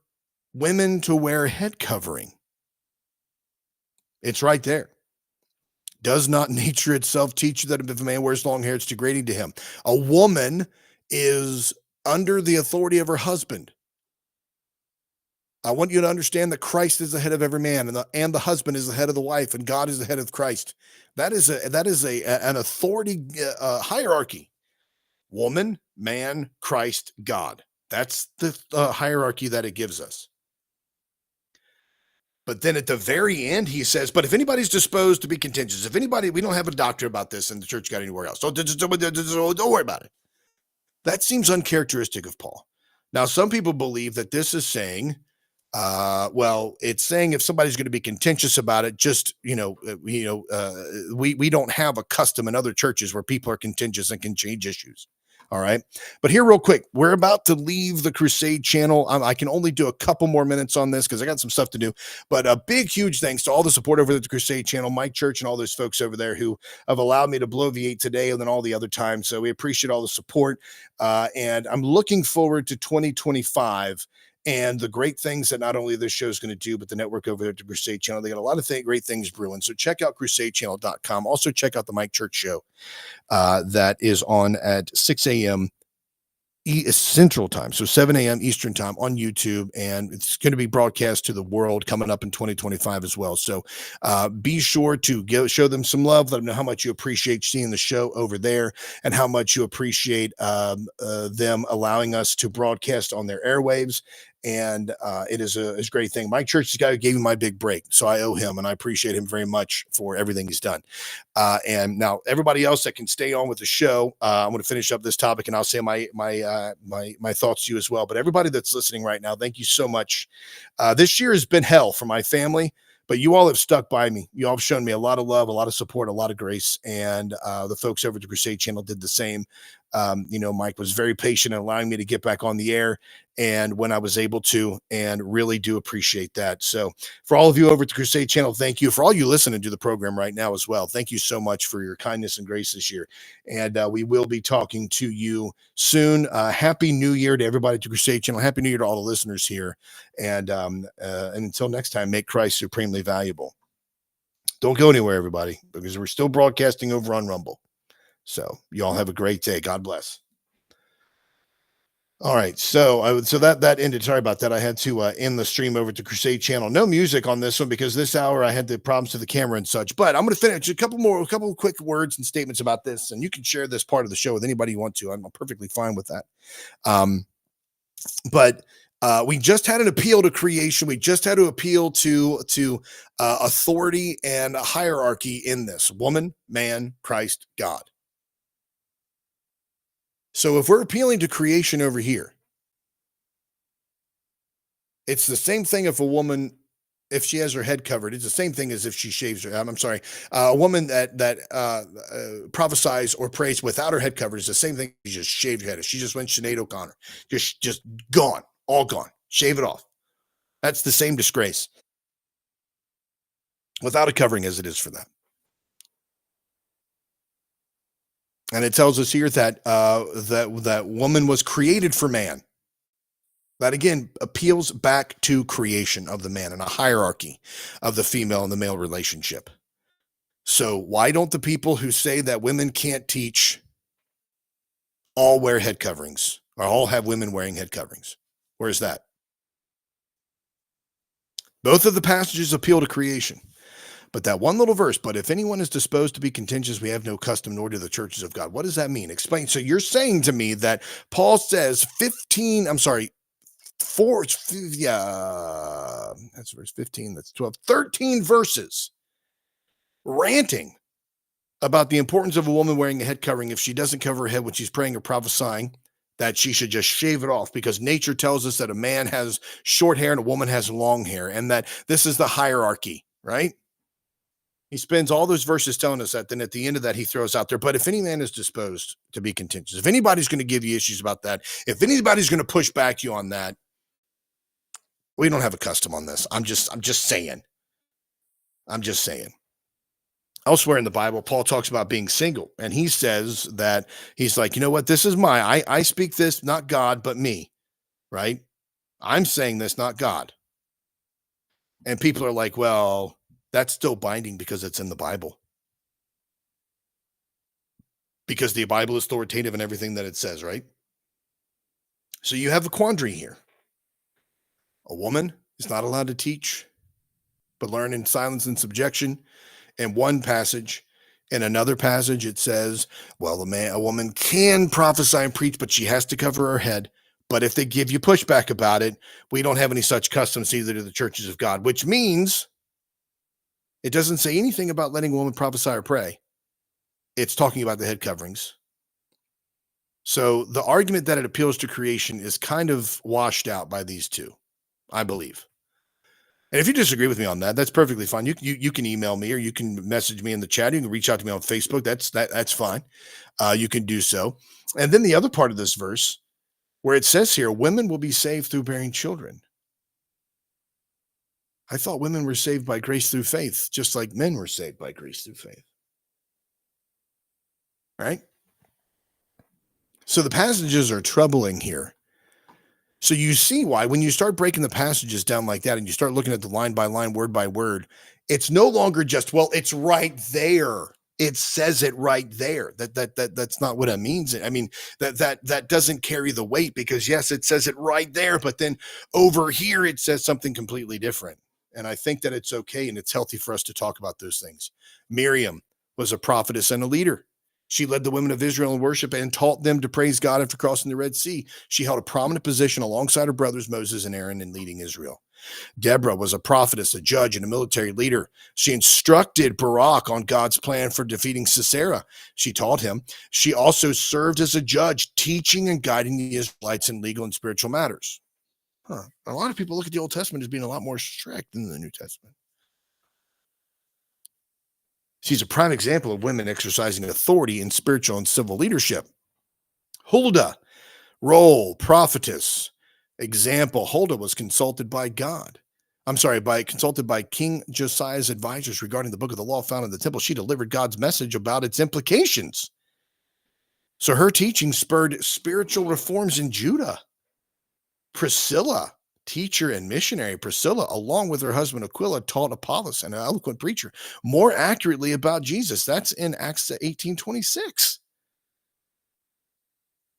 women to wear a head covering. It's right there. Does not nature itself teach you that if a man wears long hair, it's degrading to him? A woman is under the authority of her husband. I want you to understand that Christ is the head of every man, and the husband is the head of the wife, and God is the head of Christ. That is an authority hierarchy. Woman, man, Christ, God. That's the hierarchy that it gives us. But then at the very end, he says, but if anybody's disposed to be contentious, if anybody, we don't have a doctrine about this in the church got anywhere else. Don't worry about it. That seems uncharacteristic of Paul. Now, some people believe that this is saying, well, it's saying if somebody's going to be contentious about it, just, we don't have a custom in other churches where people are contentious and can change issues. All right. But here real quick, we're about to leave the Crusade channel. I can only do a couple more minutes on this because I got some stuff to do, but a big, huge thanks to all the support over at the Crusade channel, Mike Church and all those folks over there who have allowed me to bloviate today and then all the other times. So we appreciate all the support. And I'm looking forward to 2025 and the great things that not only this show is going to do, but the network over there at the Crusade channel. They got a lot of great things brewing. So check out crusadechannel.com. Also check out the Mike Church show that is on at 6 a.m. Central time, so 7 a.m. Eastern time on YouTube, and it's going to be broadcast to the world coming up in 2025 as well. So be sure to show them some love, let them know how much you appreciate seeing the show over there and how much you appreciate them allowing us to broadcast on their airwaves. And it is a great thing. Mike Church is the guy who gave me my big break, so I owe him, and I appreciate him very much for everything he's done. And now everybody else that can stay on with the show, I'm going to finish up this topic, and I'll say my thoughts to you as well. But everybody that's listening right now, thank you so much. This year has been hell for my family, but you all have stuck by me. You all have shown me a lot of love, a lot of support, a lot of grace, and the folks over at the Crusade channel did the same. Mike was very patient in allowing me to get back on the air and when I was able to, and really do appreciate that. So for all of you over at the Crusade channel, thank you. For all you listening to the program right now as well, thank you so much for your kindness and grace this year. And we will be talking to you soon. Happy New Year to everybody at the Crusade channel. Happy New Year to all the listeners here. And until next time, make Christ supremely valuable. Don't go anywhere, everybody, because we're still broadcasting over on Rumble. So you all have a great day. God bless. All right. So that ended. Sorry about that. I had to end the stream over to Crusade channel. No music on this one because this hour I had the problems to the camera and such, but I'm going to finish a couple of quick words and statements about this. And you can share this part of the show with anybody you want to. I'm perfectly fine with that. But we just had an appeal to creation. We just had to appeal to authority and hierarchy in this: woman, man, Christ, God. So if we're appealing to creation over here, it's the same thing if a woman, if she has her head covered, it's the same thing as if she shaves her. I'm sorry. A woman that prophesies or prays without her head covered is the same thing. She just shaved her head. If she just went Sinead O'Connor, just gone, all gone. Shave it off. That's the same disgrace without a covering as it is for that. And it tells us here that that woman was created for man. That again appeals back to creation of the man and a hierarchy of the female and the male relationship. So why don't the people who say that women can't teach all wear head coverings or all have women wearing head coverings? Where's that? Both of the passages appeal to creation. But that one little verse, but if anyone is disposed to be contentious, we have no custom nor to the churches of God. What does that mean? Explain. So you're saying to me that Paul says that's verse 15, that's 12, 13 verses ranting about the importance of a woman wearing a head covering if she doesn't cover her head when she's praying or prophesying, that she should just shave it off because nature tells us that a man has short hair and a woman has long hair, and that this is the hierarchy, right? He spends all those verses telling us that. Then at the end of that, he throws out there, but if any man is disposed to be contentious, if anybody's going to give you issues about that, if anybody's going to push back you on that, we don't have a custom on this. I'm just saying. Elsewhere in the Bible, Paul talks about being single, and he says that he's like, you know what? This is I speak this, not God, but me, right? I'm saying this, not God. And people are like, well, that's still binding because it's in the Bible. Because the Bible is authoritative in everything that it says, right? So you have a quandary here. A woman is not allowed to teach, but learn in silence and subjection. In one passage, in another passage, it says, well, a woman can prophesy and preach, but she has to cover her head. But if they give you pushback about it, we don't have any such customs either to the churches of God, which means it doesn't say anything about letting a woman prophesy or pray. It's talking about the head coverings. So the argument that it appeals to creation is kind of washed out by these two, I believe. And if you disagree with me on that, that's perfectly fine. You can email me or you can message me in the chat. You can reach out to me on Facebook. That's fine. You can do so. And then the other part of this verse where it says here, women will be saved through bearing children. I thought women were saved by grace through faith, just like men were saved by grace through faith. Right? So the passages are troubling here. So you see why when you start breaking the passages down like that and you start looking at the line by line, word by word, it's no longer just, well, it's right there. It says it right there. That's not what it means. I mean, that doesn't carry the weight because yes, it says it right there, but then over here it says something completely different. And I think that it's okay and it's healthy for us to talk about those things. Miriam was a prophetess and a leader. She led the women of Israel in worship and taught them to praise God after crossing the Red Sea. She held a prominent position alongside her brothers Moses and Aaron in leading Israel. Deborah was a prophetess, a judge, and a military leader. She instructed Barak on God's plan for defeating Sisera. She taught him. She also served as a judge, teaching and guiding the Israelites in legal and spiritual matters. A lot of people look at the Old Testament as being a lot more strict than the New Testament. She's a prime example of women exercising authority in spiritual and civil leadership. Huldah, role, prophetess, example. Huldah was consulted by King Josiah's advisors regarding the book of the law found in the temple. She delivered God's message about its implications. So her teaching spurred spiritual reforms in Judah. Priscilla, teacher and missionary. Priscilla, along with her husband Aquila, taught Apollos, an eloquent preacher, more accurately about Jesus. That's in Acts 18:26.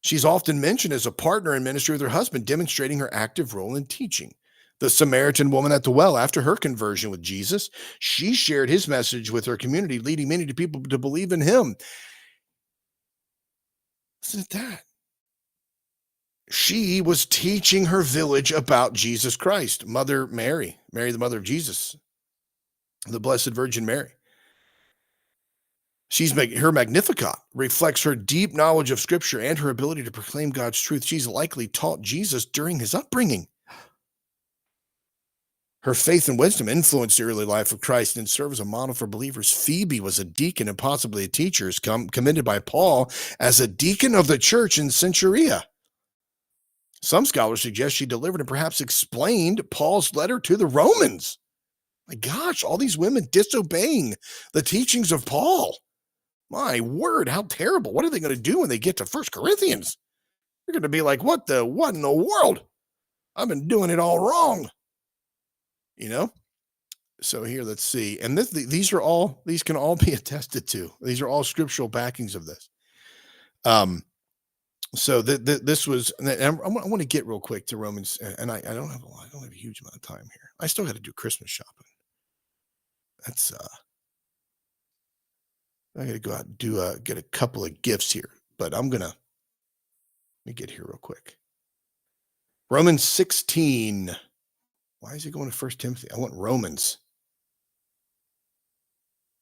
She's often mentioned as a partner in ministry with her husband, demonstrating her active role in teaching. The Samaritan woman at the well, after her conversion with Jesus, she shared his message with her community, leading many people to believe in him. Listen to that. She was teaching her village about Jesus Christ, Mother Mary, the mother of Jesus, the Blessed Virgin Mary. Her Magnificat reflects her deep knowledge of Scripture and her ability to proclaim God's truth. She's likely taught Jesus during his upbringing. Her faith and wisdom influenced the early life of Christ and served as a model for believers. Phoebe was a deacon and possibly a teacher, commended by Paul as a deacon of the church in Centuria. Some scholars suggest she delivered and perhaps explained Paul's letter to the Romans. My gosh, all these women disobeying the teachings of Paul. My word, how terrible. What are they going to do when they get to 1 Corinthians? They're going to be like, what in the world? I've been doing it all wrong. You know? So here, let's see. And these can all be attested to. These are all scriptural backings of this. So this was, and I want to get real quick to Romans, and I don't have a huge amount of time here. I still got to do Christmas shopping. That's I got to go out and get a couple of gifts here, but let me get here real quick. Romans 16. Why is it going to 1 Timothy? I want Romans.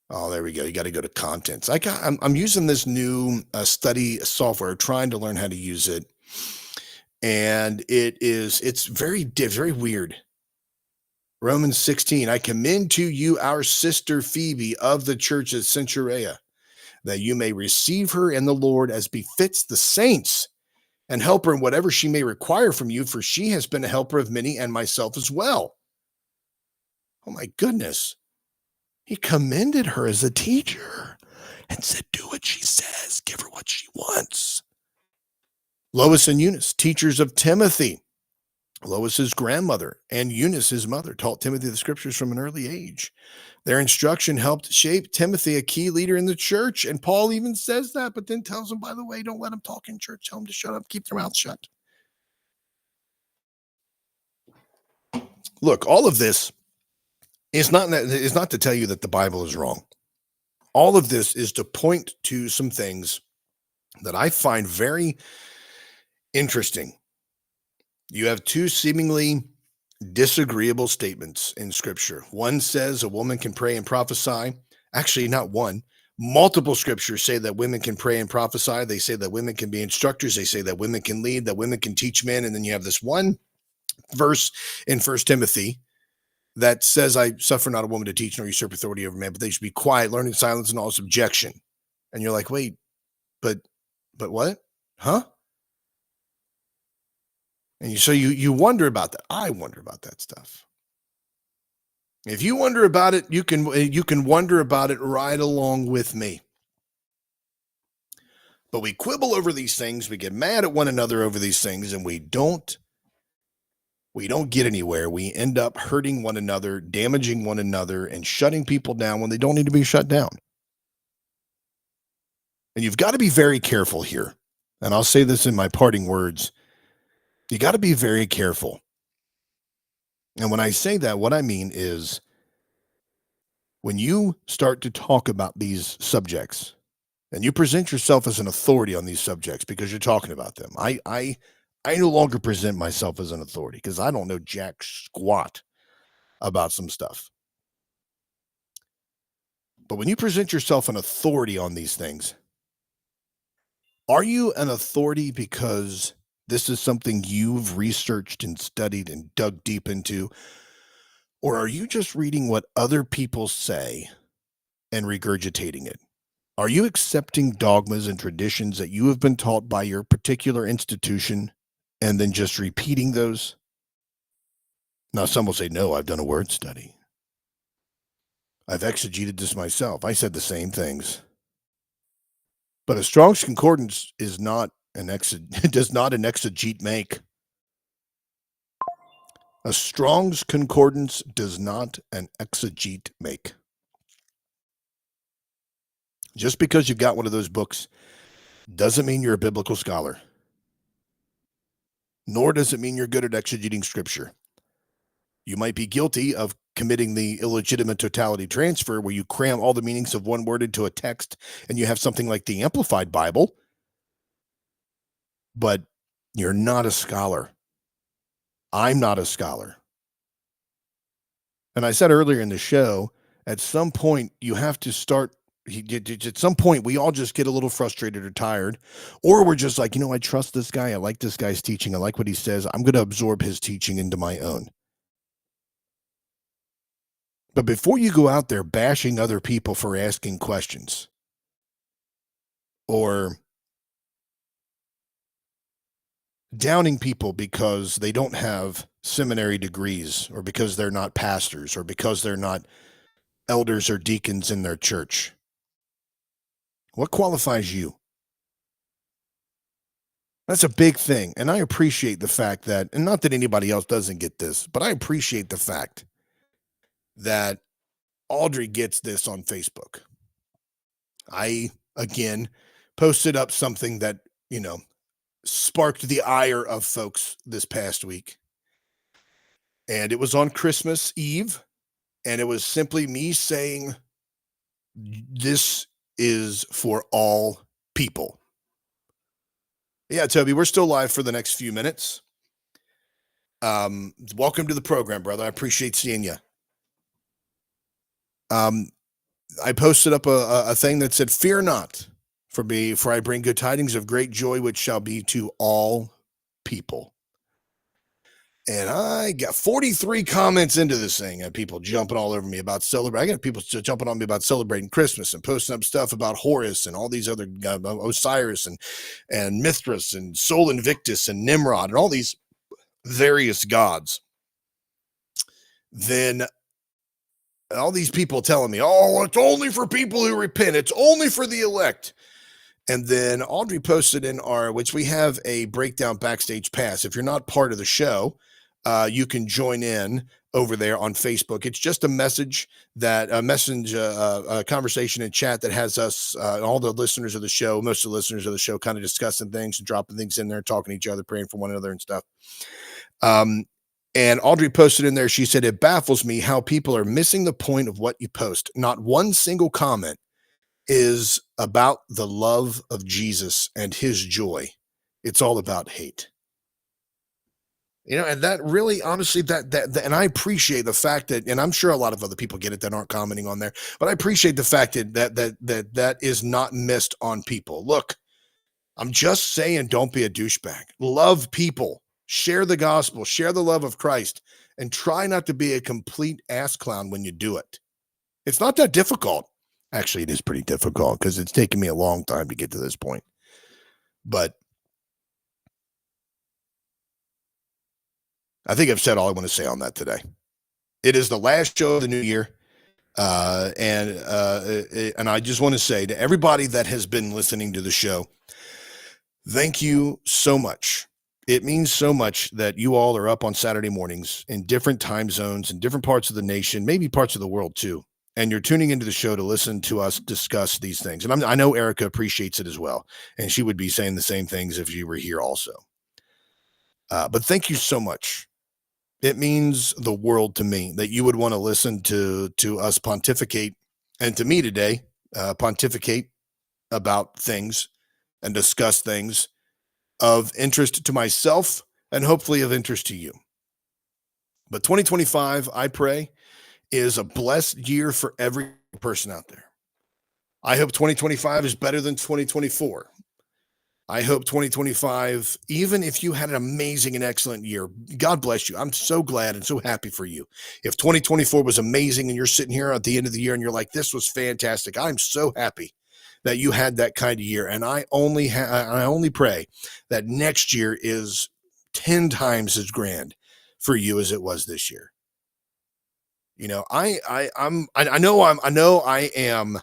Oh, there we go. You got to go to contents. I'm using this new study software, trying to learn how to use it. And it's very weird. Romans 16, I commend to you our sister Phoebe of the church at Centuria, that you may receive her in the Lord as befits the saints, and help her in whatever she may require from you, for she has been a helper of many and myself as well. Oh my goodness. He commended her as a teacher and said, do what she says, give her what she wants. Lois and Eunice, teachers of Timothy. Lois's grandmother and Eunice, his mother, taught Timothy the scriptures from an early age. Their instruction helped shape Timothy, a key leader in the church. And Paul even says that, but then tells him, by the way, don't let them talk in church. Tell them to shut up, keep their mouth shut. Look, all of this is not to tell you that the Bible is wrong. All of this is to point to some things that I find very interesting. You have two seemingly disagreeable statements in Scripture. One says a woman can pray and prophesy. Actually, not one. Multiple scriptures say that women can pray and prophesy. They say that women can be instructors. They say that women can lead, that women can teach men. And then you have this one verse in 1 Timothy that says, I suffer not a woman to teach nor usurp authority over man, but they should be quiet, learning silence and all subjection. And you're like, wait, but what? Huh? And you wonder about that. I wonder about that stuff. If you wonder about it, you can wonder about it right along with me. But we quibble over these things, we get mad at one another over these things, and we don't get anywhere. We end up hurting one another, damaging one another, and shutting people down when they don't need to be shut down. And you've got to be very careful here. And I'll say this in my parting words. You got to be very careful. And when I say that, what I mean is when you start to talk about these subjects and you present yourself as an authority on these subjects because you're talking about them. I no longer present myself as an authority because I don't know jack squat about some stuff. But when you present yourself an authority on these things, are you an authority because this is something you've researched and studied and dug deep into? Or are you just reading what other people say and regurgitating it? Are you accepting dogmas and traditions that you have been taught by your particular institution and then just repeating those? Now, some will say, no, I've done a word study. I've exegeted this myself. I said the same things. But a Strong's Concordance is not does not an exegete make. A Strong's Concordance does not an exegete make. Just because you've got one of those books doesn't mean you're a biblical scholar. Nor does it mean you're good at exegeting scripture. You might be guilty of committing the illegitimate totality transfer where you cram all the meanings of one word into a text and you have something like the Amplified Bible, but you're not a scholar. I'm not a scholar. And I said earlier in the show, at some point you have to start. At some point, we all just get a little frustrated or tired, or we're just like, I trust this guy. I like this guy's teaching. I like what he says. I'm going to absorb his teaching into my own. But before you go out there bashing other people for asking questions or downing people because they don't have seminary degrees or because they're not pastors or because they're not elders or deacons in their church, what qualifies you? That's a big thing. And I appreciate the fact that, and not that anybody else doesn't get this, but I appreciate the fact that Audrey gets this on Facebook. I, again, posted up something that, sparked the ire of folks this past week. And it was on Christmas Eve. And it was simply me saying, this is for all people. Yeah, Toby, we're still live for the next few minutes. Welcome to the program, brother. I appreciate seeing you. I posted up a thing that said, fear not, for I bring good tidings of great joy, which shall be to all people. And I got 43 comments into this thing, and people jumping all over me about celebrating. I got people jumping on me about celebrating Christmas and posting up stuff about Horus and all these other Osiris and Mithras and Sol Invictus and Nimrod and all these various gods. Then all these people telling me, oh, it's only for people who repent. It's only for the elect. And then Audrey posted in which we have a breakdown backstage pass. If you're not part of the show, you can join in over there on Facebook. It's just a message a conversation in chat that has us, all the listeners of the show, most of the listeners of the show kind of discussing things and dropping things in there, talking to each other, praying for one another and stuff. And Audrey posted in there, she said, it baffles me how people are missing the point of what you post. Not one single comment is about the love of Jesus and his joy. It's all about hate. And that really, honestly, that, and I appreciate the fact that, and I'm sure a lot of other people get it that aren't commenting on there, but I appreciate the fact that is not missed on people. Look, I'm just saying, don't be a douchebag. Love people, share the gospel, share the love of Christ, and try not to be a complete ass clown when you do it. It's not that difficult. Actually, it is pretty difficult because it's taken me a long time to get to this point. But I think I've said all I want to say on that today. It is the last show of the new year. And I just want to say to everybody that has been listening to the show, thank you so much. It means so much that you all are up on Saturday mornings in different time zones in different parts of the nation, maybe parts of the world too. And you're tuning into the show to listen to us discuss these things. And I know Erica appreciates it as well. And she would be saying the same things if you were here also. But thank you so much. It means the world to me that you would want to listen to us pontificate, and to me today, pontificate about things and discuss things of interest to myself and hopefully of interest to you. But 2025, I pray, is a blessed year for every person out there. I hope 2025 is better than 2024. I hope 2025, even if you had an amazing and excellent year, God bless you. I'm so glad and so happy for you. If 2024 was amazing and you're sitting here at the end of the year and you're like, this was fantastic, I'm so happy that you had that kind of year. And I only pray that next year is 10 times as grand for you as it was this year. I know I am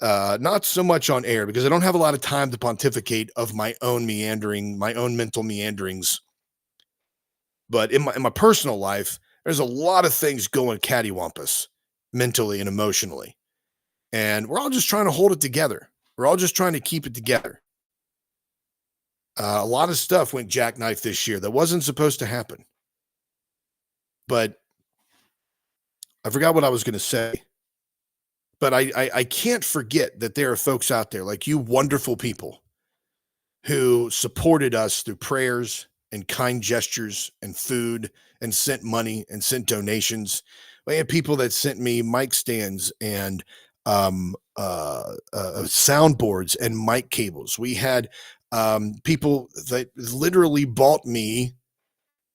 not so much on air because I don't have a lot of time to pontificate of my own mental meanderings. But in my personal life, there's a lot of things going cattywampus mentally and emotionally. And we're all just trying to hold it together. We're all just trying to keep it together. A lot of stuff went jackknife this year that wasn't supposed to happen. But I forgot what I was going to say. But I can't forget that there are folks out there like you wonderful people who supported us through prayers and kind gestures and food and sent money and sent donations. We had people that sent me mic stands and soundboards and mic cables. We had people that literally bought me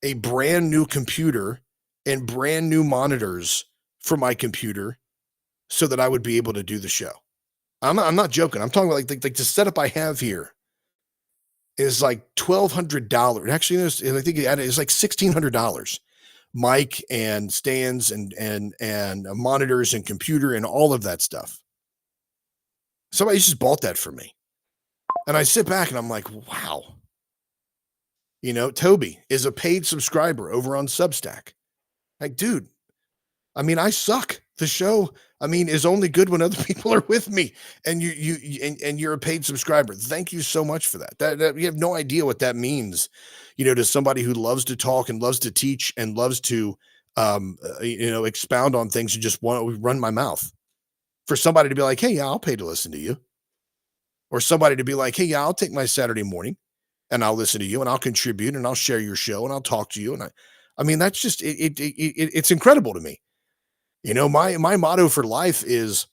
a brand new computer and brand new monitors for my computer so that I would be able to do the show. I'm not joking. I'm talking about like the setup I have here is like $1,200. Actually, I think it's like $1,600. Mic and stands and monitors and computer and all of that stuff. Somebody just bought that for me. And I sit back and I'm like, wow. Toby is a paid subscriber over on Substack. Like, dude, I suck. The show, is only good when other people are with me, and you're a paid subscriber. Thank you so much for that. That you have no idea what that means, to somebody who loves to talk and loves to teach and loves to, expound on things and just want to run my mouth. For somebody to be like, hey, yeah, I'll pay to listen to you, or somebody to be like, hey, yeah, I'll take my Saturday morning and I'll listen to you and I'll contribute and I'll share your show and I'll talk to you. And that's just it's incredible to me. My motto for life is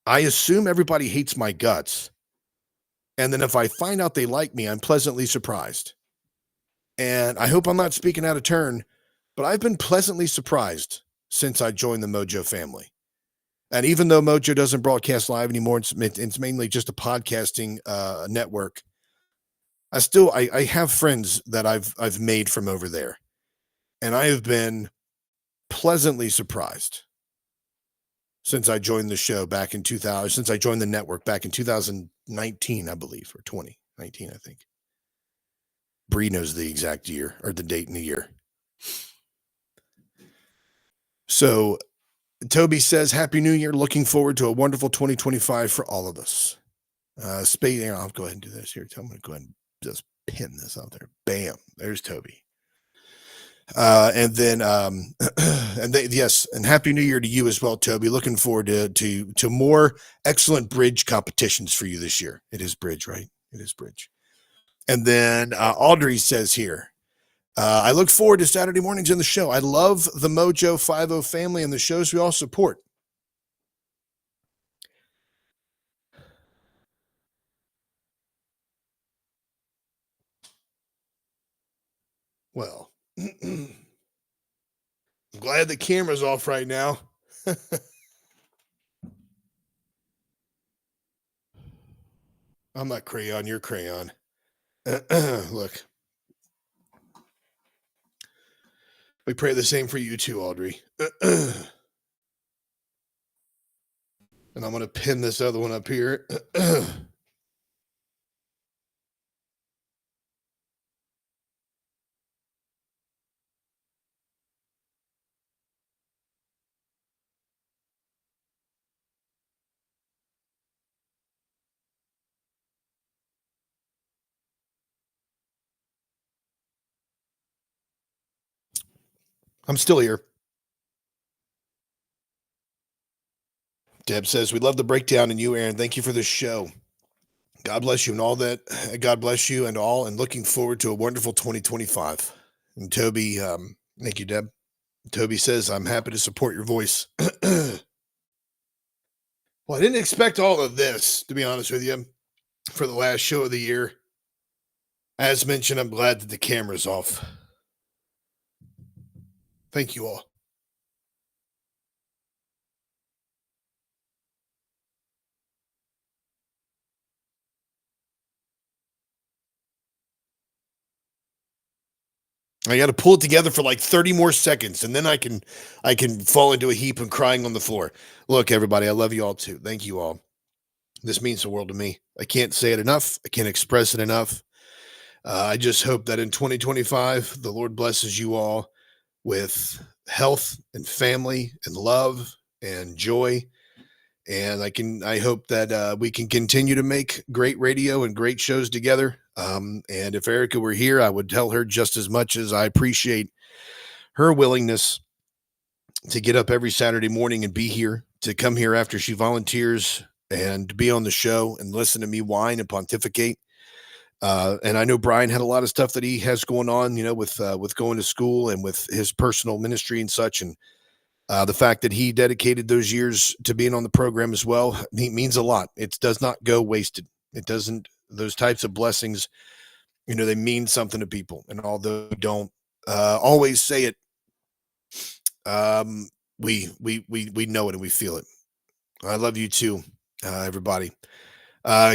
I assume everybody hates my guts. And then if I find out they like me, I'm pleasantly surprised. And I hope I'm not speaking out of turn, but I've been pleasantly surprised since I joined the Mojo family. And even though Mojo doesn't broadcast live anymore, it's mainly just a podcasting network. I have friends that I've made from over there. And I have been pleasantly surprised since I joined the show back in 2000, since I joined the network back in 2019, I believe, or 2019, I think. Bree knows the exact year or the date in the year. So Toby says, Happy New Year. Looking forward to a wonderful 2025 for all of us. I'll go ahead and do this here. I'm going to go ahead and just pin this out there. Bam. There's Toby. And then, yes, and Happy New Year to you as well, Toby. Looking forward to more excellent bridge competitions for you this year. It is bridge, right? It is bridge. And then Audrey says here, I look forward to Saturday mornings in the show. I love the Mojo 50 family and the shows we all support. Well, I'm glad the camera's off right now. I'm not crayon, you're crayon. Look. We pray the same for you too, Audrey. And I'm going to pin this other one up here. I'm still here. Deb says, we love the breakdown and you, Aaron. Thank you for this show. God bless you and all that. God bless you and all, and looking forward to a wonderful 2025. And Toby, thank you, Deb. Toby says, I'm happy to support your voice. Well, I didn't expect all of this, to be honest with you, for the last show of the year. As mentioned, I'm glad that the camera's off. Thank you all. I got to pull it together for like 30 more seconds, and then I can fall into a heap and crying on the floor. Look, everybody, I love you all too. Thank you all. This means the world to me. I can't say it enough. I can't express it enough. I just hope that in 2025, the Lord blesses you all with health and family and love and joy. And I hope that we can continue to make great radio and great shows together. And if Erica were here, I would tell her just as much as I appreciate her willingness to get up every Saturday morning and be here, to come here after she volunteers and to be on the show and listen to me whine and pontificate. And I know Brian had a lot of stuff that he has going on, with going to school and with his personal ministry and such. And the fact that he dedicated those years to being on the program as well, means a lot. It does not go wasted. It doesn't. Those types of blessings, they mean something to people. And although we don't always say it, we know it and we feel it. I love you too, everybody.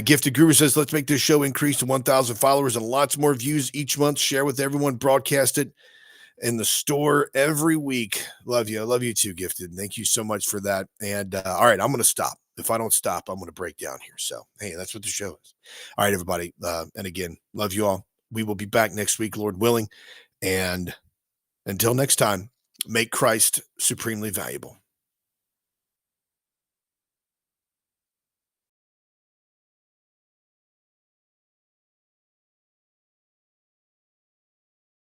Gifted Guru says, let's make this show increase to 1,000 followers and lots more views each month. Share with everyone. Broadcast it in the store every week. Love you. I love you too, Gifted. Thank you so much for that. And all right, I'm going to stop. If I don't stop, I'm going to break down here. So, hey, that's what the show is. All right, everybody. And again, love you all. We will be back next week, Lord willing. And until next time, make Christ supremely valuable.